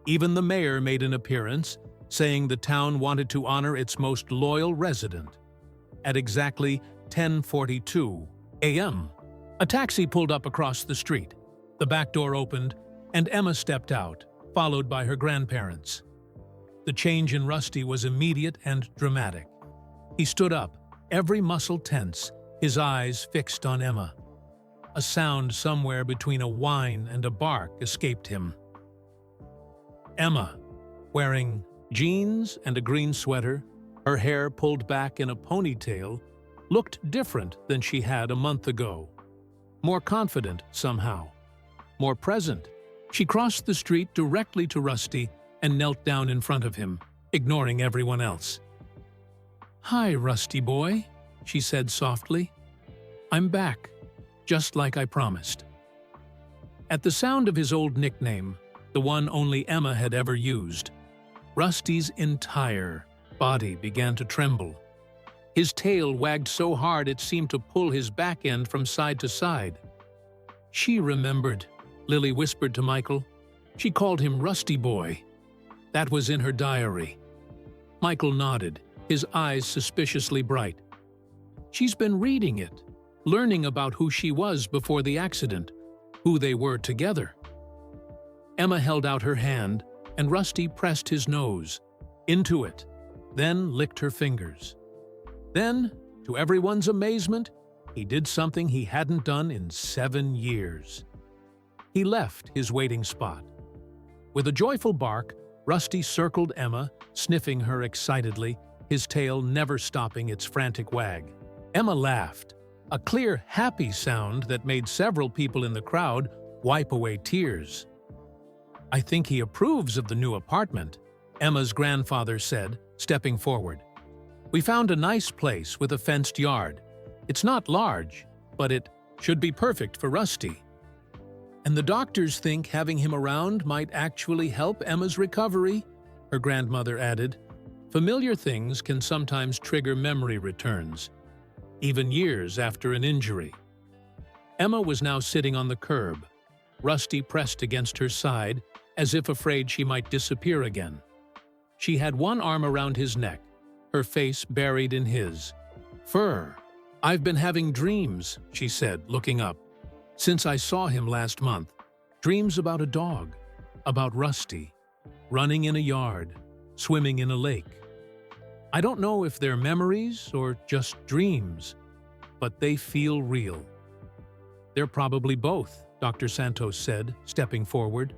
Even the mayor made an appearance, saying the town wanted to honor its most loyal resident. At exactly 10:42 a.m., a taxi pulled up across the street. The back door opened, and Emma stepped out, followed by her grandparents. The change in Rusty was immediate and dramatic. He stood up, every muscle tense, his eyes fixed on Emma. A sound somewhere between a whine and a bark escaped him. Emma, wearing jeans and a green sweater, her hair pulled back in a ponytail, looked different than she had a month ago. More confident somehow. More present. She crossed the street directly to Rusty and knelt down in front of him, ignoring everyone else. "Hi, Rusty boy," she said softly. "I'm back, just like I promised." At the sound of his old nickname, the one only Emma had ever used, Rusty's entire body began to tremble. His tail wagged so hard it seemed to pull his back end from side to side. "She remembered," Lily whispered to Michael. "She called him Rusty Boy. That was in her diary." Michael nodded, his eyes suspiciously bright. "She's been reading it, learning about who she was before the accident, who they were together." Emma held out her hand, and Rusty pressed his nose into it, then licked her fingers. Then, to everyone's amazement, he did something he hadn't done in 7 years. He left his waiting spot. With a joyful bark, Rusty circled Emma, sniffing her excitedly, his tail never stopping its frantic wag. Emma laughed, a clear, happy sound that made several people in the crowd wipe away tears. "I think he approves of the new apartment," Emma's grandfather said, stepping forward. "We found a nice place with a fenced yard. It's not large, but it should be perfect for Rusty. And the doctors think having him around might actually help Emma's recovery," her grandmother added. "Familiar things can sometimes trigger memory returns, even years after an injury." Emma was now sitting on the curb, Rusty pressed against her side, as if afraid she might disappear again. She had one arm around his neck, her face buried in his. "Fur. I've been having dreams," she said, looking up. "Since I saw him last month. Dreams about a dog, about Rusty, running in a yard, swimming in a lake. I don't know if they're memories or just dreams, but they feel real." "They're probably both," Dr. Santos said, stepping forward.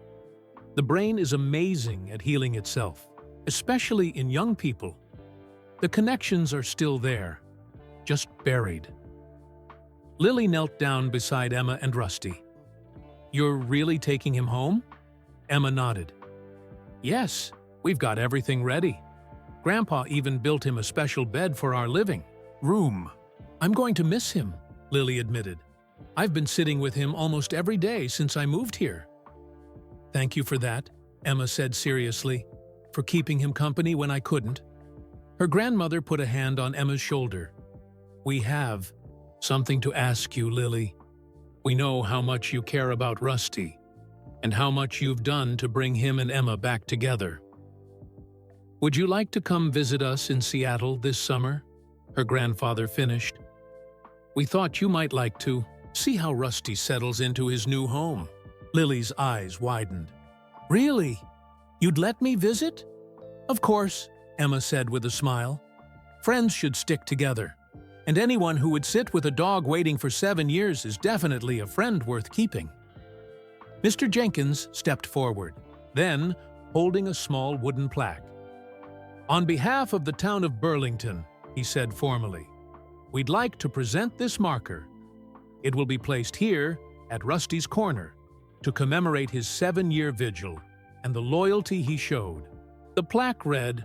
"The brain is amazing at healing itself, especially in young people. The connections are still there, just buried." Lily knelt down beside Emma and Rusty. You're really taking him home? Emma nodded. Yes, we've got everything ready. Grandpa even built him a special bed for our living room. I'm going to miss him, Lily admitted. I've been sitting with him almost every day since I moved here. Thank you for that, Emma said seriously, for keeping him company when I couldn't. Her grandmother put a hand on Emma's shoulder. We have something to ask you, Lily. We know how much you care about Rusty, and how much you've done to bring him and Emma back together. Would you like to come visit us in Seattle this summer? Her grandfather finished. We thought you might like to see how Rusty settles into his new home. Lily's eyes widened. Really? You'd let me visit? Of course, Emma said with a smile. Friends should stick together, and anyone who would sit with a dog waiting for 7 years is definitely a friend worth keeping. Mr. Jenkins stepped forward, then holding a small wooden plaque. On behalf of the town of Burlington, he said formally, we'd like to present this marker. It will be placed here at Rusty's Corner to commemorate his 7-year vigil and the loyalty he showed. The plaque read,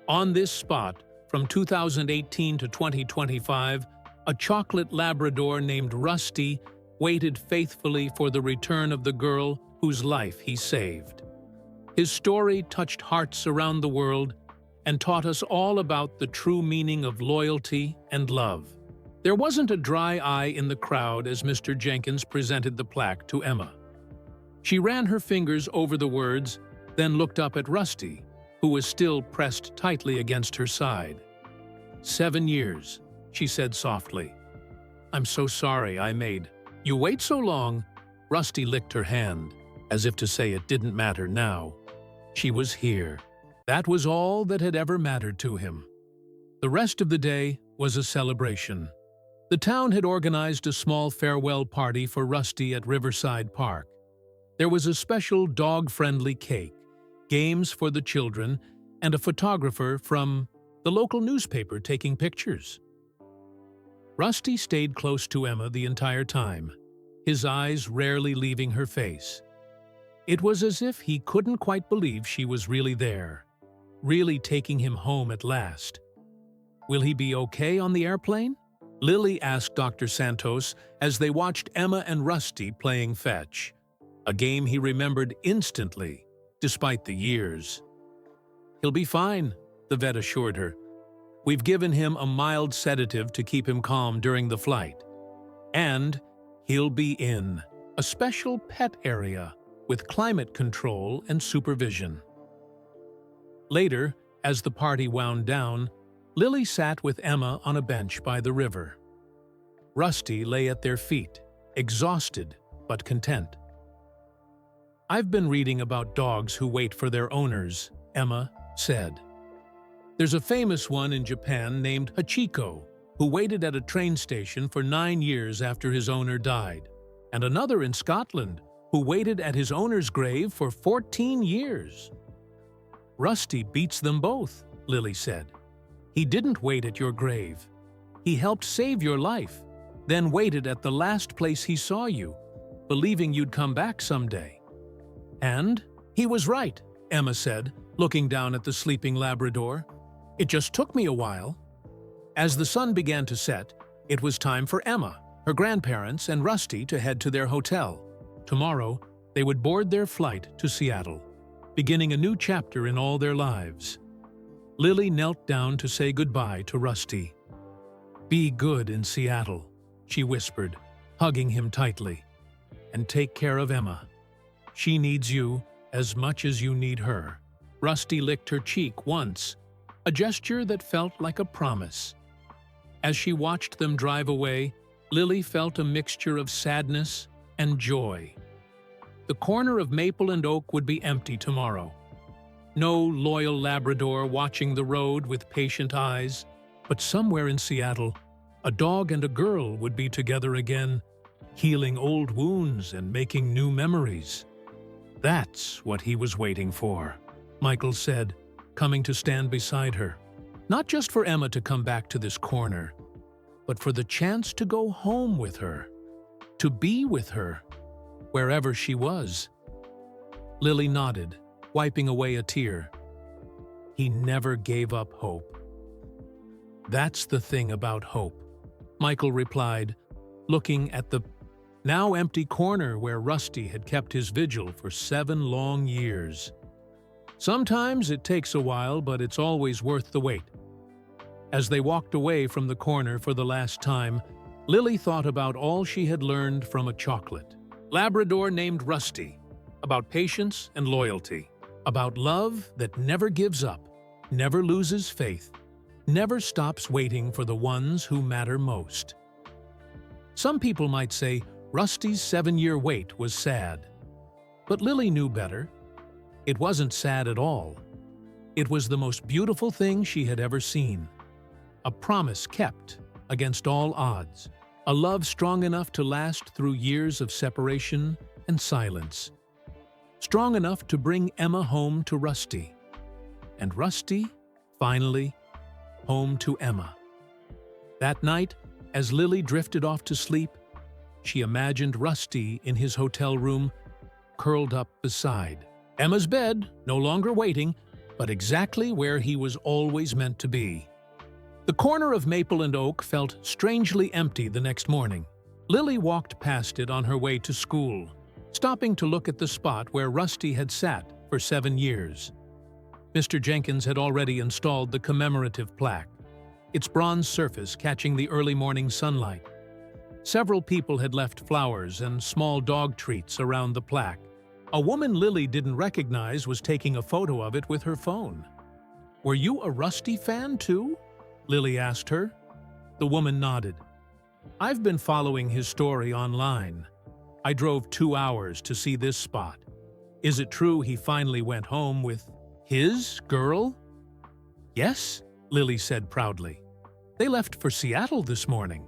on this spot, from 2018 to 2025, a chocolate Labrador named Rusty waited faithfully for the return of the girl whose life he saved. His story touched hearts around the world and taught us all about the true meaning of loyalty and love. There wasn't a dry eye in the crowd as Mr. Jenkins presented the plaque to Emma. She ran her fingers over the words, then looked up at Rusty, who was still pressed tightly against her side. 7 years, she said softly. I'm so sorry I made you wait so long. Rusty licked her hand, as if to say it didn't matter now. She was here. That was all that had ever mattered to him. The rest of the day was a celebration. The town had organized a small farewell party for Rusty at Riverside Park. There was a special dog-friendly cake, games for the children, and a photographer from the local newspaper taking pictures. Rusty stayed close to Emma the entire time, his eyes rarely leaving her face. It was as if he couldn't quite believe she was really there, really taking him home at last. Will he be okay on the airplane? Lily asked Dr. Santos as they watched Emma and Rusty playing fetch, a game he remembered instantly, despite the years. He'll be fine, the vet assured her. We've given him a mild sedative to keep him calm during the flight. And he'll be in a special pet area with climate control and supervision. Later, as the party wound down, Lily sat with Emma on a bench by the river. Rusty lay at their feet, exhausted but content. I've been reading about dogs who wait for their owners, Emma said. There's a famous one in Japan named Hachiko, who waited at a train station for 9 years after his owner died, and another in Scotland who waited at his owner's grave for 14 years. Rusty beats them both, Lily said. He didn't wait at your grave. He helped save your life, then waited at the last place he saw you, believing you'd come back someday. And he was right, Emma said, looking down at the sleeping Labrador. It just took me a while. As the sun began to set, it was time for Emma, her grandparents, and Rusty to head to their hotel. Tomorrow, they would board their flight to Seattle, beginning a new chapter in all their lives. Lily knelt down to say goodbye to Rusty. Be good in Seattle, she whispered, hugging him tightly. And take care of Emma. She needs you as much as you need her. Rusty licked her cheek once, a gesture that felt like a promise. As she watched them drive away, Lily felt a mixture of sadness and joy. The corner of Maple and Oak would be empty tomorrow. No loyal Labrador watching the road with patient eyes, but somewhere in Seattle, a dog and a girl would be together again, healing old wounds and making new memories. That's what he was waiting for, Michael said, coming to stand beside her. Not just for Emma to come back to this corner, but for the chance to go home with her, to be with her. wherever she was. Lily nodded, wiping away a tear. He never gave up hope. That's the thing about hope, Michael replied, looking at the now empty corner where Rusty had kept his vigil for 7 long years. Sometimes it takes a while, but it's always worth the wait. As they walked away from the corner for the last time, Lily thought about all she had learned from a chocolate Labrador named Rusty, about patience and loyalty, about love that never gives up, never loses faith, never stops waiting for the ones who matter most. Some people might say Rusty's 7-year wait was sad. But Lily knew better. It wasn't sad at all. It was the most beautiful thing she had ever seen. A promise kept against all odds. A love strong enough to last through years of separation and silence. Strong enough to bring Emma home to Rusty. And Rusty, finally, home to Emma. That night, as Lily drifted off to sleep, she imagined Rusty in his hotel room, curled up beside Emma's bed, no longer waiting, but exactly where he was always meant to be. The corner of Maple and Oak felt strangely empty the next morning. Lily walked past it on her way to school, stopping to look at the spot where Rusty had sat for 7 years. Mr. Jenkins had already installed the commemorative plaque, its bronze surface catching the early morning sunlight. Several people had left flowers and small dog treats around the plaque. A woman Lily didn't recognize was taking a photo of it with her phone. "Were you a Rusty fan too?" Lily asked her. The woman nodded. "I've been following his story online. I drove 2 hours to see this spot. Is it true he finally went home with his girl?" "Yes," Lily said proudly. "They left for Seattle this morning."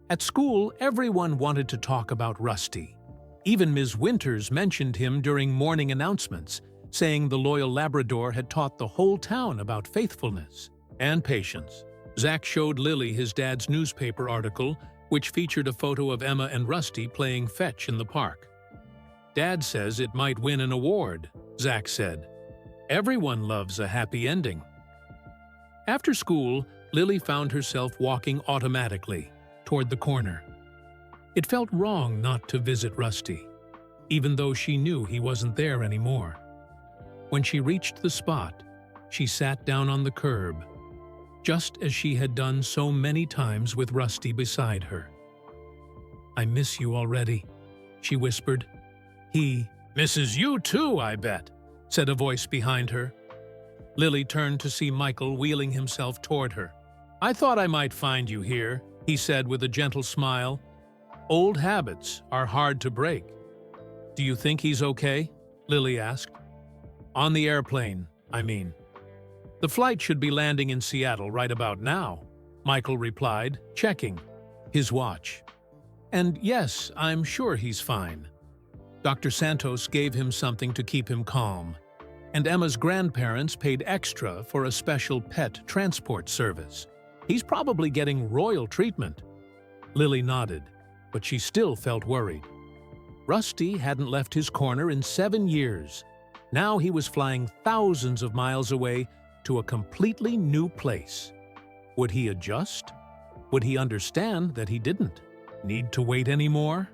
At school, everyone wanted to talk about Rusty. Even Ms. Winters mentioned him during morning announcements, saying the loyal Labrador had taught the whole town about faithfulness and patience. Zach showed Lily his dad's newspaper article, which featured a photo of Emma and Rusty playing fetch in the park. "Dad says it might win an award," Zach said. "Everyone loves a happy ending." After school, Lily found herself walking automatically toward the corner. It felt wrong not to visit Rusty, even though she knew he wasn't there anymore. When she reached the spot, she sat down on the curb, just as she had done so many times with Rusty beside her. "I miss you already," she whispered. "He misses you too, I bet," said a voice behind her. Lily turned to see Michael wheeling himself toward her. "I thought I might find you here," he said with a gentle smile. "Old habits are hard to break." "Do you think he's okay?" Lily asked. "On the airplane, I mean." "The flight should be landing in Seattle right about now," Michael replied, checking his watch. "And yes, I'm sure he's fine. Dr. Santos gave him something to keep him calm, and Emma's grandparents paid extra for a special pet transport service. He's probably getting royal treatment." Lily nodded, but she still felt worried. Rusty hadn't left his corner in 7 years. Now he was flying thousands of miles away to a completely new place. Would he adjust? Would he understand that he didn't need to wait anymore?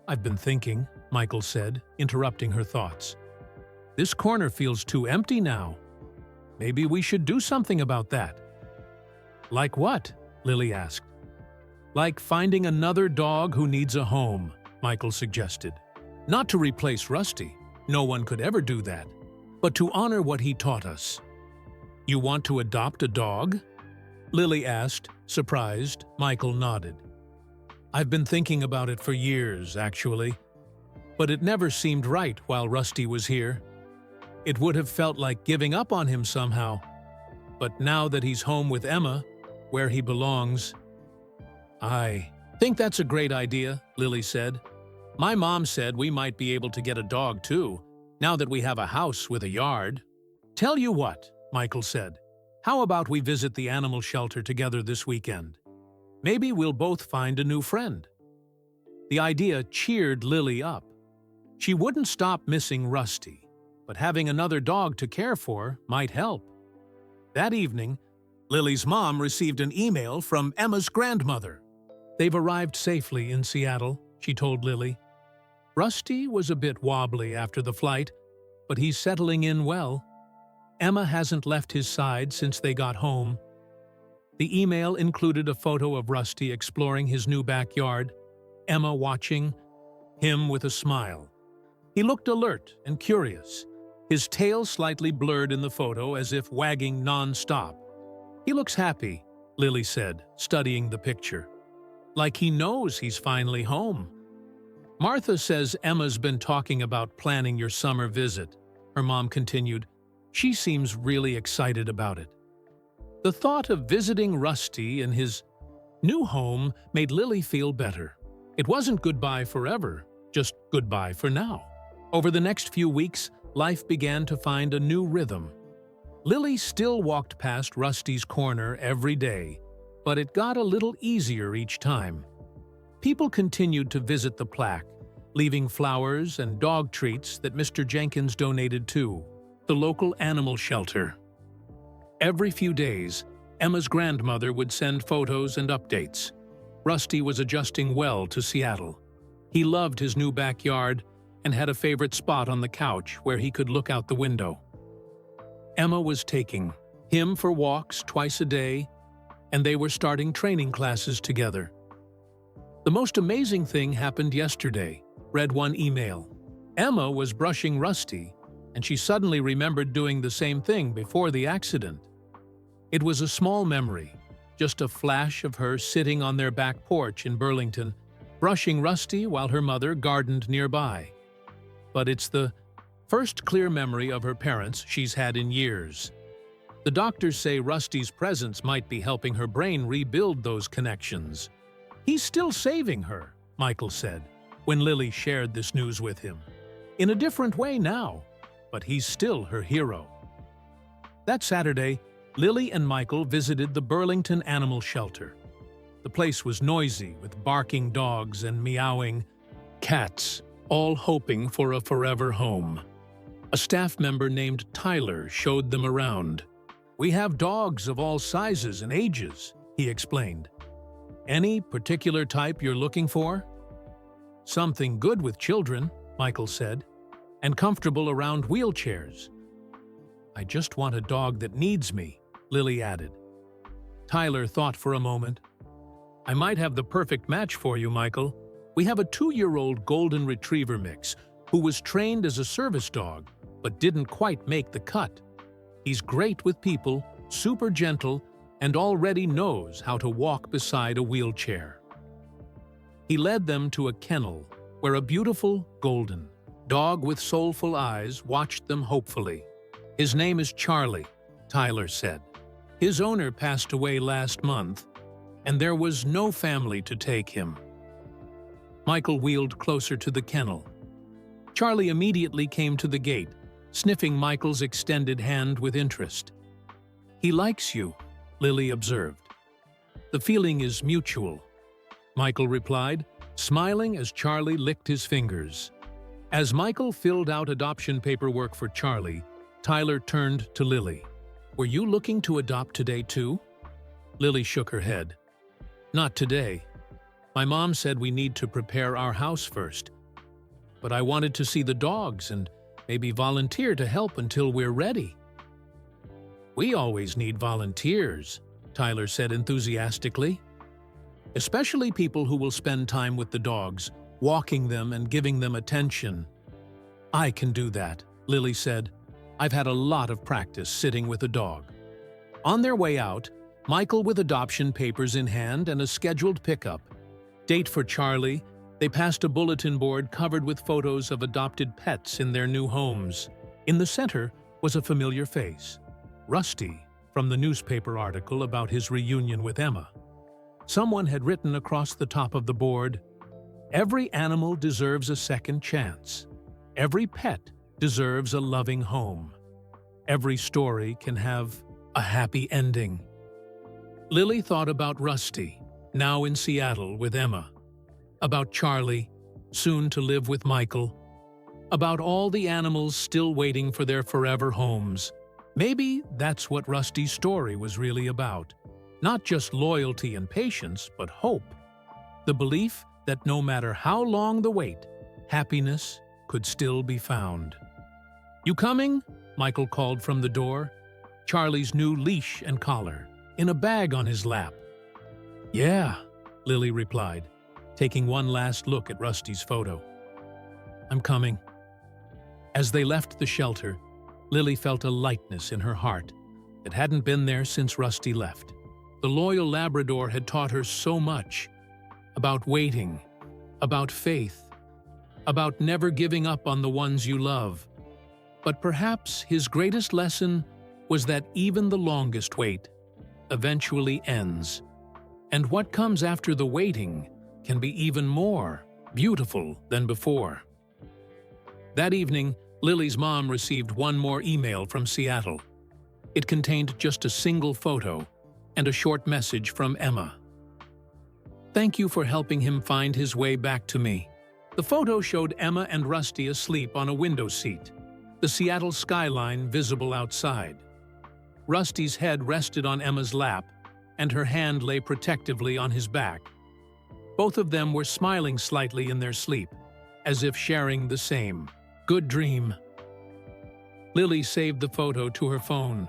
"I've been thinking," Michael said, interrupting her thoughts. "This corner feels too empty now. Maybe we should do something about that." "Like what?" Lily asked. "Like finding another dog who needs a home," Michael suggested. "Not to replace Rusty, no one could ever do that, but to honor what he taught us." "You want to adopt a dog?" Lily asked, surprised. Michael nodded. "I've been thinking about it for years, actually, but it never seemed right while Rusty was here. It would have felt like giving up on him somehow, but now that he's home with Emma, where he belongs..." "I think that's a great idea," Lily said. "My mom said we might be able to get a dog too, now that we have a house with a yard." "Tell you what," Michael said. "How about we visit the animal shelter together this weekend? Maybe we'll both find a new friend." The idea cheered Lily up. She wouldn't stop missing Rusty, but having another dog to care for might help. That evening, Lily's mom received an email from Emma's grandmother. "They've arrived safely in Seattle," she told Lily. "Rusty was a bit wobbly after the flight, but he's settling in well. Emma hasn't left his side since they got home." The email included a photo of Rusty exploring his new backyard, Emma watching, him with a smile. He looked alert and curious, his tail slightly blurred in the photo as if wagging non-stop. "He looks happy," Lily said, studying the picture. "Like he knows he's finally home." "Martha says Emma's been talking about planning your summer visit," her mom continued. "She seems really excited about it." The thought of visiting Rusty in his new home made Lily feel better. It wasn't goodbye forever, just goodbye for now. Over the next few weeks, life began to find a new rhythm. Lily still walked past Rusty's corner every day, but it got a little easier each time. People continued to visit the plaque, leaving flowers and dog treats that Mr. Jenkins donated to the local animal shelter. Every few days, Emma's grandmother would send photos and updates. Rusty was adjusting well to Seattle. He loved his new backyard and had a favorite spot on the couch where he could look out the window. Emma was taking him for walks twice a day, and they were starting training classes together. "The most amazing thing happened yesterday," read one email. Emma was brushing Rusty, and she suddenly remembered doing the same thing before the accident. It was a small memory, just a flash of her sitting on their back porch in Burlington, brushing Rusty while her mother gardened nearby. But it's the first clear memory of her parents she's had in years. The doctors say Rusty's presence might be helping her brain rebuild those connections. "He's still saving her," Michael said, when Lily shared this news with him. "In a different way now, but he's still her hero." That Saturday, Lily and Michael visited the Burlington Animal Shelter. The place was noisy with barking dogs and meowing cats, all hoping for a forever home. A staff member named Tyler showed them around. "We have dogs of all sizes and ages," he explained. "Any particular type you're looking for?" "Something good with children," Michael said, "and comfortable around wheelchairs." "I just want a dog that needs me," Lily added. Tyler thought for a moment. "I might have the perfect match for you, Michael. We have a 2-year-old golden retriever mix who was trained as a service dog but didn't quite make the cut. He's great with people, super gentle, and already knows how to walk beside a wheelchair." He led them to a kennel where a beautiful golden dog with soulful eyes watched them hopefully. "His name is Charlie," Tyler said. "His owner passed away last month, and there was no family to take him." Michael wheeled closer to the kennel. Charlie immediately came to the gate, sniffing Michael's extended hand with interest. "He likes you," Lily observed. "The feeling is mutual," Michael replied, smiling as Charlie licked his fingers. As Michael filled out adoption paperwork for Charlie, Tyler turned to Lily. "Were you looking to adopt today too?" Lily shook her head. "Not today. My mom said we need to prepare our house first. But I wanted to see the dogs and maybe volunteer to help until we're ready." "We always need volunteers," Tyler said enthusiastically. "Especially people who will spend time with the dogs, walking them and giving them attention." "I can do that," Lily said. "I've had a lot of practice sitting with a dog." On their way out, Michael with adoption papers in hand and a scheduled pickup date for Charlie, they passed a bulletin board covered with photos of adopted pets in their new homes. In the center was a familiar face, Rusty, from the newspaper article about his reunion with Emma. Someone had written across the top of the board, "Every animal deserves a second chance. Every pet deserves a loving home. Every story can have a happy ending." Lily thought about Rusty, now in Seattle with Emma. about Charlie, soon to live with Michael, about all the animals still waiting for their forever homes. Maybe that's what Rusty's story was really about. Not just loyalty and patience, but hope. The belief that no matter how long the wait, happiness could still be found. "You coming?" Michael called from the door, Charlie's new leash and collar, in a bag on his lap. "Yeah," Lily replied, taking one last look at Rusty's photo. "I'm coming." As they left the shelter, Lily felt a lightness in her heart that hadn't been there since Rusty left. The loyal Labrador had taught her so much about waiting, about faith, about never giving up on the ones you love. But perhaps his greatest lesson was that even the longest wait eventually ends. And what comes after the waiting can be even more beautiful than before. That evening, Lily's mom received one more email from Seattle. It contained just a single photo and a short message from Emma. "Thank you for helping him find his way back to me." The photo showed Emma and Rusty asleep on a window seat, the Seattle skyline visible outside. Rusty's head rested on Emma's lap, and her hand lay protectively on his back. Both of them were smiling slightly in their sleep, as if sharing the same good dream. Lily saved the photo to her phone.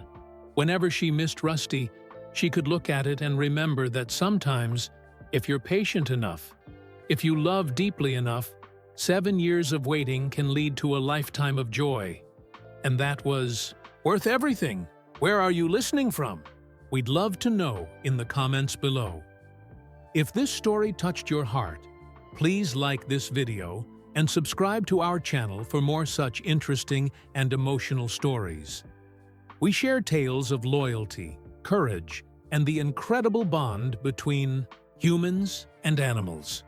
Whenever she missed Rusty, she could look at it and remember that sometimes, if you're patient enough, if you love deeply enough, 7 years of waiting can lead to a lifetime of joy. And that was worth everything. Where are you listening from? We'd love to know in the comments below. If this story touched your heart, please like this video and subscribe to our channel for more such interesting and emotional stories. We share tales of loyalty, courage, and the incredible bond between humans and animals.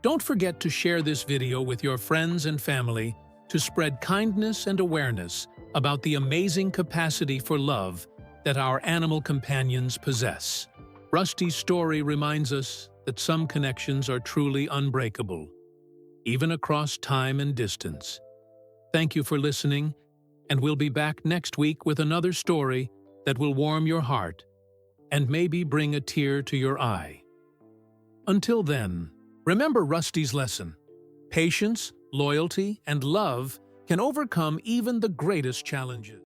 Don't forget to share this video with your friends and family to spread kindness and awareness about the amazing capacity for love that our animal companions possess. Rusty's story reminds us that some connections are truly unbreakable, even across time and distance. Thank you for listening, and we'll be back next week with another story that will warm your heart and maybe bring a tear to your eye. Until then, remember Rusty's lesson. Patience, loyalty, and love can overcome even the greatest challenges.